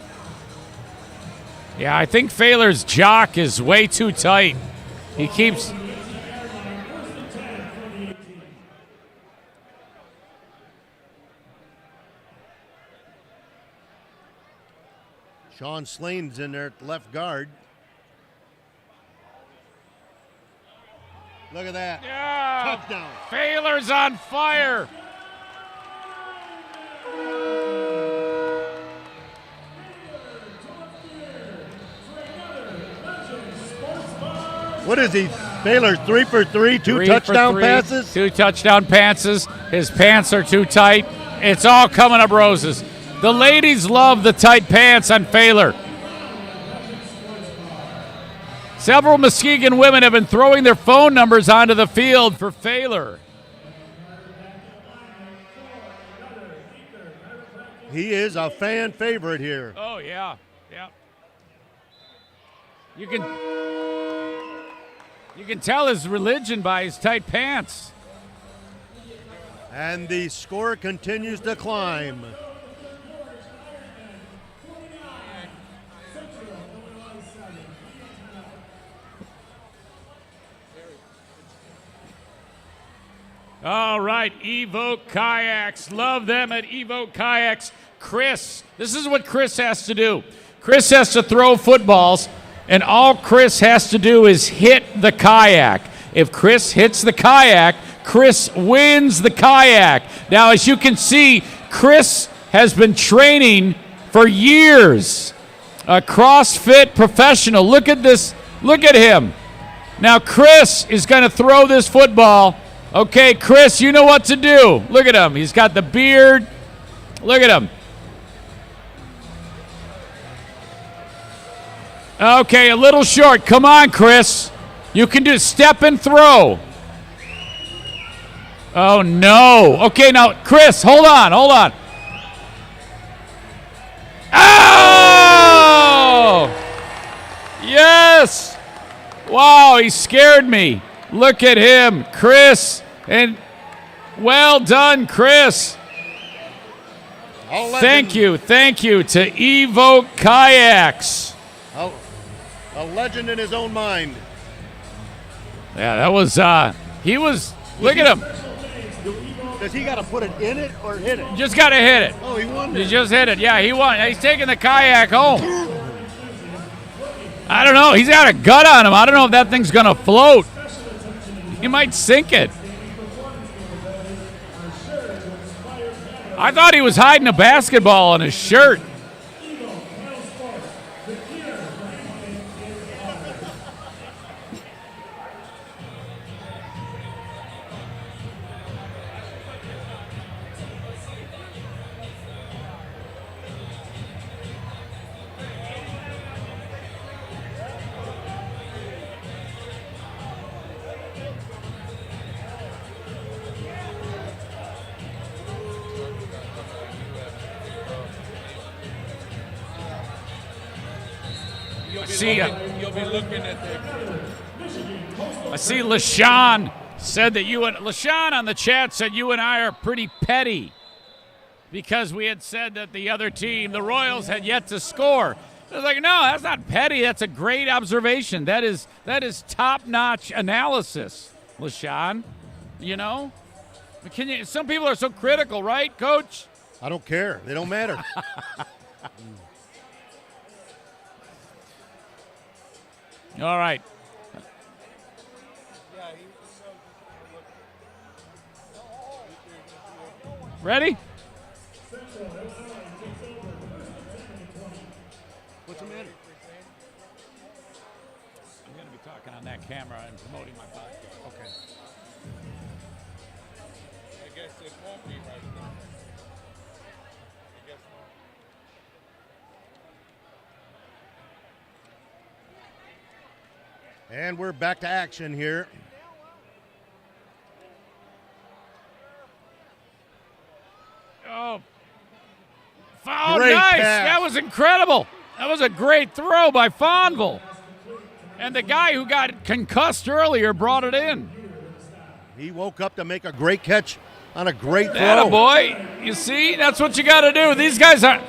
[SPEAKER 1] Yeah, I think Fahler's jock is way too tight. He keeps...
[SPEAKER 3] Sean Slane's in there at left guard. Look at that.
[SPEAKER 1] Yeah.
[SPEAKER 3] Touchdown.
[SPEAKER 1] Fahler's on fire.
[SPEAKER 3] What is he? Fahler's 3 for 3, 2 touchdown passes.
[SPEAKER 1] 2 touchdown passes. His pants are too tight. It's all coming up roses. The ladies love the tight pants on Fahler. Several Muskegon women have been throwing their phone numbers onto the field for Fahler.
[SPEAKER 3] He is a fan favorite here.
[SPEAKER 1] Oh, yeah. Yeah. You can tell his religion by his tight pants.
[SPEAKER 3] And the score continues to climb.
[SPEAKER 1] All right, Evoke Kayaks. Love them at Evoke Kayaks. Chris, this is what Chris has to do. Chris has to throw footballs, and all Chris has to do is hit the kayak. If Chris hits the kayak, Chris wins the kayak. Now, as you can see, Chris has been training for years. A CrossFit professional. Look at this. Look at him. Now, Chris is going to throw this football. Okay, Chris, you know what to do. Look at him. He's got the beard. Look at him. Okay, a little short. Come on, Chris. You can do step and throw. Oh, no. Okay, now, Chris, hold on. Oh! Yes! Wow, he scared me. Look at him, Chris. And well done, Chris. Thank you to Evoke Kayaks.
[SPEAKER 3] A legend in his own mind.
[SPEAKER 1] Yeah, that was, look at him.
[SPEAKER 3] Does he got to put it in it or hit it?
[SPEAKER 1] Just got to hit it.
[SPEAKER 3] Oh, he won
[SPEAKER 1] He
[SPEAKER 3] it.
[SPEAKER 1] just hit it. Yeah, he won. He's taking the kayak home. I don't know. He's got a gut on him. I don't know if that thing's going to float. He might sink it. I thought he was hiding a basketball on his shirt.
[SPEAKER 21] You'll be looking at the.
[SPEAKER 1] I see LaShawn said that LaShawn on the chat said you and I are pretty petty because we had said that the other team, the Royals, had yet to score. I was like, no, that's not petty. That's a great observation. That is top-notch analysis, LaShawn. You know? Some people are so critical, right, Coach?
[SPEAKER 3] I don't care. They don't matter.
[SPEAKER 1] All right. Ready?
[SPEAKER 3] What's the matter?
[SPEAKER 1] I'm going to be talking on that camera and promoting my podcast.
[SPEAKER 3] Okay.
[SPEAKER 20] I guess it won't be right now. I guess not.
[SPEAKER 3] And we're back to action here.
[SPEAKER 1] Oh, foul!
[SPEAKER 3] Great
[SPEAKER 1] Nice.
[SPEAKER 3] pass.
[SPEAKER 1] That was incredible. That was a great throw by Fonville. And the guy who got concussed earlier brought it in.
[SPEAKER 3] He woke up to make a great catch on a great throw.
[SPEAKER 1] Atta boy. You see, that's what you got to do. These guys are.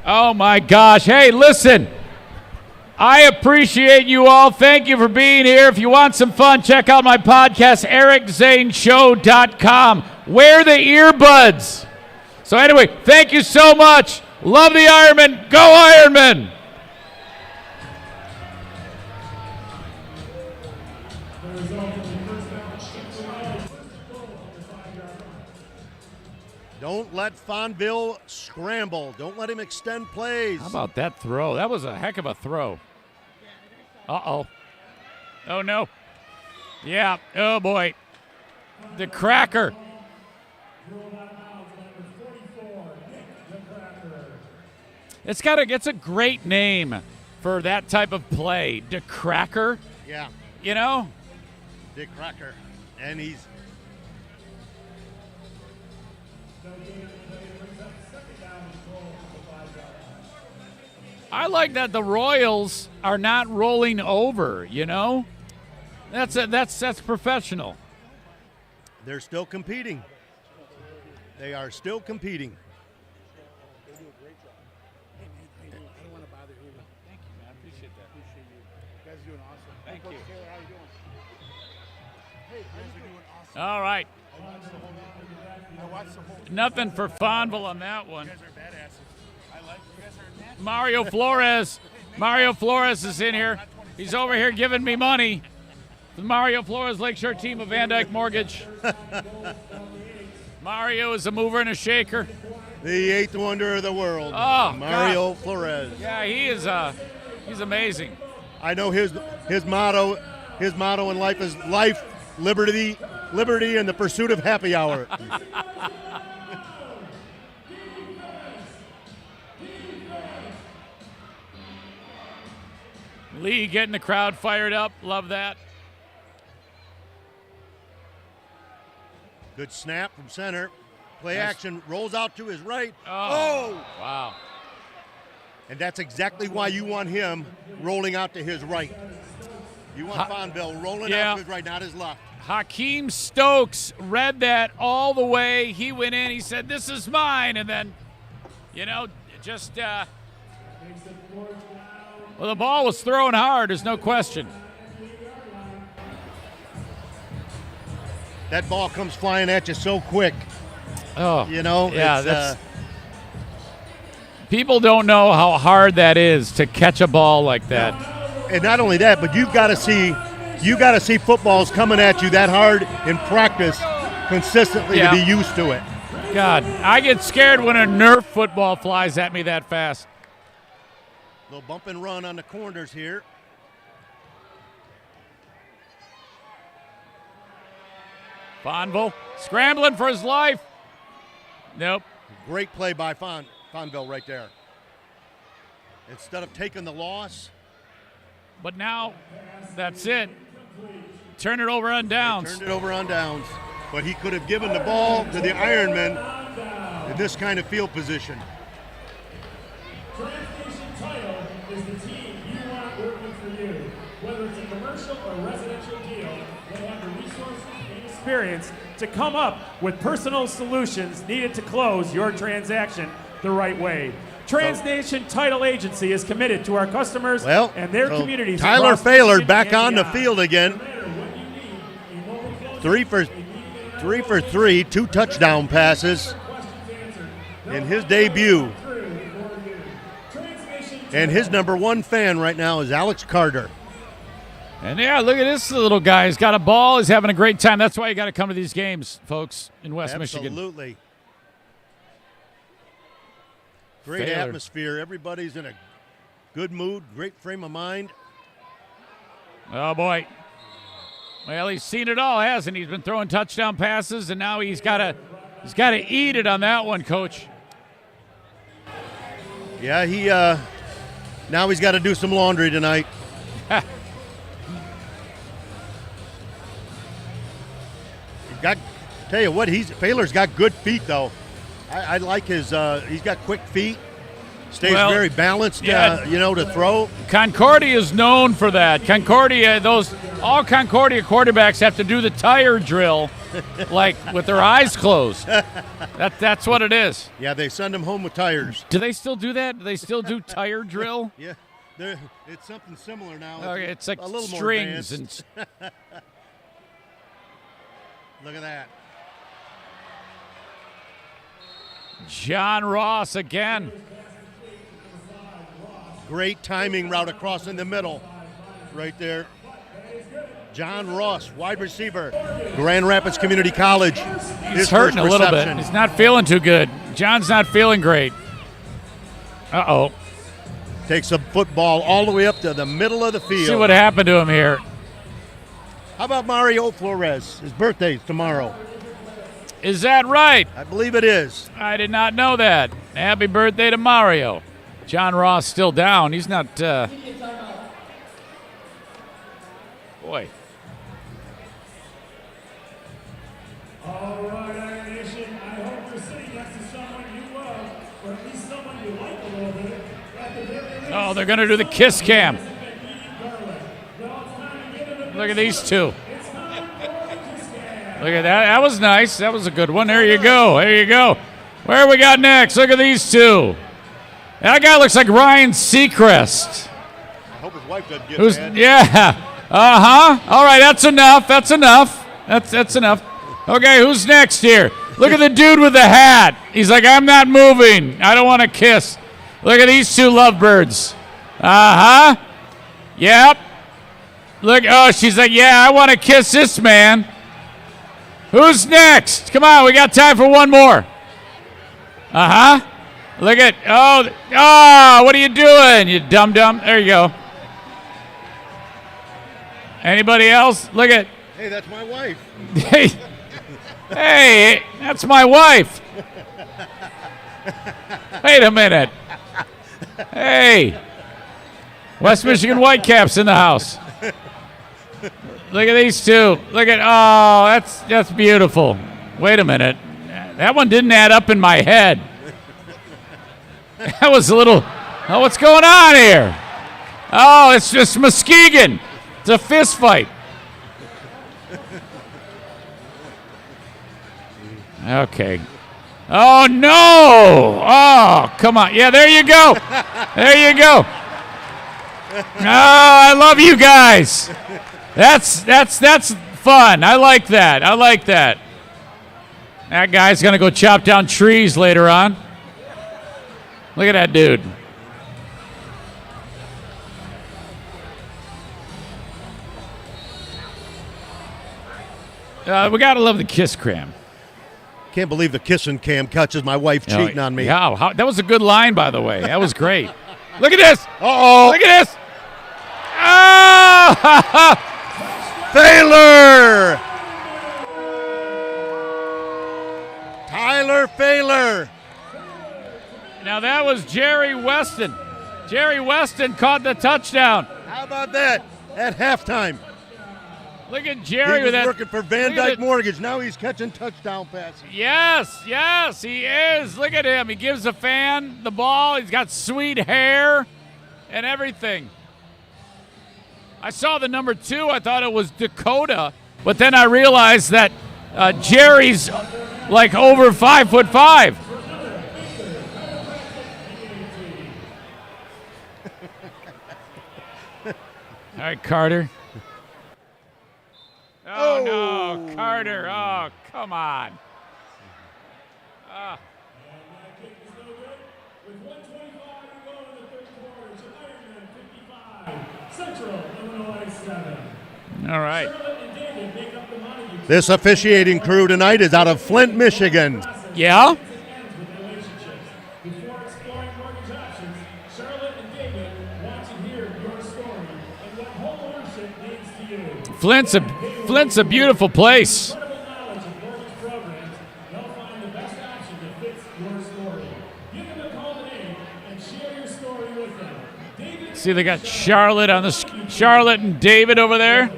[SPEAKER 1] Oh my gosh! Hey, listen. I appreciate you all. Thank you for being here. If you want some fun, check out my podcast, ericzaneshow.com. Wear the earbuds. So anyway, thank you so much. Love the Ironmen. Go Ironmen.
[SPEAKER 3] Don't let Fonville scramble. Don't let him extend plays.
[SPEAKER 1] How about that throw? That was a heck of a throw. Uh-oh. Oh, no. Yeah. Oh, boy. The cracker. It's a great name for that type of play. The cracker.
[SPEAKER 3] Yeah.
[SPEAKER 1] You know?
[SPEAKER 3] Dick Cracker. And he's...
[SPEAKER 1] I like that the Royals are not rolling over, you know? That's professional.
[SPEAKER 3] They're still competing. They are still competing.
[SPEAKER 4] They do a great job. Hey, man, I don't want to bother you.
[SPEAKER 1] Thank you, man. I appreciate that.
[SPEAKER 4] Appreciate you. You guys are doing awesome.
[SPEAKER 1] Thank
[SPEAKER 4] Coach
[SPEAKER 1] you.
[SPEAKER 4] Taylor, how you doing? Hey, you guys are doing awesome.
[SPEAKER 1] All right.
[SPEAKER 4] I watched the whole
[SPEAKER 1] Nothing for Fonville on that one.
[SPEAKER 4] You guys are badasses. I like you guys are nasty.
[SPEAKER 1] Mario Flores. Mario Flores is in here. He's over here giving me money. The Mario Flores Lakeshore team of Van Dyke Mortgage. Mario is a mover and a shaker.
[SPEAKER 3] The eighth wonder of the world.
[SPEAKER 1] Oh,
[SPEAKER 3] Mario
[SPEAKER 1] God.
[SPEAKER 3] Flores.
[SPEAKER 1] Yeah, he's amazing.
[SPEAKER 3] I know his motto in life is life, liberty, and the pursuit of happy hour.
[SPEAKER 1] Lee getting the crowd fired up. Love that.
[SPEAKER 3] Good snap from center. Play
[SPEAKER 1] Nice.
[SPEAKER 3] action. Rolls out to his right.
[SPEAKER 1] Oh. Wow.
[SPEAKER 3] And that's exactly why you want him rolling out to his right. You want Fonville rolling out to his right, not his left.
[SPEAKER 1] Hakeem Stokes read that all the way. He went in. He said, "This is mine." And then, just well, the ball was thrown hard. There's no question.
[SPEAKER 3] That ball comes flying at you so quick.
[SPEAKER 1] Oh, yeah.
[SPEAKER 3] It's,
[SPEAKER 1] people don't know how hard that is to catch a ball like that.
[SPEAKER 3] And not only that, but you got to see footballs coming at you that hard in practice consistently to be used to it.
[SPEAKER 1] God, I get scared when a Nerf football flies at me that fast.
[SPEAKER 3] Little bump and run on the corners here.
[SPEAKER 1] Fonville scrambling for his life. Nope.
[SPEAKER 3] Great play by Fonville right there. Instead of taking the loss.
[SPEAKER 1] But now, that's it. Turn it over on downs.
[SPEAKER 3] Turned it over on downs. But he could have given the ball to the Ironmen in this kind of field position.
[SPEAKER 14] Transportation Title is the team you want working for you. Whether it's a commercial or residential deal, they have the resources and experience to come up with personal solutions needed to close your transaction the right way. TransNation Title Agency is committed to our customers and their communities.
[SPEAKER 3] Tyler
[SPEAKER 14] across
[SPEAKER 3] Faylor
[SPEAKER 14] Michigan
[SPEAKER 3] back
[SPEAKER 14] and
[SPEAKER 3] on the
[SPEAKER 14] beyond.
[SPEAKER 3] field again. 3 for 3, 2 touchdown passes in his debut. And his number one fan right now is Alex Carter.
[SPEAKER 1] And yeah, look at this little guy. He's got a ball. He's having a great time. That's why you got to come to these games, folks, in West Michigan.
[SPEAKER 3] Absolutely. Great
[SPEAKER 1] Baylor.
[SPEAKER 3] atmosphere. Everybody's in a good mood, great frame of mind.
[SPEAKER 1] Oh, boy. Well, he's seen it all, hasn't he? He's been throwing touchdown passes, and now he's got to eat it on that one, Coach.
[SPEAKER 3] Yeah, now he's got to do some laundry tonight. Tell you what, Baylor's got good feet though. I like his. He's got quick feet. Stays very balanced.
[SPEAKER 1] Yeah.
[SPEAKER 3] To throw.
[SPEAKER 1] Concordia is known for that. Concordia, all Concordia quarterbacks have to do the tire drill, like with their eyes closed. That's what it is.
[SPEAKER 3] Yeah, they send them home with tires.
[SPEAKER 1] Do they still do that? Do they still do tire drill?
[SPEAKER 3] Yeah, it's something similar now.
[SPEAKER 1] Okay, it's like
[SPEAKER 3] a little
[SPEAKER 1] strings
[SPEAKER 3] more advanced. Look at that.
[SPEAKER 1] John Ross again.
[SPEAKER 3] Great timing route across in the middle, right there. John Ross, wide receiver, Grand Rapids Community College.
[SPEAKER 1] He's hurting a little bit. He's not feeling too good. John's not feeling great. Uh-oh.
[SPEAKER 3] Takes a football all the way up to the middle of the field.
[SPEAKER 1] See what happened to him here.
[SPEAKER 3] How about Mario Flores? His birthday's tomorrow.
[SPEAKER 1] Is that right?
[SPEAKER 3] I believe it is.
[SPEAKER 1] I did not know that. Happy birthday to Mario. John Ross still down. He's not. Boy.
[SPEAKER 14] All right, Iron Nation. I hope you're sitting next to someone you love, or at least someone you like a little bit. At the very least,
[SPEAKER 1] Oh, they're going to do the kiss cam. Look at these two. Look at that. That was nice. That was a good one. There you go. There you go. Where we got next? Look at these two. That guy looks like Ryan Seacrest.
[SPEAKER 3] I hope his wife doesn't get mad.
[SPEAKER 1] Yeah. All right, that's enough. That's enough. That's enough. Okay, who's next here? Look at the dude with the hat. He's like, I'm not moving. I don't want to kiss. Look at these two lovebirds. Yep. Look, she's like, yeah, I want to kiss this man. Who's next? Come on, we got time for one more. Look at, what are you doing, you dum-dum? There you go. Anybody else? Look at.
[SPEAKER 3] Hey, that's my wife.
[SPEAKER 1] Hey, that's my wife. Wait a minute. Hey. West Michigan Whitecaps in the house. Look at these two. Look at, that's beautiful. Wait a minute. That one didn't add up in my head. That was a little, what's going on here? Oh, it's just Muskegon. It's a fist fight. Okay. Oh, no. Oh, come on. Yeah, there you go. There you go. Oh, I love you guys. That's fun. I like that. I like that. That guy's going to go chop down trees later on. Look at that dude. We got to love the kiss cam.
[SPEAKER 3] Can't believe the kissing cam catches my wife cheating on me.
[SPEAKER 1] Yeah, that was a good line, by the way. That was great. Look at this.
[SPEAKER 3] Uh-oh.
[SPEAKER 1] Look at this. Oh!
[SPEAKER 3] Baylor! Tyler Baylor.
[SPEAKER 1] Now that was Jerry Weston. Jerry Weston caught the touchdown.
[SPEAKER 3] How about that at halftime?
[SPEAKER 1] Look at Jerry
[SPEAKER 3] he
[SPEAKER 1] with
[SPEAKER 3] was
[SPEAKER 1] that.
[SPEAKER 3] working for Van Dyke Mortgage. Now he's catching touchdown passes.
[SPEAKER 1] Yes, he is. Look at him. He gives the fan the ball. He's got sweet hair and everything. I saw the number 2. I thought it was Dakota, but then I realized that Jerry's like over 5'5". All right, Carter. Oh, no, Carter. Oh, come on.
[SPEAKER 14] Central, Illinois 7.
[SPEAKER 1] All right.
[SPEAKER 14] Charlotte and David make up the Montague.
[SPEAKER 3] This officiating crew tonight is out of Flint, Michigan.
[SPEAKER 1] Yeah?
[SPEAKER 14] Before exploring mortgage options, Charlotte and David want to hear your story and what home ownership means to you.
[SPEAKER 1] Flint's a beautiful place.
[SPEAKER 14] Incredible knowledge of mortgage programs, they'll find the best option that fits your story. Give them a call today and share your story with them. David,
[SPEAKER 1] See, they got Charlotte on the Charlotte and David over there.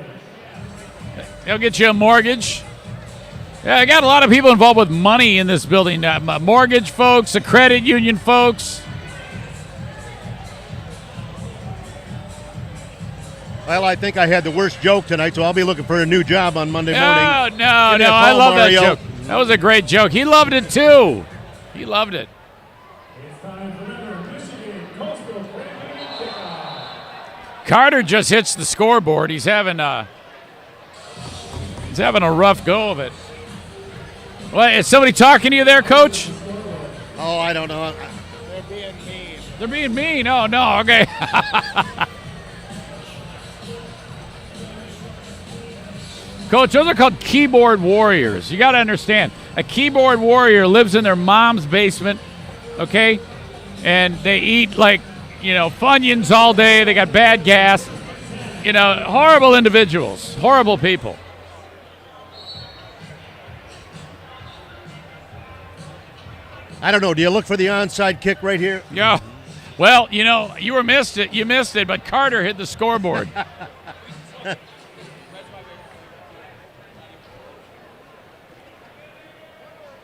[SPEAKER 1] They'll get you a mortgage. Yeah, I got a lot of people involved with money in this building. Mortgage folks, the credit union folks.
[SPEAKER 3] Well, I think I had the worst joke tonight, so I'll be looking for a new job on Monday morning.
[SPEAKER 1] No,
[SPEAKER 3] Give me a
[SPEAKER 1] I
[SPEAKER 3] call,
[SPEAKER 1] love
[SPEAKER 3] Mario.
[SPEAKER 1] that joke. That was a great joke. He loved it too. He loved it.
[SPEAKER 14] it's time for another Michigan Coastal Credit Union kickoff.
[SPEAKER 1] Carter just hits the scoreboard. He's having a rough go of it. What, is somebody talking to you there, Coach?
[SPEAKER 3] Oh, I don't know.
[SPEAKER 20] They're being mean.
[SPEAKER 1] They're being mean. Oh, no. Okay. Coach, those are called keyboard warriors. You got to understand. A keyboard warrior lives in their mom's basement, okay? And they eat, like, Funyuns all day. They got bad gas. Horrible individuals. Horrible people.
[SPEAKER 3] I don't know. Do you look for the onside kick right here?
[SPEAKER 1] Yeah. Well, you missed it. You missed it, but Carter hit the scoreboard.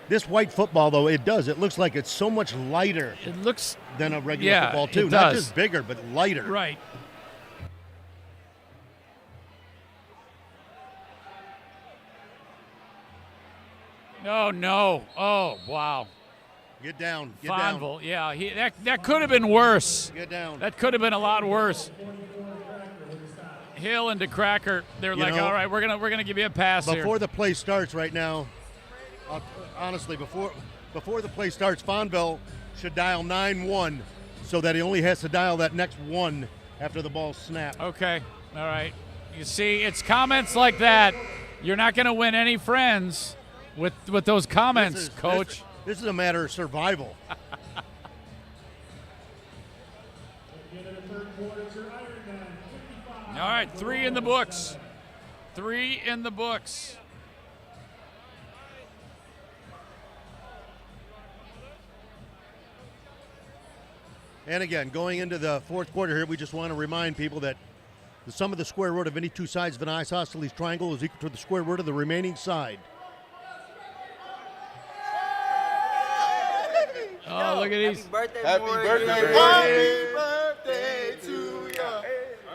[SPEAKER 3] This white football, though, it looks like it's so much lighter.
[SPEAKER 1] It looks
[SPEAKER 3] than a regular football, too.
[SPEAKER 1] It
[SPEAKER 3] Not
[SPEAKER 1] does.
[SPEAKER 3] just bigger, but lighter.
[SPEAKER 1] Right. Oh, no. Oh, wow.
[SPEAKER 3] Get down. Get
[SPEAKER 1] Fonville,
[SPEAKER 3] down.
[SPEAKER 1] yeah. That could have been worse.
[SPEAKER 3] Get down.
[SPEAKER 1] That could have been a lot worse. Hill and DeCracker, they're like, all right, we're gonna give you a pass here.
[SPEAKER 3] Before the play starts right now, honestly, before the play starts, Fonville should dial 9-1 so that he only has to dial that next one after the ball's snapped.
[SPEAKER 1] Okay, all right. You see, it's comments like that. You're not going to win any friends with those comments, Coach.
[SPEAKER 3] This is a matter of survival.
[SPEAKER 1] All right, 3 in the books. 3 in the books.
[SPEAKER 3] And again, going into the fourth quarter here, we just want to remind people that the sum of the square root of any two sides of an isosceles triangle is equal to the square root of the remaining side.
[SPEAKER 1] Oh, look at these.
[SPEAKER 20] Happy birthday, Happy birthday to you.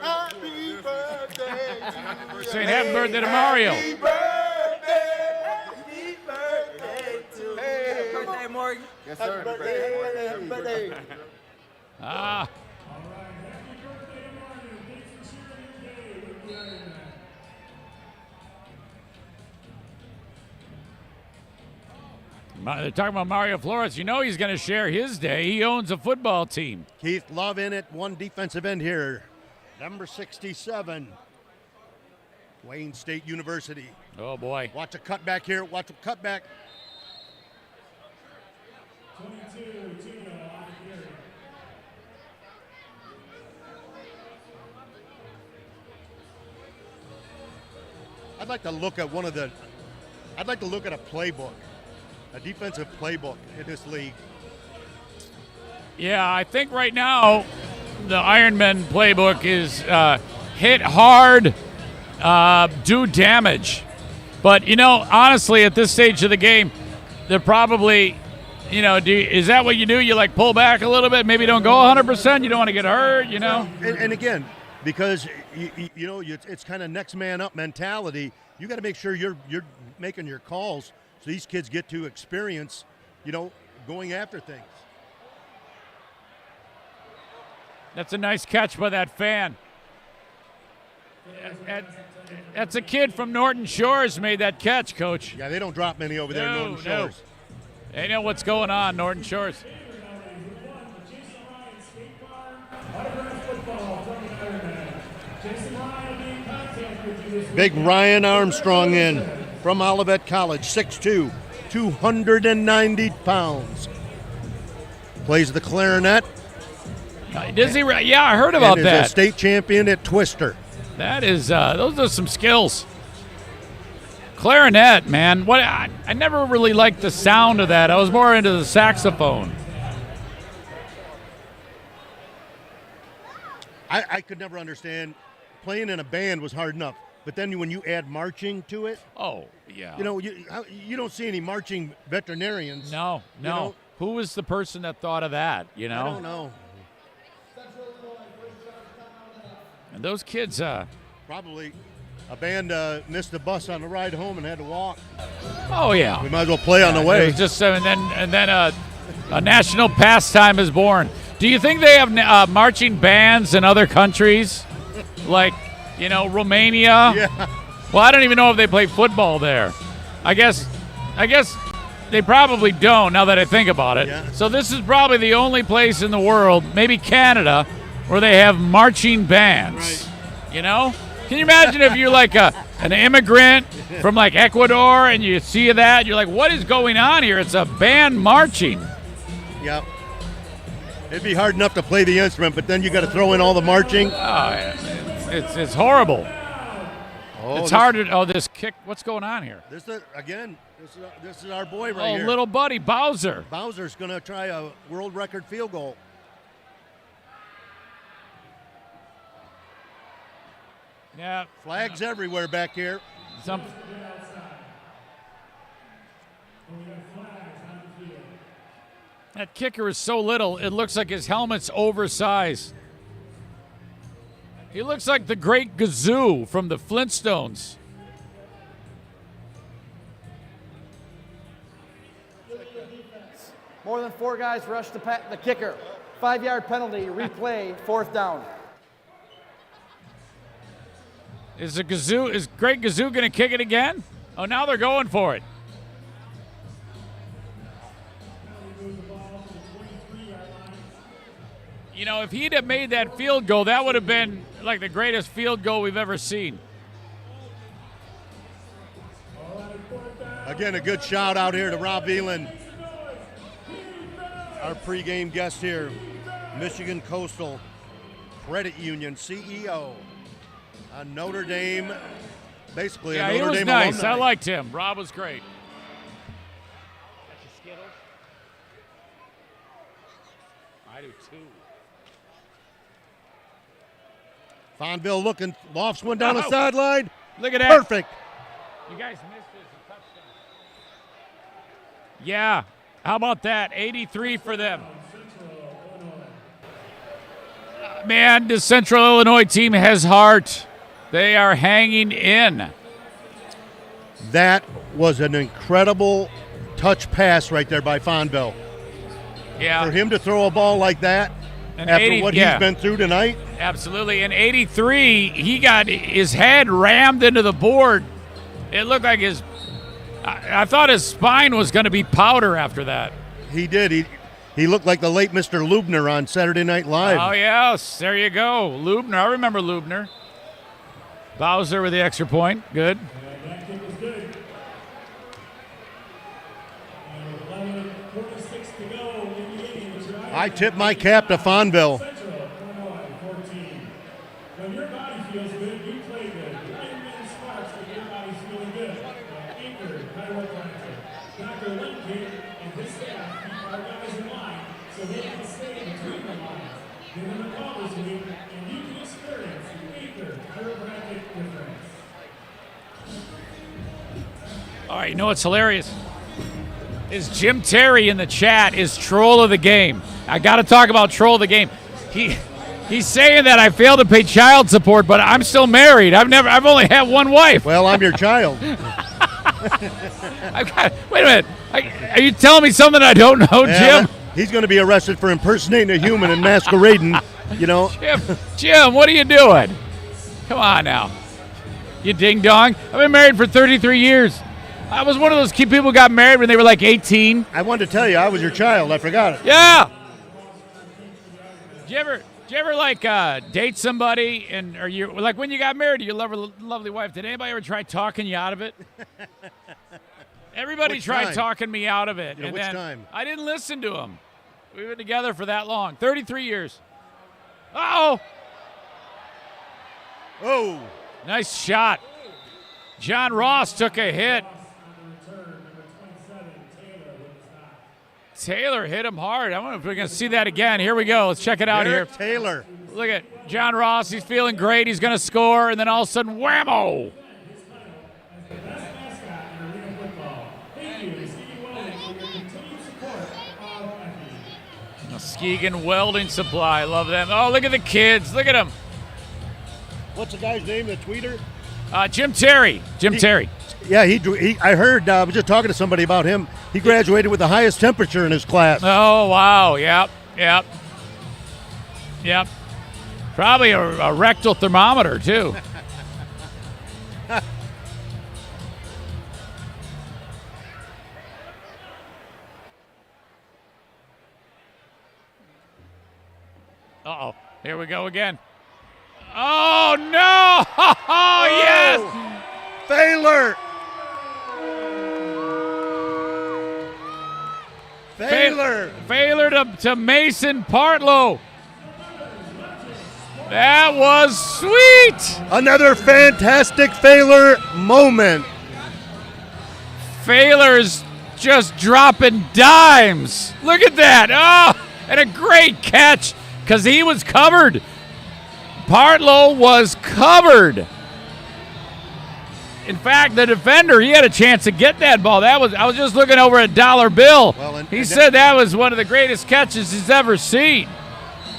[SPEAKER 20] Happy birthday to you.
[SPEAKER 1] Saying happy birthday to Mario.
[SPEAKER 20] Happy birthday to you. Happy birthday, Morgan. Yes, sir. Happy birthday.
[SPEAKER 1] Ah. They're talking about Mario Flores. You know he's going to share his day. He owns a football team.
[SPEAKER 3] Keith Love in at one defensive end here. Number 67, Wayne State University.
[SPEAKER 1] Oh, boy.
[SPEAKER 3] Watch a cutback here. Watch a cutback.
[SPEAKER 14] 22, Tino on the carry.
[SPEAKER 3] I'd like to look at a playbook, a defensive playbook in this league.
[SPEAKER 1] Yeah, I think right now the Ironmen playbook is hit hard, do damage. But, honestly, at this stage of the game, they're probably, is that what you do? You, pull back a little bit, maybe don't go 100%? You don't want to get hurt,
[SPEAKER 3] And again, because, it's kind of next man up mentality, you got to make sure you're making your calls so these kids get to experience, going after things.
[SPEAKER 1] That's a nice catch by that fan. That's a kid from Norton Shores made that catch, Coach.
[SPEAKER 3] Yeah, they don't drop many over there in Norton Shores.
[SPEAKER 1] They know what's going on, Norton Shores.
[SPEAKER 3] Big Ryan Armstrong in from Olivet College, 6'2", 290 pounds. Plays the clarinet.
[SPEAKER 1] Does he? Yeah, I heard about
[SPEAKER 3] and
[SPEAKER 1] that.
[SPEAKER 3] Is a state champion at Twister.
[SPEAKER 1] That is, those are some skills. Clarinet, man. What? I never really liked the sound of that. I was more into the saxophone.
[SPEAKER 3] I could never understand. Playing in a band was hard enough, but then when you add marching to it,
[SPEAKER 1] oh yeah,
[SPEAKER 3] you know, you don't see any marching veterinarians.
[SPEAKER 1] No.
[SPEAKER 3] You know?
[SPEAKER 1] Who was the person that thought of that? You know,
[SPEAKER 3] I don't know.
[SPEAKER 1] And those kids,
[SPEAKER 3] probably a band missed the bus on the ride home and had to walk.
[SPEAKER 1] Oh yeah,
[SPEAKER 3] we might as well play on the way.
[SPEAKER 1] It was just and then a national pastime is born. Do you think they have marching bands in other countries, like Romania?
[SPEAKER 3] Yeah.
[SPEAKER 1] Well, I don't even know if they play football there. I guess they probably don't. Now that I think about it,
[SPEAKER 3] Yeah.
[SPEAKER 1] So this is probably the only place in the world, maybe Canada, where they have marching bands. Right. Can you imagine if you're like an immigrant from like Ecuador and you see that, you're like, what is going on here? It's a band marching.
[SPEAKER 3] Yep. It'd be hard enough to play the instrument, but then you got to throw in all the marching.
[SPEAKER 1] Oh, it's horrible. It's hard to. Oh, this kick. What's going on here?
[SPEAKER 3] This is our boy right here.
[SPEAKER 1] Oh, little buddy Bowser.
[SPEAKER 3] Bowser's going to try a world record field goal.
[SPEAKER 1] Yeah.
[SPEAKER 3] Flags everywhere back here.
[SPEAKER 1] That kicker is so little, it looks like his helmet's oversized. He looks like the great Gazoo from the Flintstones.
[SPEAKER 15] More than 4 guys rushed the kicker. 5-yard penalty, replay, 4th down.
[SPEAKER 1] Is Great Gazoo going to kick it again? Oh, now they're going for it. If he'd have made that field goal, that would have been like the greatest field goal we've ever seen.
[SPEAKER 3] Again, a good shout out here to Rob Elan, our pregame guest here, Michigan Coastal Credit Union CEO, a Notre Dame, basically a Notre Dame
[SPEAKER 1] nice.
[SPEAKER 3] alumni.
[SPEAKER 1] I liked him. Rob was great. I do too.
[SPEAKER 3] Fonville looking, lofts one down the sideline.
[SPEAKER 1] Look at that.
[SPEAKER 3] Perfect.
[SPEAKER 1] You guys missed this. A touchdown. Yeah. How about that? 83 for them. Man, the Central Illinois team has heart. They are hanging in.
[SPEAKER 3] That was an incredible touch pass right there by Fonville.
[SPEAKER 1] Yeah.
[SPEAKER 3] For him to throw a ball like that
[SPEAKER 1] And
[SPEAKER 3] after
[SPEAKER 1] 80
[SPEAKER 3] what he's been through tonight.
[SPEAKER 1] Absolutely. In 83, he got his head rammed into the board. It looked like I thought his spine was going to be powder after that.
[SPEAKER 3] He did. He looked like the late Mr. Lubner on Saturday Night Live.
[SPEAKER 1] Oh, yes. There you go. Lubner. I remember Lubner. Bowser with the extra point. Good.
[SPEAKER 14] That kick was good. And 11:46 to go in the game.
[SPEAKER 3] I tip my cap to Fonville.
[SPEAKER 14] When your body feels good, you play good. Ironmen sparks when your body's feeling good. Anchor, chiropractor. Dr. Lincoln and his staff keep our guys in line so they can stay between the lines. Give them a call this week, and you can experience the Anchor chiropractic difference.
[SPEAKER 1] All right, you know what's hilarious? Is Jim Terry in the chat is troll of the game. I got to talk about troll of the game. He's saying that I failed to pay child support, but I'm still married. I've only had one wife.
[SPEAKER 3] Well, I'm your child.
[SPEAKER 1] Wait a minute. Are you telling me something I don't know, Jim?
[SPEAKER 3] He's going to be arrested for impersonating a human and masquerading,
[SPEAKER 1] Jim, what are you doing? Come on now. You ding dong. I've been married for 33 years. I was one of those people who got married when they were like 18.
[SPEAKER 3] I wanted to tell you, I was your child. I forgot it.
[SPEAKER 1] Yeah. Did you Did you ever date somebody, and are you like when you got married to your lovely wife? Did anybody ever try talking you out of it? Everybody
[SPEAKER 3] Which
[SPEAKER 1] tried
[SPEAKER 3] time?
[SPEAKER 1] talking me out of it,
[SPEAKER 3] Yeah,
[SPEAKER 1] and
[SPEAKER 3] which
[SPEAKER 1] then
[SPEAKER 3] time?
[SPEAKER 1] I didn't listen to them. We've been together for that long, 33 years. Uh-oh.
[SPEAKER 3] Oh,
[SPEAKER 1] nice shot. John Ross took a hit. Taylor hit him hard. I wonder if we're going to see that again. Here we go. Let's check it out
[SPEAKER 3] Derek
[SPEAKER 1] here.
[SPEAKER 3] Taylor.
[SPEAKER 1] Look at John Ross. He's feeling great. He's going to score, and then all of a sudden, whammo. Muskegon Welding Supply. Love them. Oh, look at the kids. Look at them.
[SPEAKER 3] What's the guy's name, the tweeter?
[SPEAKER 1] Jim Terry. Terry.
[SPEAKER 3] Yeah, I heard, I was just talking to somebody about him. He graduated with the highest temperature in his class.
[SPEAKER 1] Oh, wow. Yep. Probably a rectal thermometer, too. Uh-oh. Here we go again. Oh, no! Oh, yes!
[SPEAKER 3] Baylor!
[SPEAKER 1] Baylor to Mason Partlow. That was sweet.
[SPEAKER 3] Another fantastic Baylor moment.
[SPEAKER 1] Baylor's just dropping dimes. Look at that. Oh, and a great catch because he was covered. Partlow was covered. In fact, the defender, he had a chance to get that ball. I was just looking over a dollar bill. He said that was one of the greatest catches he's ever seen.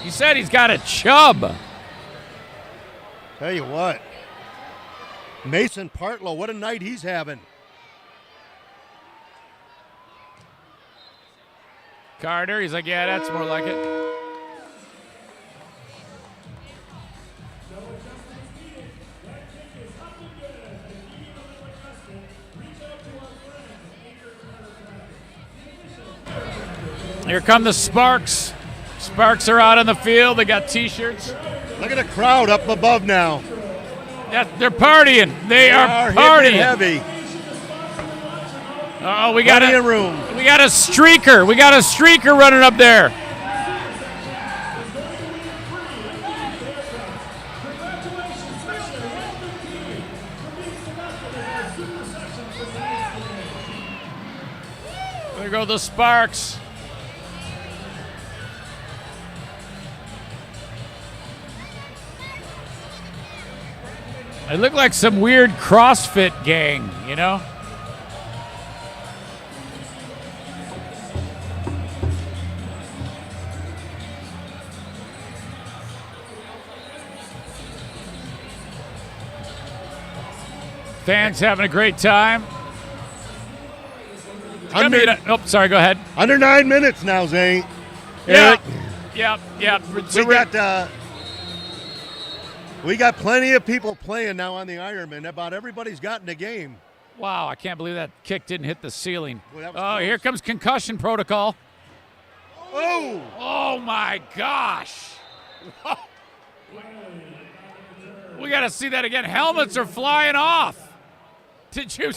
[SPEAKER 1] He said he's got a chub.
[SPEAKER 3] Tell you what, Mason Partlow, what a night he's having.
[SPEAKER 1] Carter, he's like, yeah, that's more like it. Here come the Sparks. Sparks are out on the field. They got T-shirts.
[SPEAKER 3] Look at the crowd up above now.
[SPEAKER 1] They're partying. They are partying.
[SPEAKER 3] Heavy.
[SPEAKER 1] Oh, we got
[SPEAKER 3] a room.
[SPEAKER 1] We got a streaker. We got a streaker running up there. There go the Sparks. They look like some weird CrossFit gang, you know? Fans having a great time. Sorry, go ahead.
[SPEAKER 3] Under 9 minutes now, Zane.
[SPEAKER 1] Yeah.
[SPEAKER 3] We got plenty of people playing now on the Ironman. About everybody's gotten a game.
[SPEAKER 1] Wow, I can't believe that kick didn't hit the ceiling.
[SPEAKER 3] Well,
[SPEAKER 1] oh, here comes concussion protocol.
[SPEAKER 3] Oh!
[SPEAKER 1] Oh, my gosh. We got to see that again. Helmets are flying off. Did you?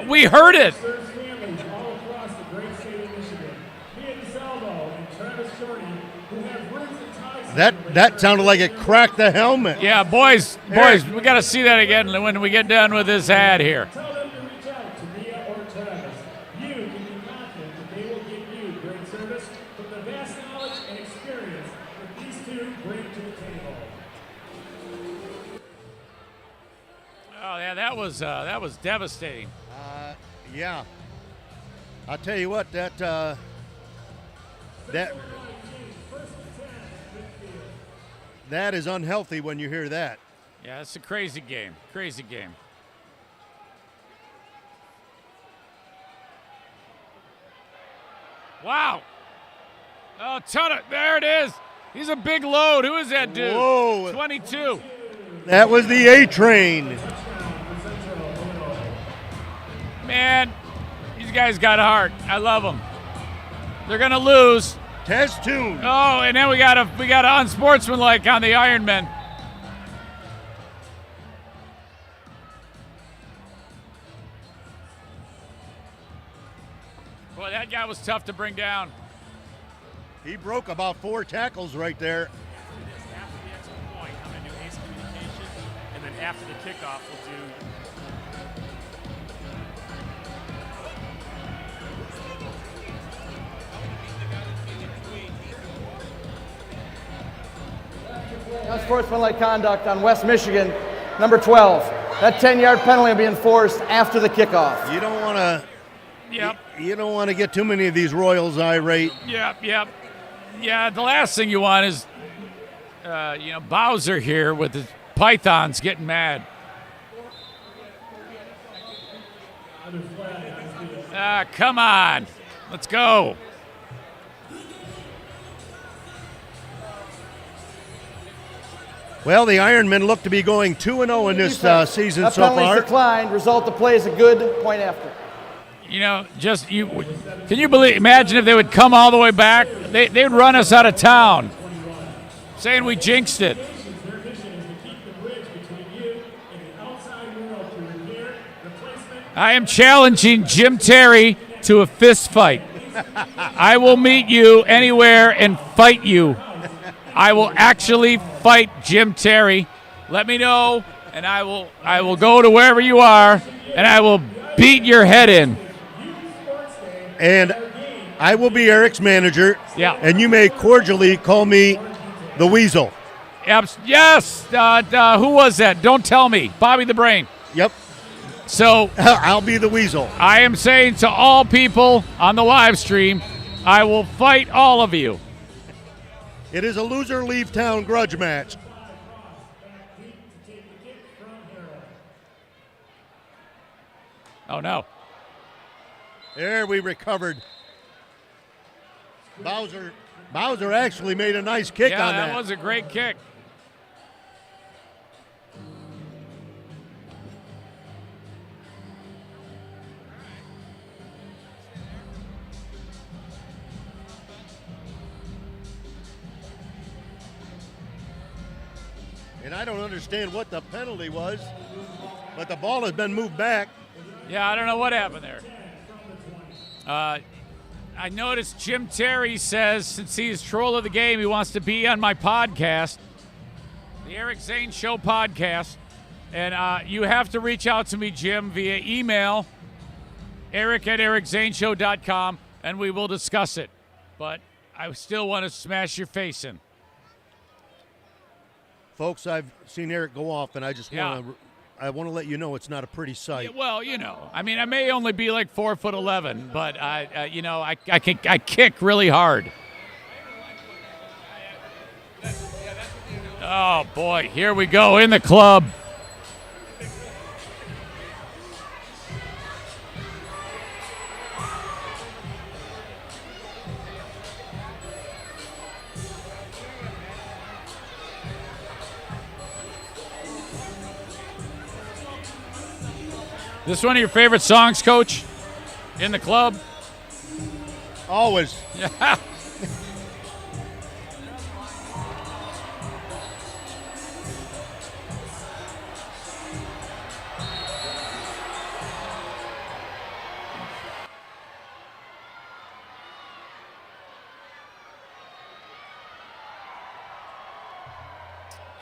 [SPEAKER 1] We heard it.
[SPEAKER 14] All across the great state of Michigan. Mia DeSalvo and Travis Shorty, who have roots and ties.
[SPEAKER 3] That sounded like it cracked the helmet.
[SPEAKER 1] Yeah, boys, we got to see that again when we get done with this ad here.
[SPEAKER 14] Tell them to reach out to Mia or Travis. You can be confident that they will give you great service from the vast knowledge and experience that these two bring to the table.
[SPEAKER 1] Oh yeah, that was devastating.
[SPEAKER 3] Yeah. I'll tell you what, that is unhealthy when you hear that.
[SPEAKER 1] Yeah, it's a crazy game. Crazy game. Wow. Oh, there it is. He's a big load. Who is that dude?
[SPEAKER 3] Whoa.
[SPEAKER 1] 22.
[SPEAKER 3] That was the A-Train. Man, these guys got heart. I love them. They're going to lose. Test tune.
[SPEAKER 1] Oh, and then we got unsportsmanlike on the Ironmen. Boy, that guy was tough to bring down.
[SPEAKER 3] He broke about 4 tackles right there.
[SPEAKER 6] After the extra point, I'm going to do ace communication, and then after the kickoff, we'll do.
[SPEAKER 15] Unsportsmanlike conduct on West Michigan, number 12. That 10-yard penalty will be enforced after the kickoff.
[SPEAKER 3] You don't want to.
[SPEAKER 1] Yep.
[SPEAKER 3] You don't want to get too many of these Royals irate.
[SPEAKER 1] Yep. Yeah, the last thing you want is, Bowser here with his pythons getting mad. Come on. Let's go.
[SPEAKER 3] Well, the Ironmen look to be going 2-0 in this season
[SPEAKER 15] that
[SPEAKER 3] so far.
[SPEAKER 15] penalty's declined. Result of play is a good point after.
[SPEAKER 1] Can you imagine if they would come all the way back? They'd run us out of town, saying we jinxed it. I am challenging Jim Terry to a fist fight. I will meet you anywhere and fight you. I will actually fight Jim Terry. Let me know, and I will go to wherever you are, and I will beat your head in.
[SPEAKER 3] And I will be Eric's manager.
[SPEAKER 1] Yeah.
[SPEAKER 3] And you may cordially call me the Weasel.
[SPEAKER 1] Yes. Who was that? Don't tell me. Bobby the Brain.
[SPEAKER 3] Yep.
[SPEAKER 1] So
[SPEAKER 3] I'll be the Weasel.
[SPEAKER 1] I am saying to all people on the live stream, I will fight all of you.
[SPEAKER 3] It is a loser leave town grudge match.
[SPEAKER 1] Oh no.
[SPEAKER 3] There we recovered. Bowser actually made a nice kick on that.
[SPEAKER 1] That was a great kick.
[SPEAKER 3] And I don't understand what the penalty was, but the ball has been moved back.
[SPEAKER 1] Yeah, I don't know what happened there. I noticed Jim Terry says, since he's troll of the game, he wants to be on my podcast, the Eric Zane Show podcast. And you have to reach out to me, Jim, via email, eric@ericzaneshow.com, and we will discuss it. But I still want to smash your face in.
[SPEAKER 3] Folks, I've seen Eric go off, and I just want to let you know it's not a pretty sight.
[SPEAKER 1] Yeah, well, I mean, I may only be like 4'11", but I kick really hard. Oh boy, here we go in the club. This one of your favorite songs, Coach, in the club?
[SPEAKER 3] Always.
[SPEAKER 1] Yeah.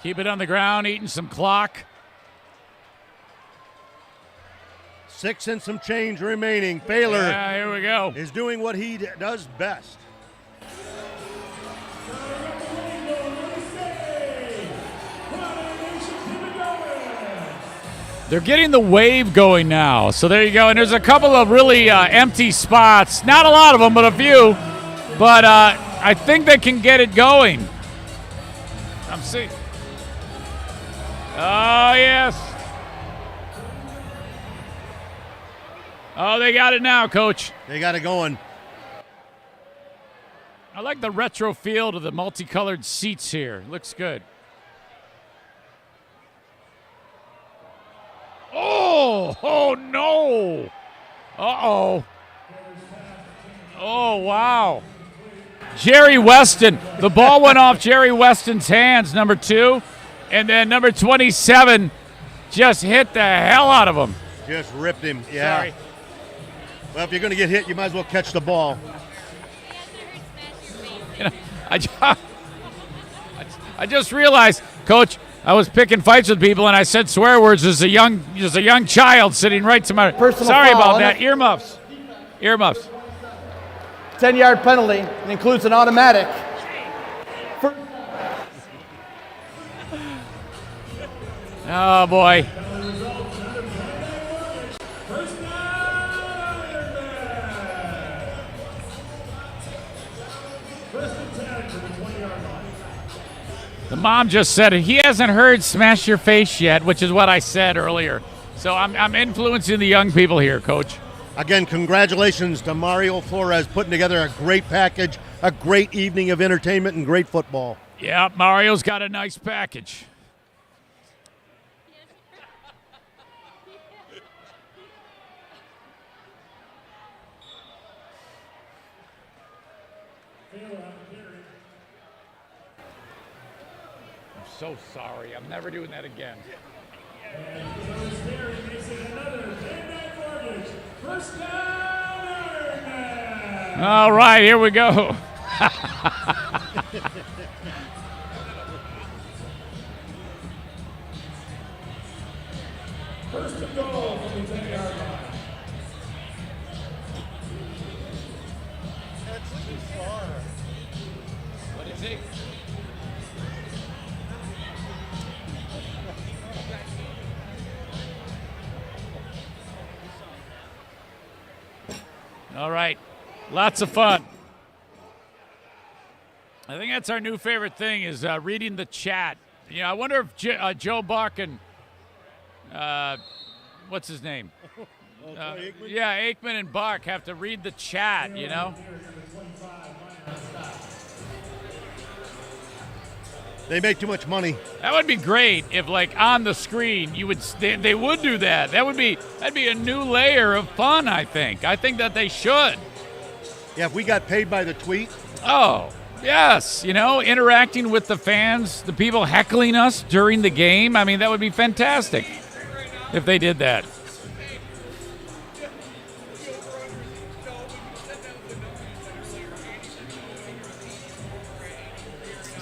[SPEAKER 1] Keep it on the ground, eating some clock.
[SPEAKER 3] 6 and some change remaining. Baylor
[SPEAKER 1] here we go.
[SPEAKER 3] Is doing what he does best.
[SPEAKER 1] They're getting the wave going now. So there you go. And there's a couple of really empty spots. Not a lot of them, but a few. But I think they can get it going. I'm seeing. Oh, yes. Oh, they got it now, Coach.
[SPEAKER 3] They got it going.
[SPEAKER 1] I like the retro feel to the multicolored seats here. Looks good. Oh no. Uh-oh. Oh, wow. Jerry Weston. The ball went off Jerry Weston's hands, number 2, and then number 27 just hit the hell out of him.
[SPEAKER 3] Just ripped him. Yeah.
[SPEAKER 1] Sorry.
[SPEAKER 3] Well, if you're going to get hit, you might as well catch the ball.
[SPEAKER 1] You know, I just realized, Coach, I was picking fights with people and I said swear words as a young child sitting right to my. Sorry about that. Earmuffs.
[SPEAKER 15] 10-yard penalty. It includes an automatic.
[SPEAKER 1] Oh boy. The mom just said he hasn't heard "Smash Your Face" yet, which is what I said earlier. So I'm influencing the young people here, Coach.
[SPEAKER 3] Again, congratulations to Mario Flores putting together a great package, a great evening of entertainment, and great football.
[SPEAKER 1] Yeah, Mario's got a nice package. So sorry. I'm never doing that again. All right, here we go.
[SPEAKER 14] First and goal from the 10-yard line.
[SPEAKER 19] That's too far.
[SPEAKER 1] What is he? All right. Lots of fun. I think that's our new favorite thing is reading the chat. You know, I wonder if Joe Buck and what's his name? Yeah, Aikman and Buck have to read the chat, you know?
[SPEAKER 3] They make too much money.
[SPEAKER 1] That would be great if, like, on the screen, they would do that. That'd be a new layer of fun, I think. I think that they should.
[SPEAKER 3] Yeah, if we got paid by the tweet.
[SPEAKER 1] Oh, yes. You know, interacting with the fans, the people heckling us during the game. I mean, that would be fantastic if they did that.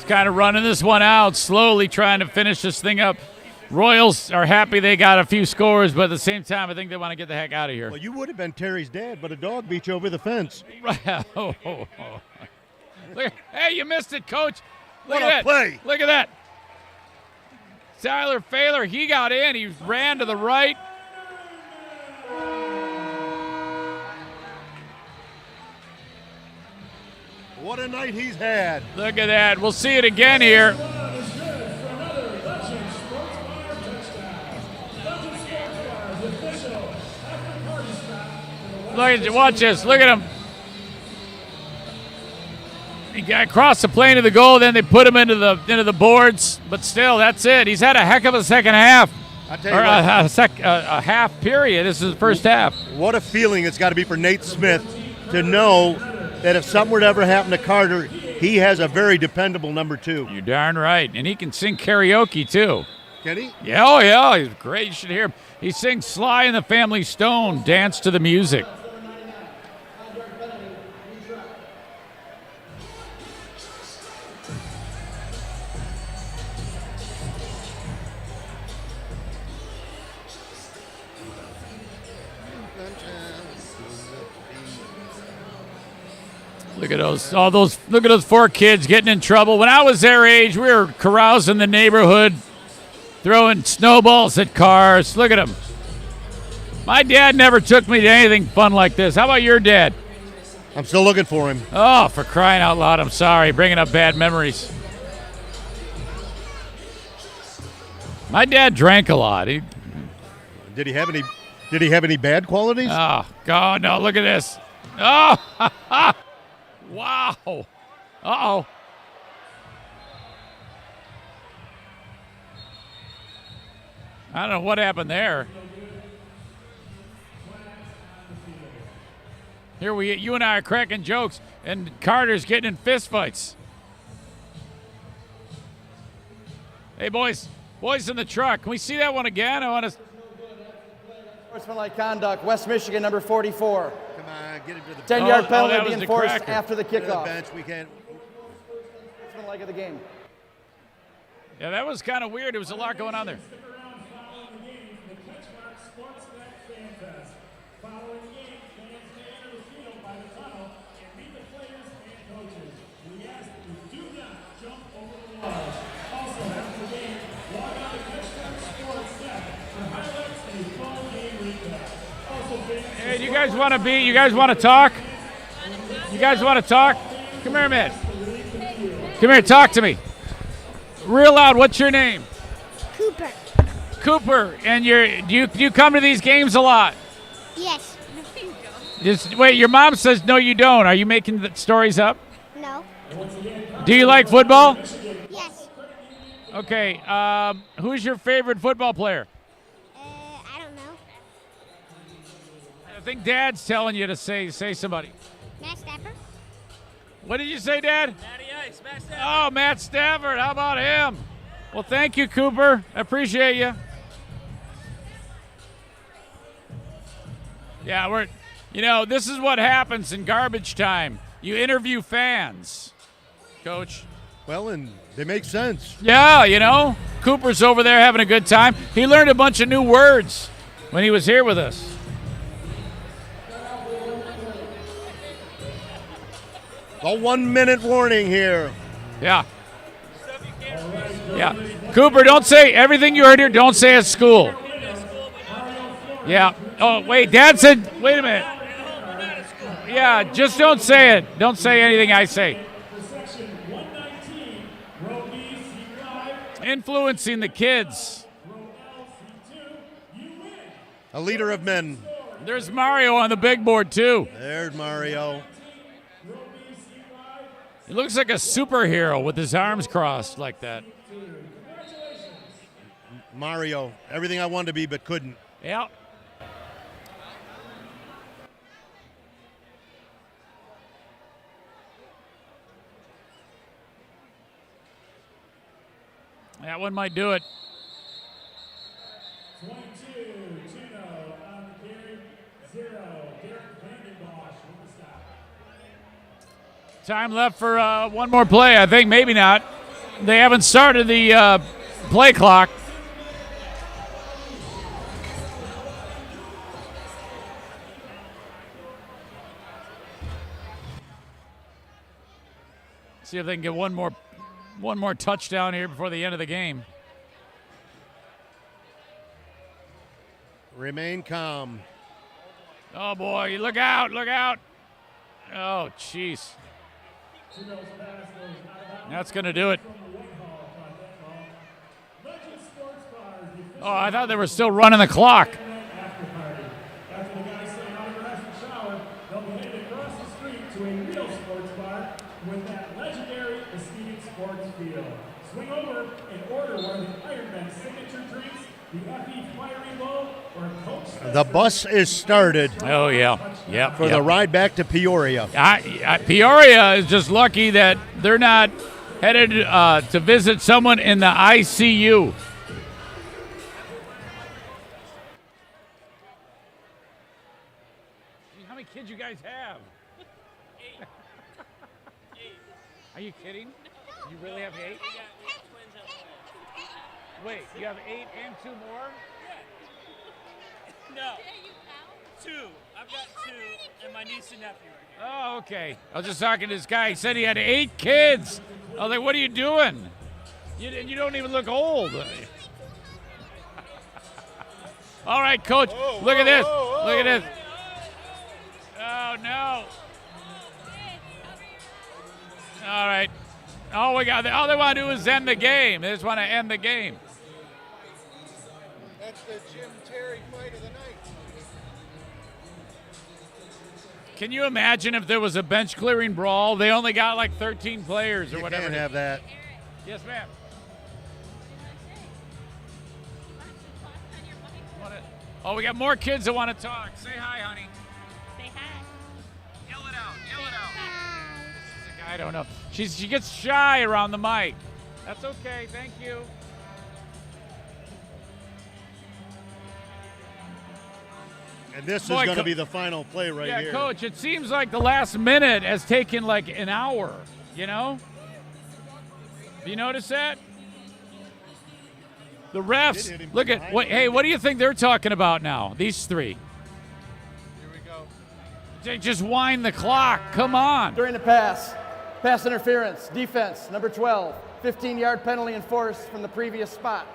[SPEAKER 1] Kind of running this one out, slowly trying to finish this thing up. Royals are happy they got a few scores, but at the same time, I think they want to get the heck out of here.
[SPEAKER 3] Well, you would have been Terry's dad, but a dog beat you over the fence.
[SPEAKER 1] Look, hey, you missed it, Coach. Look
[SPEAKER 3] What
[SPEAKER 1] at
[SPEAKER 3] a
[SPEAKER 1] that.
[SPEAKER 3] play.
[SPEAKER 1] Look at that. Tyler Fahler, he got in. He ran to the right.
[SPEAKER 3] What a night he's had.
[SPEAKER 1] Look at that. We'll see it again here. Watch this. Look at him. He got across the plane of the goal, then they put him into the boards. But still, that's it. He's had a heck of a second half.
[SPEAKER 3] I tell you
[SPEAKER 1] A half period. This is the first half.
[SPEAKER 3] What a feeling it's got to be for Nate Smith to know that if something were to ever happen to Carter, he has a very dependable number 2.
[SPEAKER 1] You're darn right. And he can sing karaoke, too.
[SPEAKER 3] Can he?
[SPEAKER 1] Yeah, oh, yeah. He's great. You should hear him. He sings Sly and the Family Stone, Dance to the Music. Look at those 4 kids getting in trouble. When I was their age, we were carousing the neighborhood, throwing snowballs at cars. Look at them. My dad never took me to anything fun like this. How about your dad?
[SPEAKER 3] I'm still looking for him.
[SPEAKER 1] Oh, for crying out loud, I'm sorry. Bringing up bad memories. My dad drank a lot.
[SPEAKER 3] Did he have any bad qualities?
[SPEAKER 1] Oh, God, no. Look at this. Oh, wow. Uh-oh. I don't know what happened there. Here you and I are cracking jokes, and Carter's getting in fistfights. Hey, boys in the truck. Can we see that one again? I want to.
[SPEAKER 15] Sportsmanlike conduct, West Michigan, number 44.
[SPEAKER 3] Come on, get him to the
[SPEAKER 15] 10-yard
[SPEAKER 1] that
[SPEAKER 15] penalty
[SPEAKER 1] was
[SPEAKER 15] being
[SPEAKER 1] the
[SPEAKER 15] forced
[SPEAKER 1] cracker.
[SPEAKER 15] after the
[SPEAKER 3] to the
[SPEAKER 15] kickoff.
[SPEAKER 3] bench. We can't.
[SPEAKER 15] Sportsmanlike of the game.
[SPEAKER 1] Yeah, that was kind of weird. There was a lot going on there.
[SPEAKER 14] Stick around following the game for the CatchMark SportsNet Fan Fest. Following the game, fans may enter the field by the tunnel and meet the players and coaches. We ask that you do not jump over the walls. Also, after the game, log on to CatchMark SportsNet for highlights and a full game recap. Also, fans.
[SPEAKER 1] Hey, do you guys want to be? You guys want to talk? You guys want to talk? Come here, man. Come here, talk to me. Real loud. What's your name?
[SPEAKER 21] Cooper.
[SPEAKER 1] Cooper. And do you come to these games a lot?
[SPEAKER 21] Yes.
[SPEAKER 1] Wait, your mom says no, you don't. Are you making the stories up?
[SPEAKER 21] No.
[SPEAKER 1] Do you like football?
[SPEAKER 21] Yes.
[SPEAKER 1] Okay. Who's your favorite football player?
[SPEAKER 21] I don't know.
[SPEAKER 1] I think Dad's telling you to say somebody.
[SPEAKER 21] Matt Stafford.
[SPEAKER 1] What did you say, Dad?
[SPEAKER 22] Matty Ice, Matt Stafford.
[SPEAKER 1] Oh, Matt Stafford. How about him? Well, thank you, Cooper. I appreciate you. Yeah, this is what happens in garbage time. You interview fans, Coach.
[SPEAKER 3] Well, and they make sense.
[SPEAKER 1] Yeah, Cooper's over there having a good time. He learned a bunch of new words when he was here with us.
[SPEAKER 3] A 1 minute warning here.
[SPEAKER 1] Yeah. Yeah. Cooper, don't say everything you heard here, don't say at school. Yeah. Oh, wait, Dad said, wait a minute. Yeah, just don't say it. Don't say anything I say. Influencing the kids.
[SPEAKER 3] A leader of men.
[SPEAKER 1] There's Mario on the big board, too.
[SPEAKER 3] There's Mario.
[SPEAKER 1] He looks like a superhero with his arms crossed like that.
[SPEAKER 3] Mario. Everything I wanted to be but couldn't.
[SPEAKER 1] Yeah. That one might do it.
[SPEAKER 14] 22, Chino on the carry, 0, Derek Vandenbosch with the stop.
[SPEAKER 1] Time left for one more play, I think. Maybe not. They haven't started the play clock. See if they can get one more touchdown here before the end of the game.
[SPEAKER 3] Remain calm.
[SPEAKER 1] Oh, boy. Look out. Look out. Oh, jeez. That's going to do it. Oh, I thought they were still running the clock.
[SPEAKER 14] After the guys say autographs and shower, they'll be headed across the street to a real sports bar with that legendary Muskegon sports field. Swing over and order one of the Ironmen signature drinks, the FE Fiery Low, or Coach.
[SPEAKER 3] The bus is started.
[SPEAKER 1] Oh, yeah. Yep.
[SPEAKER 3] For the ride back to Peoria.
[SPEAKER 1] Peoria is just lucky that they're not headed to visit someone in the ICU. How many kids you guys have?
[SPEAKER 22] 8.
[SPEAKER 1] Are you kidding? You really have 8? Wait, you have 8 and 2 more?
[SPEAKER 22] No. 2. I've got 2, and my niece and nephew are here.
[SPEAKER 1] Oh, okay. I was just talking to this guy. He said he had 8 kids. I was like, what are you doing? You don't even look old. All right, Coach. Look at this. Look at this. Oh, no. All right. All they want to do is end the game. They just want to end the game.
[SPEAKER 3] That's the Jim Terry fight of the night.
[SPEAKER 1] Can you imagine if there was a bench clearing brawl? They only got like 13 players or whatever.
[SPEAKER 3] You can't have that.
[SPEAKER 1] Yes, ma'am. Oh, we got more kids that want to talk. Say hi, honey.
[SPEAKER 21] Say hi.
[SPEAKER 1] I don't know. She gets shy around the mic. That's okay. Thank you.
[SPEAKER 3] And this is going to be the final play right here.
[SPEAKER 1] Yeah, Coach, it seems like the last minute has taken like an hour, you know? Have you noticed that? The refs, look at, what do you think they're talking about now, these three?
[SPEAKER 2] Here we go.
[SPEAKER 1] They just wind the clock. Come on.
[SPEAKER 15] During the pass interference, defense, number 12, 15-yard penalty enforced from the previous spot.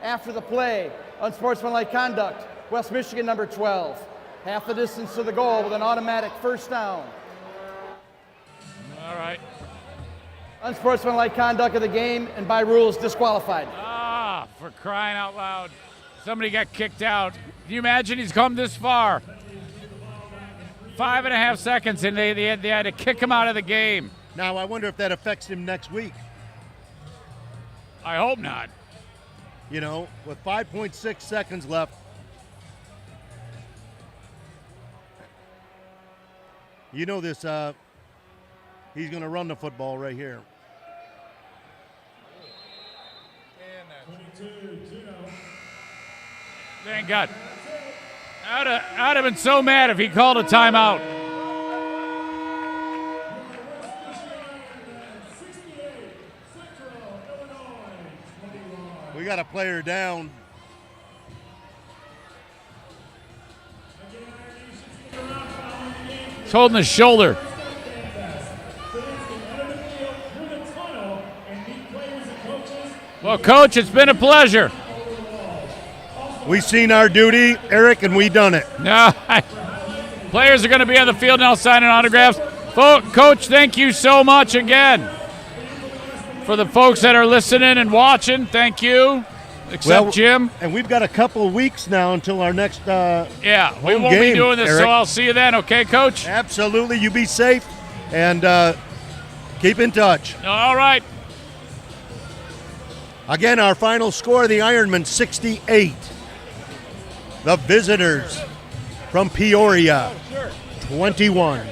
[SPEAKER 15] After the play, unsportsmanlike conduct, West Michigan, number 12. Half the distance to the goal with an automatic first down.
[SPEAKER 1] All right.
[SPEAKER 15] Unsportsmanlike conduct of the game and by rules disqualified.
[SPEAKER 1] Ah, for crying out loud. Somebody got kicked out. Can you imagine he's come this far? 5.5 seconds and they had to kick him out of the game.
[SPEAKER 3] Now, I wonder if that affects him next week.
[SPEAKER 1] I hope not.
[SPEAKER 3] You know, with 5.6 seconds left. You know this, he's going to run the football right here.
[SPEAKER 1] Thank God. I'd have been so mad if he called a timeout.
[SPEAKER 3] We got a player down.
[SPEAKER 1] He's holding his shoulder. Well, Coach, it's been a pleasure.
[SPEAKER 3] We've seen our duty, Eric, and we done it.
[SPEAKER 1] No, players are going to be on the field now signing autographs. Coach, thank you so much again. For the folks that are listening and watching, thank you. Except Jim.
[SPEAKER 3] And we've got a couple of weeks now until our next
[SPEAKER 1] yeah, we
[SPEAKER 3] home
[SPEAKER 1] won't
[SPEAKER 3] game,
[SPEAKER 1] be doing this,
[SPEAKER 3] Eric.
[SPEAKER 1] so I'll see you then, okay, Coach?
[SPEAKER 3] Absolutely. You be safe and keep in touch.
[SPEAKER 1] All right.
[SPEAKER 3] Again, our final score, the Ironmen 68. The visitors from Peoria, 21.